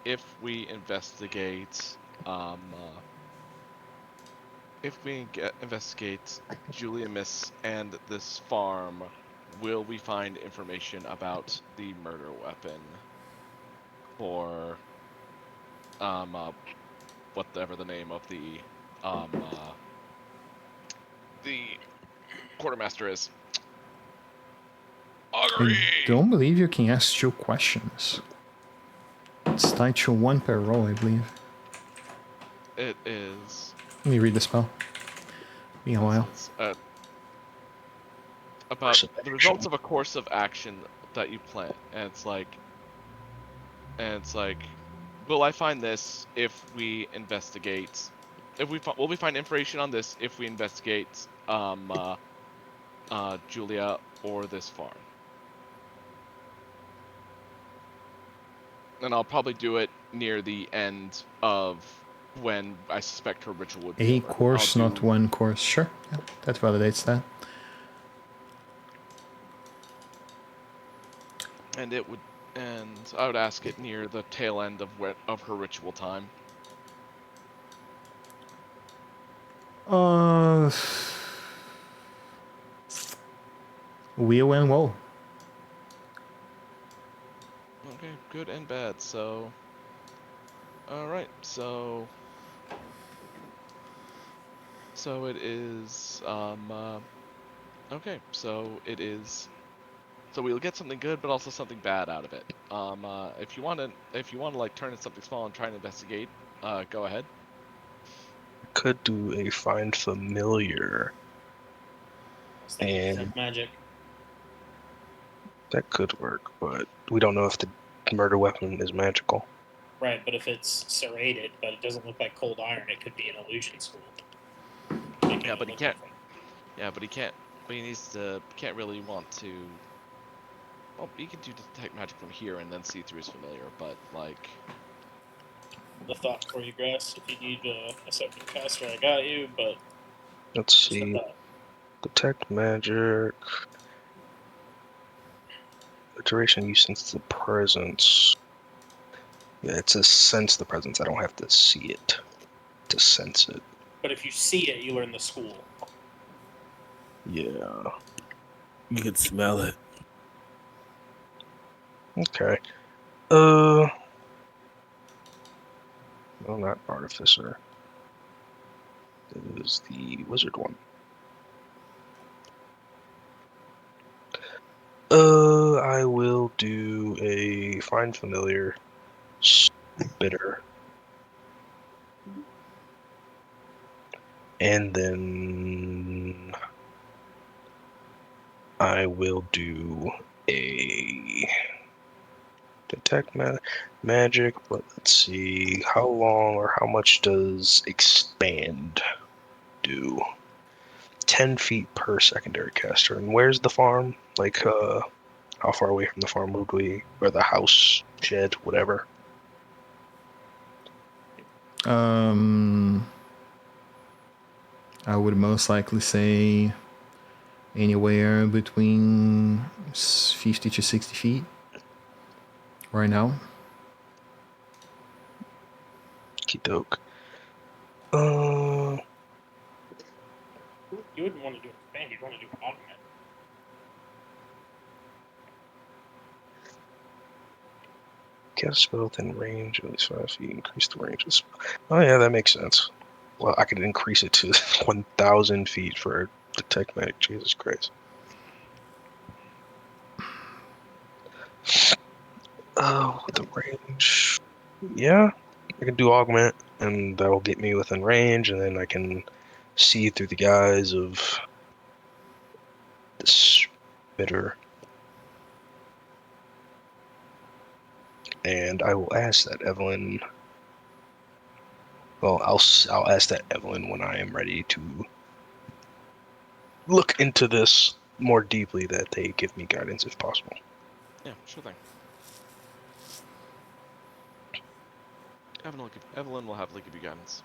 if we investigate, investigate Julia Miss and this farm, will we find information about the murder weapon for whatever the name of the quartermaster is? Augury! I don't believe you can ask 2 questions. It's tied to 1 per roll, I believe. It is. Let me read the spell. Be a while. It's, about the results of a course of action that you plan, and it's like, will I find this if we investigate? Will we find information on this if we investigate Julia or this farm? And I'll probably do it near the end of when I suspect her ritual would be A over. course, I'll not do- one course. Sure, yeah, that validates that. And it would, and I would ask it near the tail end of her ritual time. Wheel and woe. Okay, good and bad. So, all right. So it is. Okay. So it is. So we'll get something good, but also something bad out of it. If you want to like turn in something small and try and investigate, go ahead. Could do a find familiar, I was thinking and detect magic. that could work, but we don't know if the murder weapon is magical. Right, but if it's serrated, but it doesn't look like cold iron, it could be an illusion school. Yeah, but he can't. Yeah, but he can't. But he needs to. Can't really want to. Well, he can do detect magic from here and then see through his familiar, but like. The thought for you, Grass. If you need a second caster, I got you. But Let's just a see. thought. Detect magic. The duration you sense the presence. Yeah, it says sense the presence. I don't have to see it to sense it. But if you see it, you learn the school. Yeah. You can smell it. Okay. No, not artificer. It is the wizard one. I will do a find familiar bitter. And then I will do a detect magic, but let's see, how long or how much does expand do? 10 feet per secondary caster. And where's the farm? Like, how far away from the farm would we, or the house, shed, whatever? I would most likely say anywhere between 50 to 60 feet right now. Okey-doke. You wouldn't want to do an expand. You'd want to do an augment. Cast a spell within range, at least 5 feet, increase the range of the spell. Oh yeah, that makes sense. Well, I could increase it to 1,000 feet for detect magic. Jesus Christ. Oh, the range. Yeah, I can do augment, and that will get me within range, and then I can see through the guise of the spitter. And I will ask that Evelyn. Well, I'll ask that Evelyn when I am ready to look into this more deeply, that they give me guidance if possible. Yeah, sure thing. Evelyn will happily give you guidance.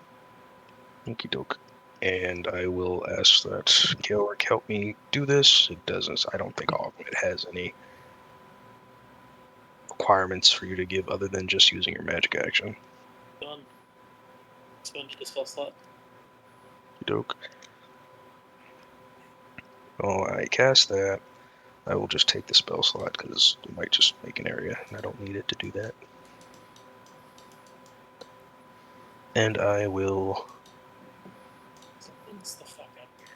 Okie doke. And I will ask that Georg help me do this. It doesn't. I don't think augment has any requirements for you to give other than just using your magic action. Done. Spend the spell slot. Okie doke. Oh, I cast that. I will just take the spell slot because it might just make an area, and I don't need it to do that. And I will. Something's the fuck up here.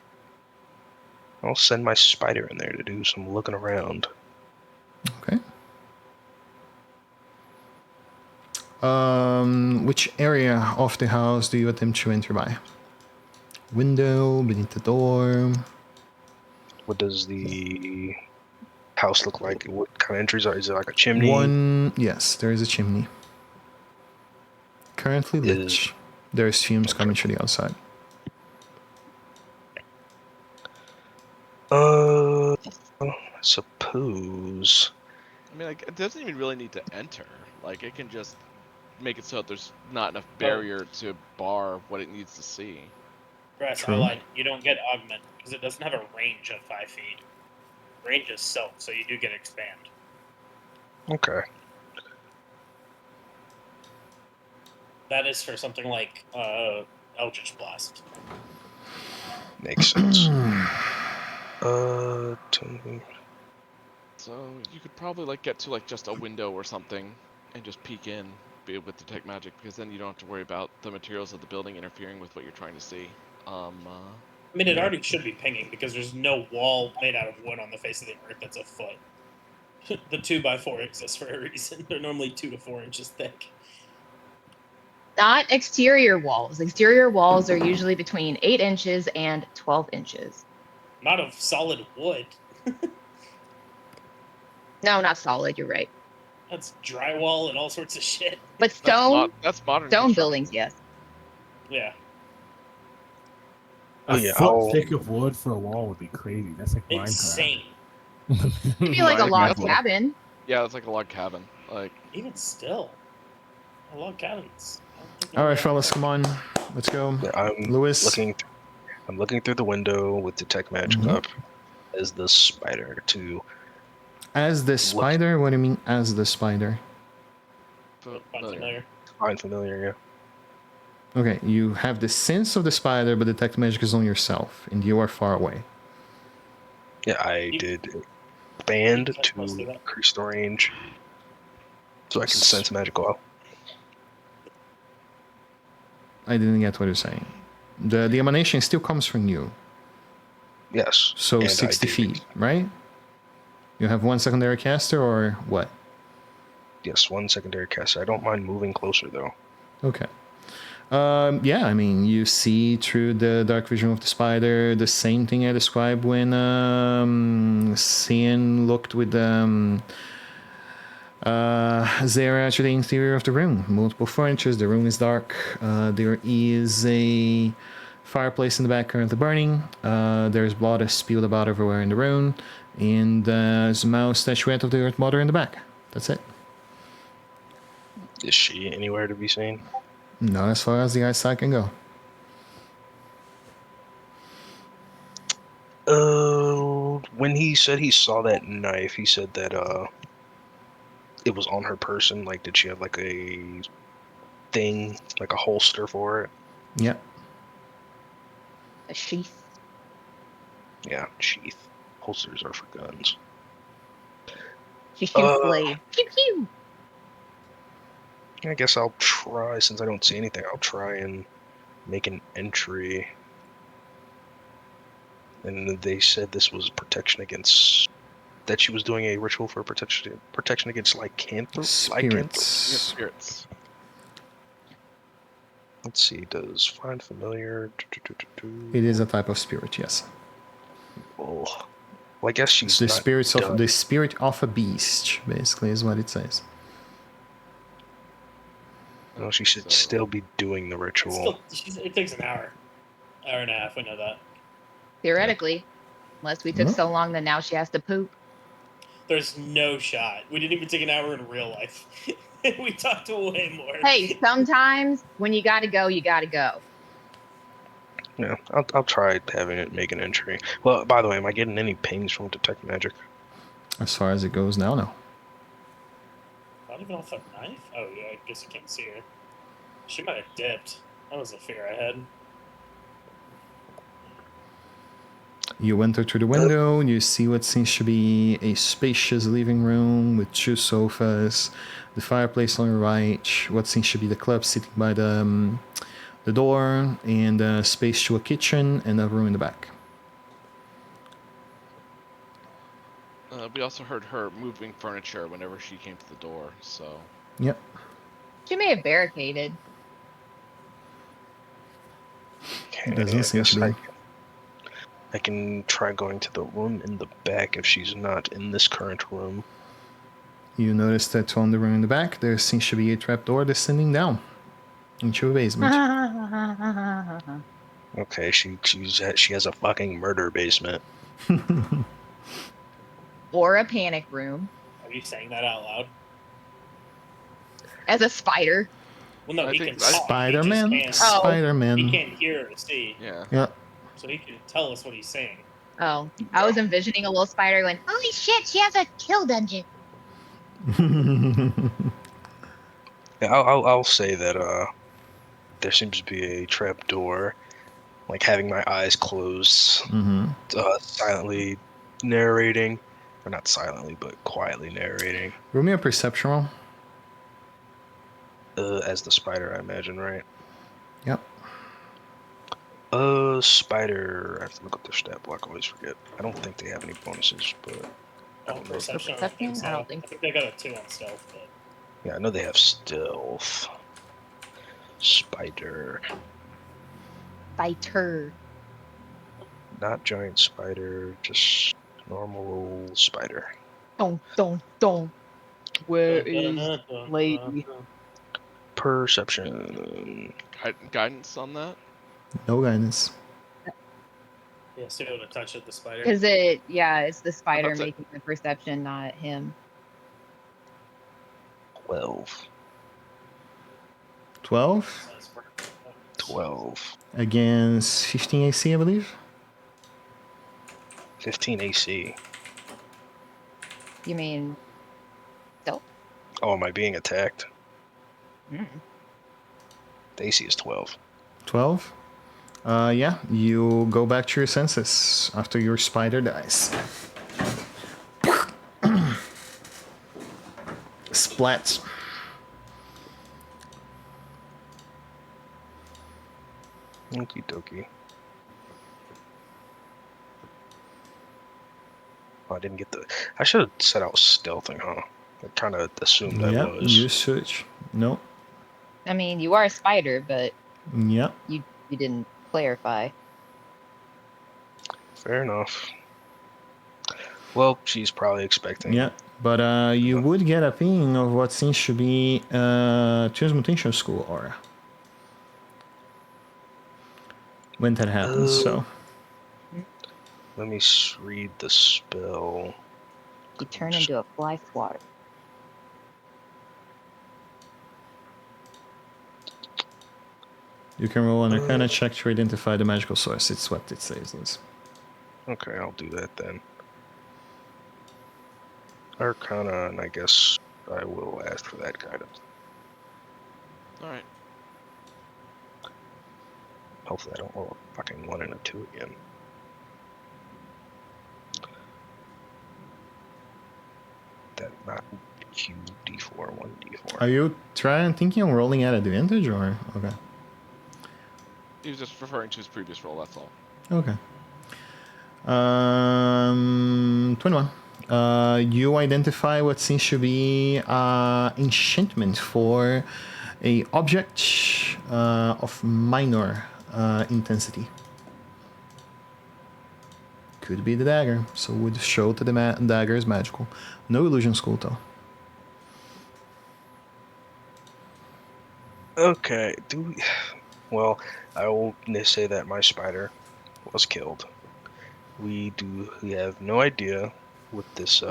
I'll send my spider in there to do some looking around. Okay. Which area of the house do you attempt to enter by? Window, beneath the door? What does the house look like? What kind of entries are? Is it like a chimney? Yes, there is a chimney. Currently lit. There's fumes coming to the outside. I suppose. I mean, like, it doesn't even really need to enter. Like, it can just make it so that there's not enough barrier to bar what it needs to see. Grass, True. I lied. You don't get augment because it doesn't have a range of 5 feet. Range is self, so you do get expand. Okay. That is for something like Eldritch Blast. Makes sense. Tell me. So you could probably like get to like just a window or something and just peek in with detect magic, because then you don't have to worry about the materials of the building interfering with what you're trying to see. I mean, it Yeah. already should be pinging because there's no wall made out of wood on the face of the earth that's a foot. The 2x4 exists for a reason. They're normally 2 to 4 inches thick. Not exterior walls. Exterior walls are usually between 8 inches and 12 inches. Not of solid wood. No, not solid. You're right. That's drywall and all sorts of shit. But That's modern stone construction. buildings, yes. Yeah. Oh, A yeah, foot I'll- thick of wood for a wall would be crazy. That's like Minecraft. Insane. It'd be like a log cabin. Yeah, it's like a log cabin. Like, Even still. A log cabins. All right, fellas, come on, let's go. Yeah, I'm Lewis. I'm looking through the window with detect magic Mhm. up as the spider to As the spider? What do you mean, as the spider? Familiar. find familiar. Okay, you have the sense of the spider, but detect magic is on yourself, and you are far away. Yeah, I You- did band you can't mostly to that. increase the range, so I can sense magical out. I didn't get what you're saying. The emanation still comes from you, Yes. so and I 60 did- feet, right? You have one secondary caster, or what? Yes, one secondary caster. I don't mind moving closer though. Okay. Yeah, I mean, you see through the dark vision of the spider the same thing I described when Cian looked with Zera to the interior of the room. Multiple furnitures, the room is dark. There is a fireplace in the back currently burning. There's blood spilled about everywhere in the room. And there's a mouse statuette of the Earth Mother in the back. That's it. Is she anywhere to be seen? Not as far as the eyesight can go. When he said he saw that knife, he said that it was on her person. Like, did she have like a thing, like a holster for it? Yep. A sheath. Yeah, sheath. Holsters are for guns. She shoots blade. Pew pew. I guess I'll try, since I don't see anything, I'll try and make an entry. And they said this was protection against, that she was doing a ritual for protection against lycanthropy. Spirits. spirits. Let's see, does find familiar. It is a type of spirit, yes. Oh. Well, I guess she's It's the not spirits done. of the spirit of a beast, basically, is what it says. No, she should So- still be doing the ritual. It takes an hour. Hour and a half, we know that. Theoretically. Unless we took Mhm. so long that now she has to poop. There's no shot. We didn't even take an hour in real life. We talked way more. Hey, sometimes when you gotta go, you gotta go. Yeah, I'll try having it make an entry. Well, by the way, am I getting any pings from detect magic? As far as it goes now, no. Not even off that knife? Oh, yeah, I guess you can't see her. She might have dipped. That was a fear I had. You enter through the window, you see what seems to be a spacious living room with 2 sofas, the fireplace on your right, what seems to be the club sitting by the door, and space to a kitchen and a room in the back. We also heard her moving furniture whenever she came to the door, so. Yep. She may have barricaded. Okay, Doesn't I seem guess to be. I can try going to the room in the back if she's not in this current room. You notice that on the room in the back, there seems to be a trapdoor descending down into a basement. Okay, she has a fucking murder basement. Or a panic room. Are you saying that out loud? As a spider. Well, no, I he think- can I- talk. He Spider-Man? just can't. Spider-Man. He can't hear or see, Yeah. Yeah. so he can tell us what he's saying. Oh, I was envisioning a little spider going, holy shit, she has a kill dungeon. Yeah, I'll say that there seems to be a trap door, like having my eyes closed, Mm-hmm. silently narrating, or not silently, but quietly narrating, Roll me a perception roll. as the spider, I imagine, right? Yep. Spider. I have to look up their stat block. I always forget. I don't think they have any bonuses, but I Oh, don't know. perception? Perception? I don't think I think they got a 2 on stealth, but Yeah, I know they have stealth. Spider, Fighter. not giant spider, just normal spider. Don't. Where is Dun, dun, dun, lady? dun. Perception. Guidance on that? No guidance. Yeah, so able to touch it, the spider. Because it's the spider That's it. making the perception, not him. 12. 12 Size for- 12. against 15 AC, I believe. 15 AC. You mean stealth? Oh, am I being attacked? Mm. The AC is 12. 12. Yeah, you go back to your senses after your spider dies. Splat. Okie dokie. Oh, I didn't get the. I should have said I was stealthing, huh? I kind of assumed Yeah, I was. you search. No. I mean, you are a spider, but Yeah. you didn't clarify. Fair enough. Well, she's probably expecting. Yeah. But you would get a ping of what seems to be transmutation school aura when that happens. So Let me read the spell. You turn into a fly swatter. you can roll an Arcana check to identify the magical source. It's what it says, Liz. Okay, I'll do that then. Arcana, and I guess I will ask for that guidance. Alright. Hopefully I don't roll a fucking 1 and a 2 again. That not QD4, 1D4. Are you thinking of rolling at advantage or okay? He was just referring to his previous role, that's all. Okay. 21. You identify what seems to be enchantment for a object of minor intensity. Could be the dagger, so would show that the dagger is magical. No illusion school though. Okay, well, I will say that my spider was killed. We have no idea what this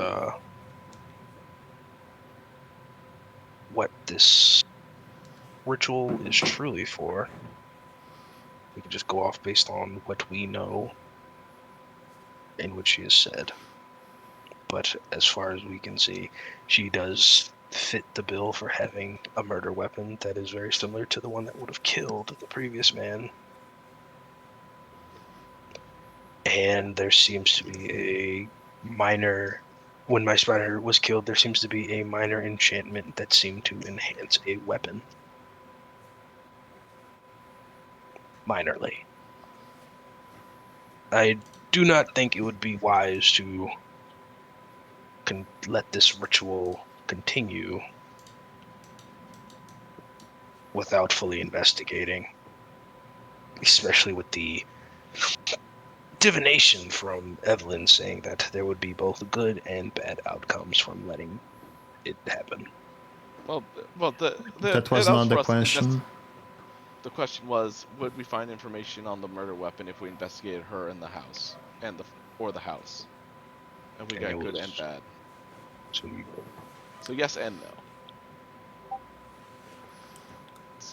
ritual is truly for. We can just go off based on what we know and what she has said. But as far as we can see, she does fit the bill for having a murder weapon that is very similar to the one that would have killed the previous man. And there seems to be a minor, when my spider was killed, there seems to be a minor enchantment that seemed to enhance a weapon. Minorly. I do not think it would be wise to let this ritual continue without fully investigating, especially with the divination from Evelyn saying that there would be both good and bad outcomes from letting it happen. Well, That was not the question. The question was, would we find information on the murder weapon if we investigated her in the house or the house? And we got good and bad. So So yes and no.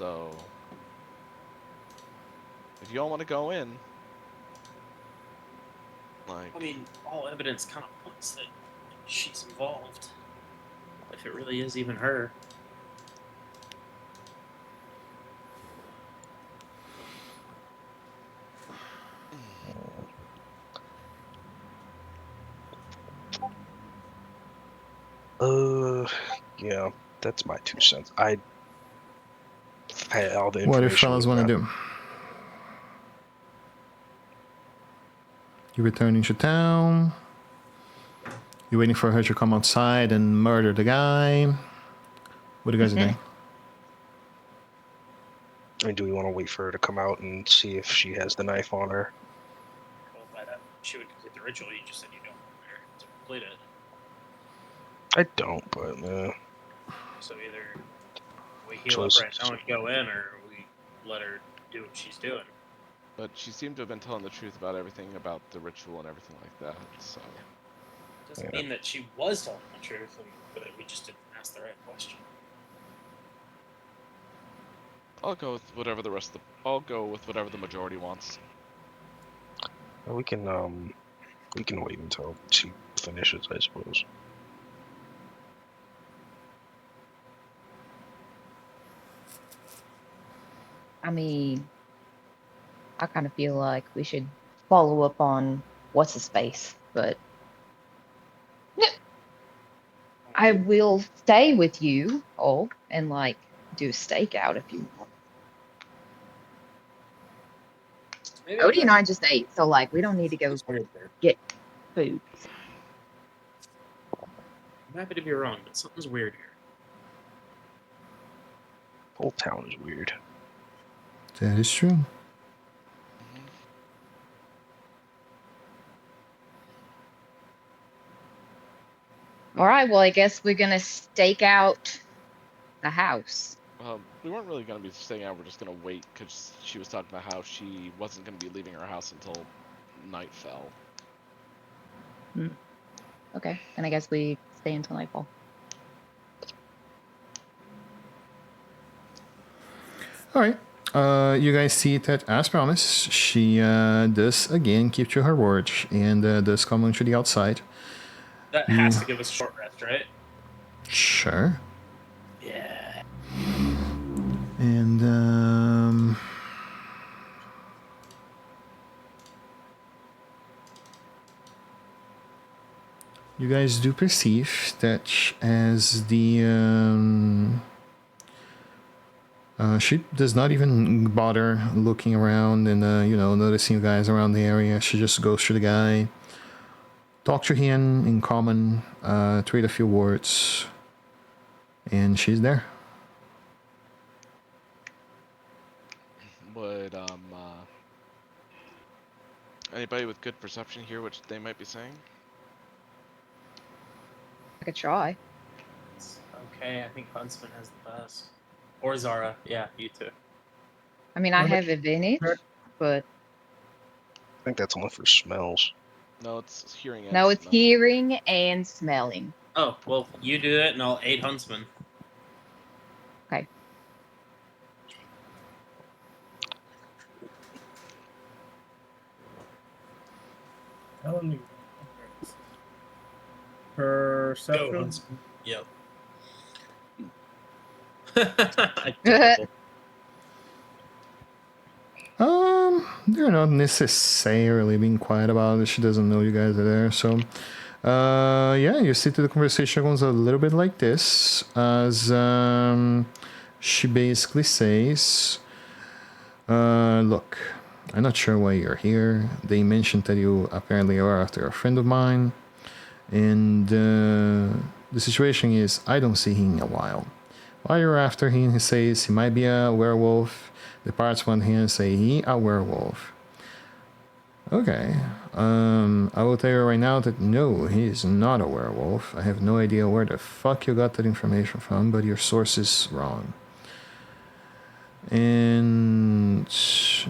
So, if you all want to go in, like, I mean, all evidence kind of points that she's involved. If it really is even her. Yeah, that's my 2 cents. I had all the What do information. fellas want to do? You returning to town? You waiting for her to come outside and murder the guy? What do you guys think? I mean, do we want to wait for her to come out and see if she has the knife on her? Well, by that, she would complete the ritual. You just said you don't want her to complete it. I don't, but So either we heal up right now and go in, or we let her do what she's doing. but she seemed to have been telling the truth about everything about the ritual and everything like that. So Doesn't mean that she was telling the truth, but we just didn't ask the right question. I'll go with whatever the rest of the. I'll go with whatever the majority wants. we can wait until she finishes, I suppose. I mean, I kind of feel like we should follow up on what's his face, but I will stay with you all and like do a stakeout if you want. Maybe Odie and I just ate, so like we don't need to go get food. I'm happy to be wrong, but something's weird here. Whole town is weird. That is true. All right, well, I guess we're gonna stake out the house. We weren't really going to be staying out. We're just going to wait because she was talking about how she wasn't going to be leaving her house until night fell. Okay, and I guess we stay until nightfall. All right. You guys see that, as promised, she does again keep to her word and does come onto the outside. That has to give us a short rest, right? Sure. Yeah. And you guys do perceive that as the she does not even bother looking around and noticing you guys around the area. She just goes to the guy, talk to him in common, trade a few words, and she's there. Would anybody with good perception hear what they might be saying? I could try. Okay, I think Huntsman has the best. Or Zara. Yeah, you too. I mean, I have advantage, but I think that's only for smells. No, it's hearing. no, it's smell. hearing and smelling. Oh, well, you do it and I'll aid Huntsman. Okay. Perception. Go, Huntsman. Yep. Typical. They're not necessarily being quiet about it. She doesn't know you guys are there, so yeah, you see that the conversation goes a little bit like this, as she basically says, look, I'm not sure why you're here. They mentioned that you apparently are after a friend of mine, and the situation is I don't see him in a while. While you're after him, he says he might be a werewolf. The parts one here say he a werewolf. Okay. I will tell you right now that no, he is not a werewolf. I have no idea where the fuck you got that information from, but your source is wrong. And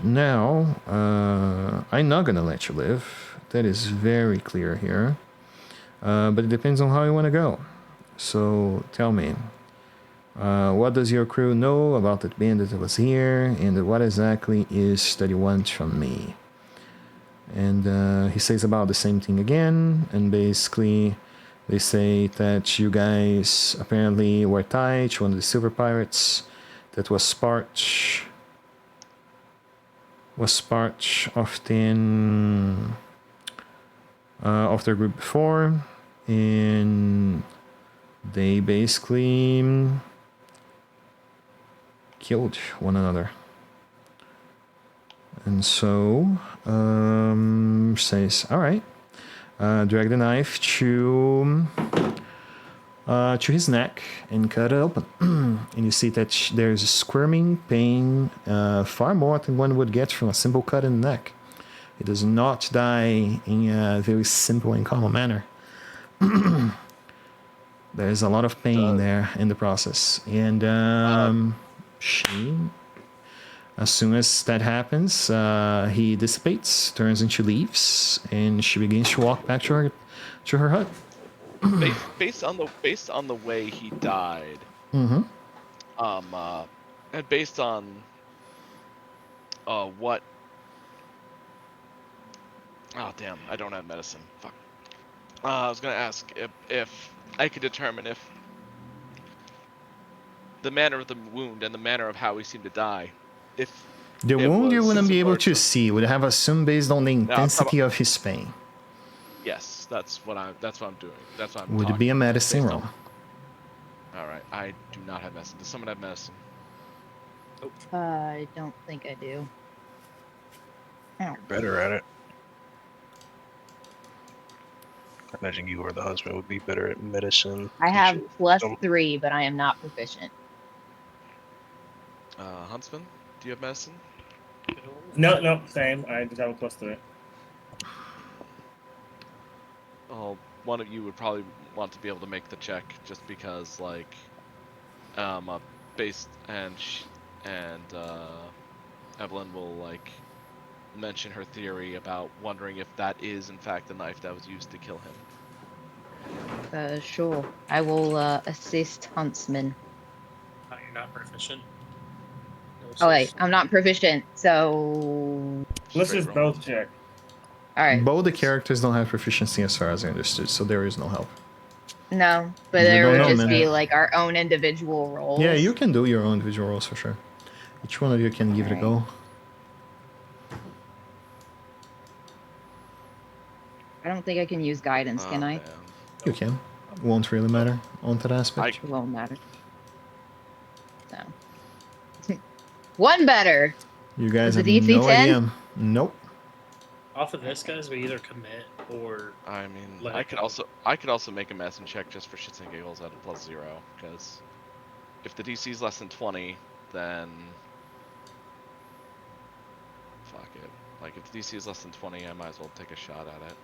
now, I'm not gonna let you live. That is very clear here. But it depends on how you want to go. So tell me, What does your crew know about that bandit that was here? And what exactly is that you want from me? And he says about the same thing again. And basically, they say that you guys apparently were tied to one of the silver pirates that was part of their group before, and they basically killed one another. And so says, all right, drag the knife to his neck and cut it open. And you see that there's squirming pain, far more than one would get from a simple cut in the neck. It does not die in a very simple and common manner. There's a lot of pain there in the process. And she, as soon as that happens, he dissipates, turns into leaves, and she begins to walk back to her hut. Based on the way he died, Mm-hmm. and based on what. Oh damn! I don't have medicine. Fuck. I was gonna ask if I could determine if the manner of the wound and the manner of how he seemed to die, if the wound you wouldn't be able to similar see, would have assumed based on the intensity of his pain. Yes, that's what I'm doing. That's what I'm. Would it be a medicine roll? All right, I do not have medicine. Does someone have medicine? I don't think I do. You're better at it. I imagine you or the husband would be better at medicine. I have Teaching. +3, but I am not proficient. Huntsman, do you have medicine? No, same. I just have a +3. Well, one of you would probably want to be able to make the check, just because, like, based and Evelyn will like mention her theory about wondering if that is in fact the knife that was used to kill him. Sure. I will assist Huntsman. Oh, you're not proficient. Oh wait, I'm not proficient, so Let's Straight just roll. both check. all right. Both the characters don't have proficiency as far as I understood, so there is no help. No, but You there don't would know, just man. be like our own individual roles. Yeah, you can do your own individual rolls for sure. Each one of you can give it a go. I don't think I can use guidance, can I? Man. You can. Won't really matter on that aspect. It won't matter. No. One better. You guys Is have it DC no 10? idea. Nope. Off of this, guys, we either commit or I mean, Let I it could go. also make a medicine check just for shits and giggles at a +0, because if the DC is less than 20, then fuck it. Like if the DC is less than 20, I might as well take a shot at it.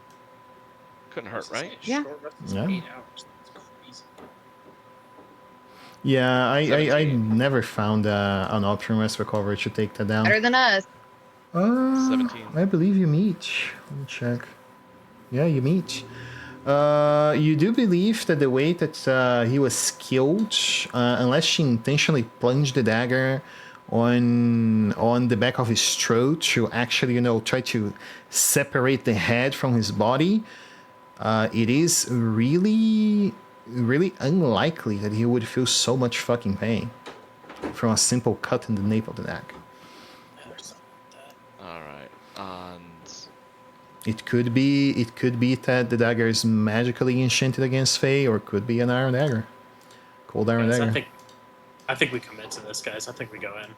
Couldn't hurt, right? Yeah. Yeah. 8 hours. That's crazy. Yeah, I 17. never found an option rest recovery to take that down. Better than us. 17. I believe you meet. Let me check. Yeah, you meet. You do believe that the way that he was killed, unless she intentionally plunged the dagger on the back of his throat to actually, try to separate the head from his body, it is really, really unlikely that he would feel so much fucking pain from a simple cut in the nape of the neck. Alright, and It could be that the dagger is magically enchanted against Fae, or it could be an iron dagger. Cold iron Guys, dagger. I think we commit to this, guys. I think we go in.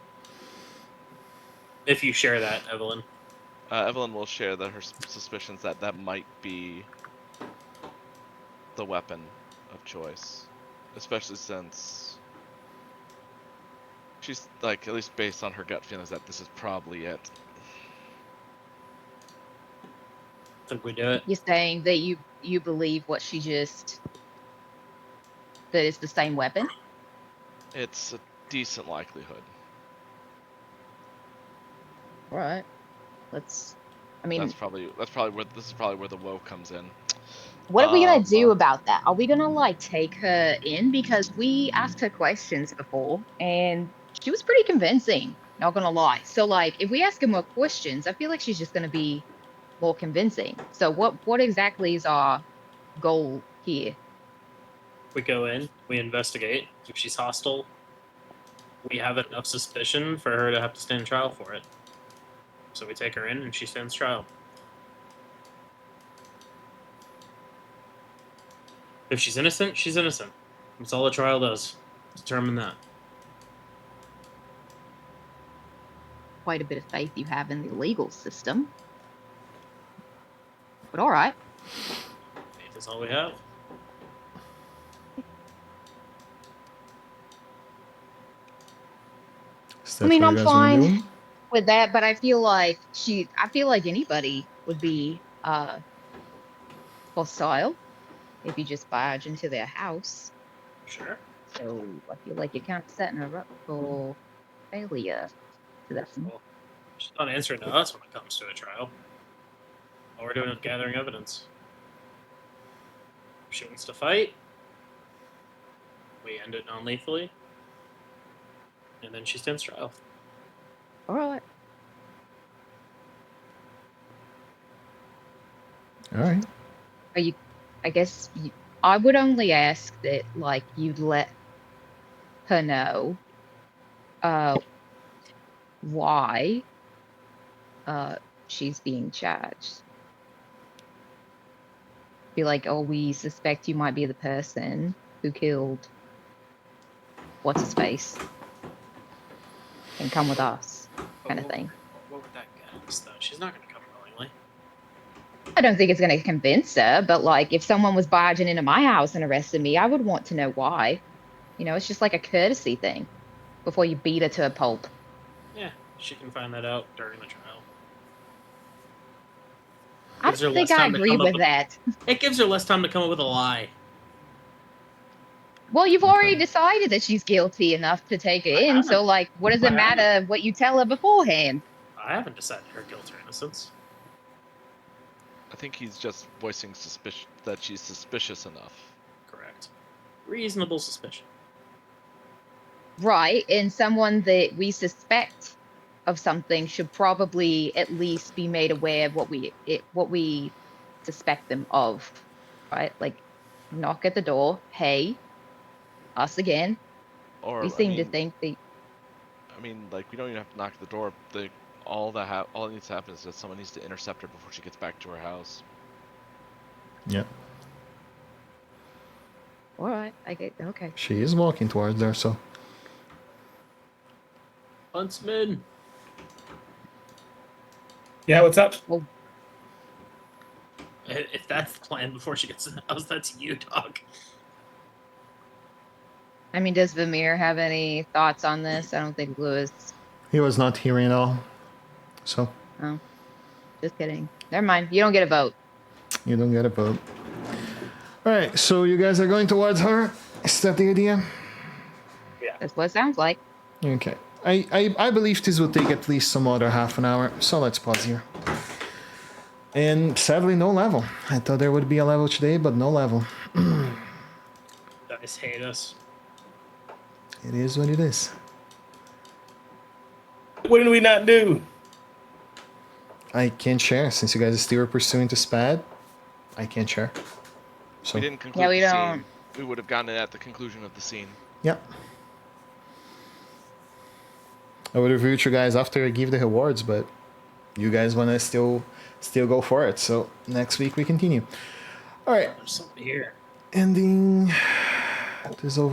If you share that, Evelyn. Evelyn will share her suspicions that might be the weapon of choice, especially since she's like, at least based on her gut feelings, that this is probably it. I think we do it. You're saying that you believe what she just that it's the same weapon? It's a decent likelihood. All right. Let's. I mean, That's probably where this is probably where the woe comes in. What are we gonna do about that? Are we gonna like take her in? Because we asked her questions before and she was pretty convincing, not gonna lie. So like if we ask her more questions, I feel like she's just gonna be more convincing. So what exactly is our goal here? We go in, we investigate. If she's hostile, we have enough suspicion for her to have to stand trial for it. So we take her in and she stands trial. If she's innocent, she's innocent. That's all a trial does. Determine that. Quite a bit of faith you have in the legal system. But all right. Faith is all we have. Is I that mean, what I'm you guys wanna do? fine with that, but I feel like anybody would be hostile if you just barge into their house. Sure. So I feel like you're kind of setting her up for failure to them. Well, she's not answering to us when it comes to a trial. All we're doing is gathering evidence. If she wants to fight, we end it non-lethally, and then she stands trial. All right. All right. I would only ask that like you'd let her know why she's being charged. Be like, oh, we suspect you might be the person who killed what's his face, and come with us, kind of thing. What would that get us, though? She's not going to come willingly. I don't think it's going to convince her, but like if someone was barging into my house and arrested me, I would want to know why. You know, it's just like a courtesy thing before you beat her to a pulp. Yeah, she can find that out during the trial. I Gives her don't think less I time to agree come up with that. It gives her less time to come up with a lie. Well, you've already decided that she's guilty enough to take her in, so like, what does it matter what you tell her beforehand? I haven't decided her guilt or innocence. I think he's just voicing suspicion that she's suspicious enough. Correct. Reasonable suspicion. Right, and someone that we suspect of something should probably at least be made aware of what we suspect them of, right? Like, knock at the door. Hey, us again. Or We seem to think that. I mean, like we don't even have to knock at the door. All that needs to happen is that someone needs to intercept her before she gets back to her house. Yeah. All right, I get okay. She is walking towards there, so. Huntsman. Yeah, what's up? Well, If that's the plan before she gets in the house, that's you, dog. I mean, does Vamir have any thoughts on this? I don't think Lewis. He was not hearing at all. So. Oh, just kidding. Never mind. You don't get a vote. You don't get a vote. Alright, so you guys are going towards her? Is that the idea? That's what it sounds like. Okay. I believe this will take at least some other half an hour, so let's pause here. And sadly, no level. I thought there would be a level today, but no level. Dice hate us. It is what it is. What did we not do? I can't share, since you guys are still pursuing the SPAD. I can't share. So. We didn't conclude Yeah, we the don't. scene. We would have gotten it at the conclusion of the scene. Yep. I would have reviewed you guys after I give the awards, but you guys want to still go for it. So next week we continue. All right. There's something here. Ending. This over.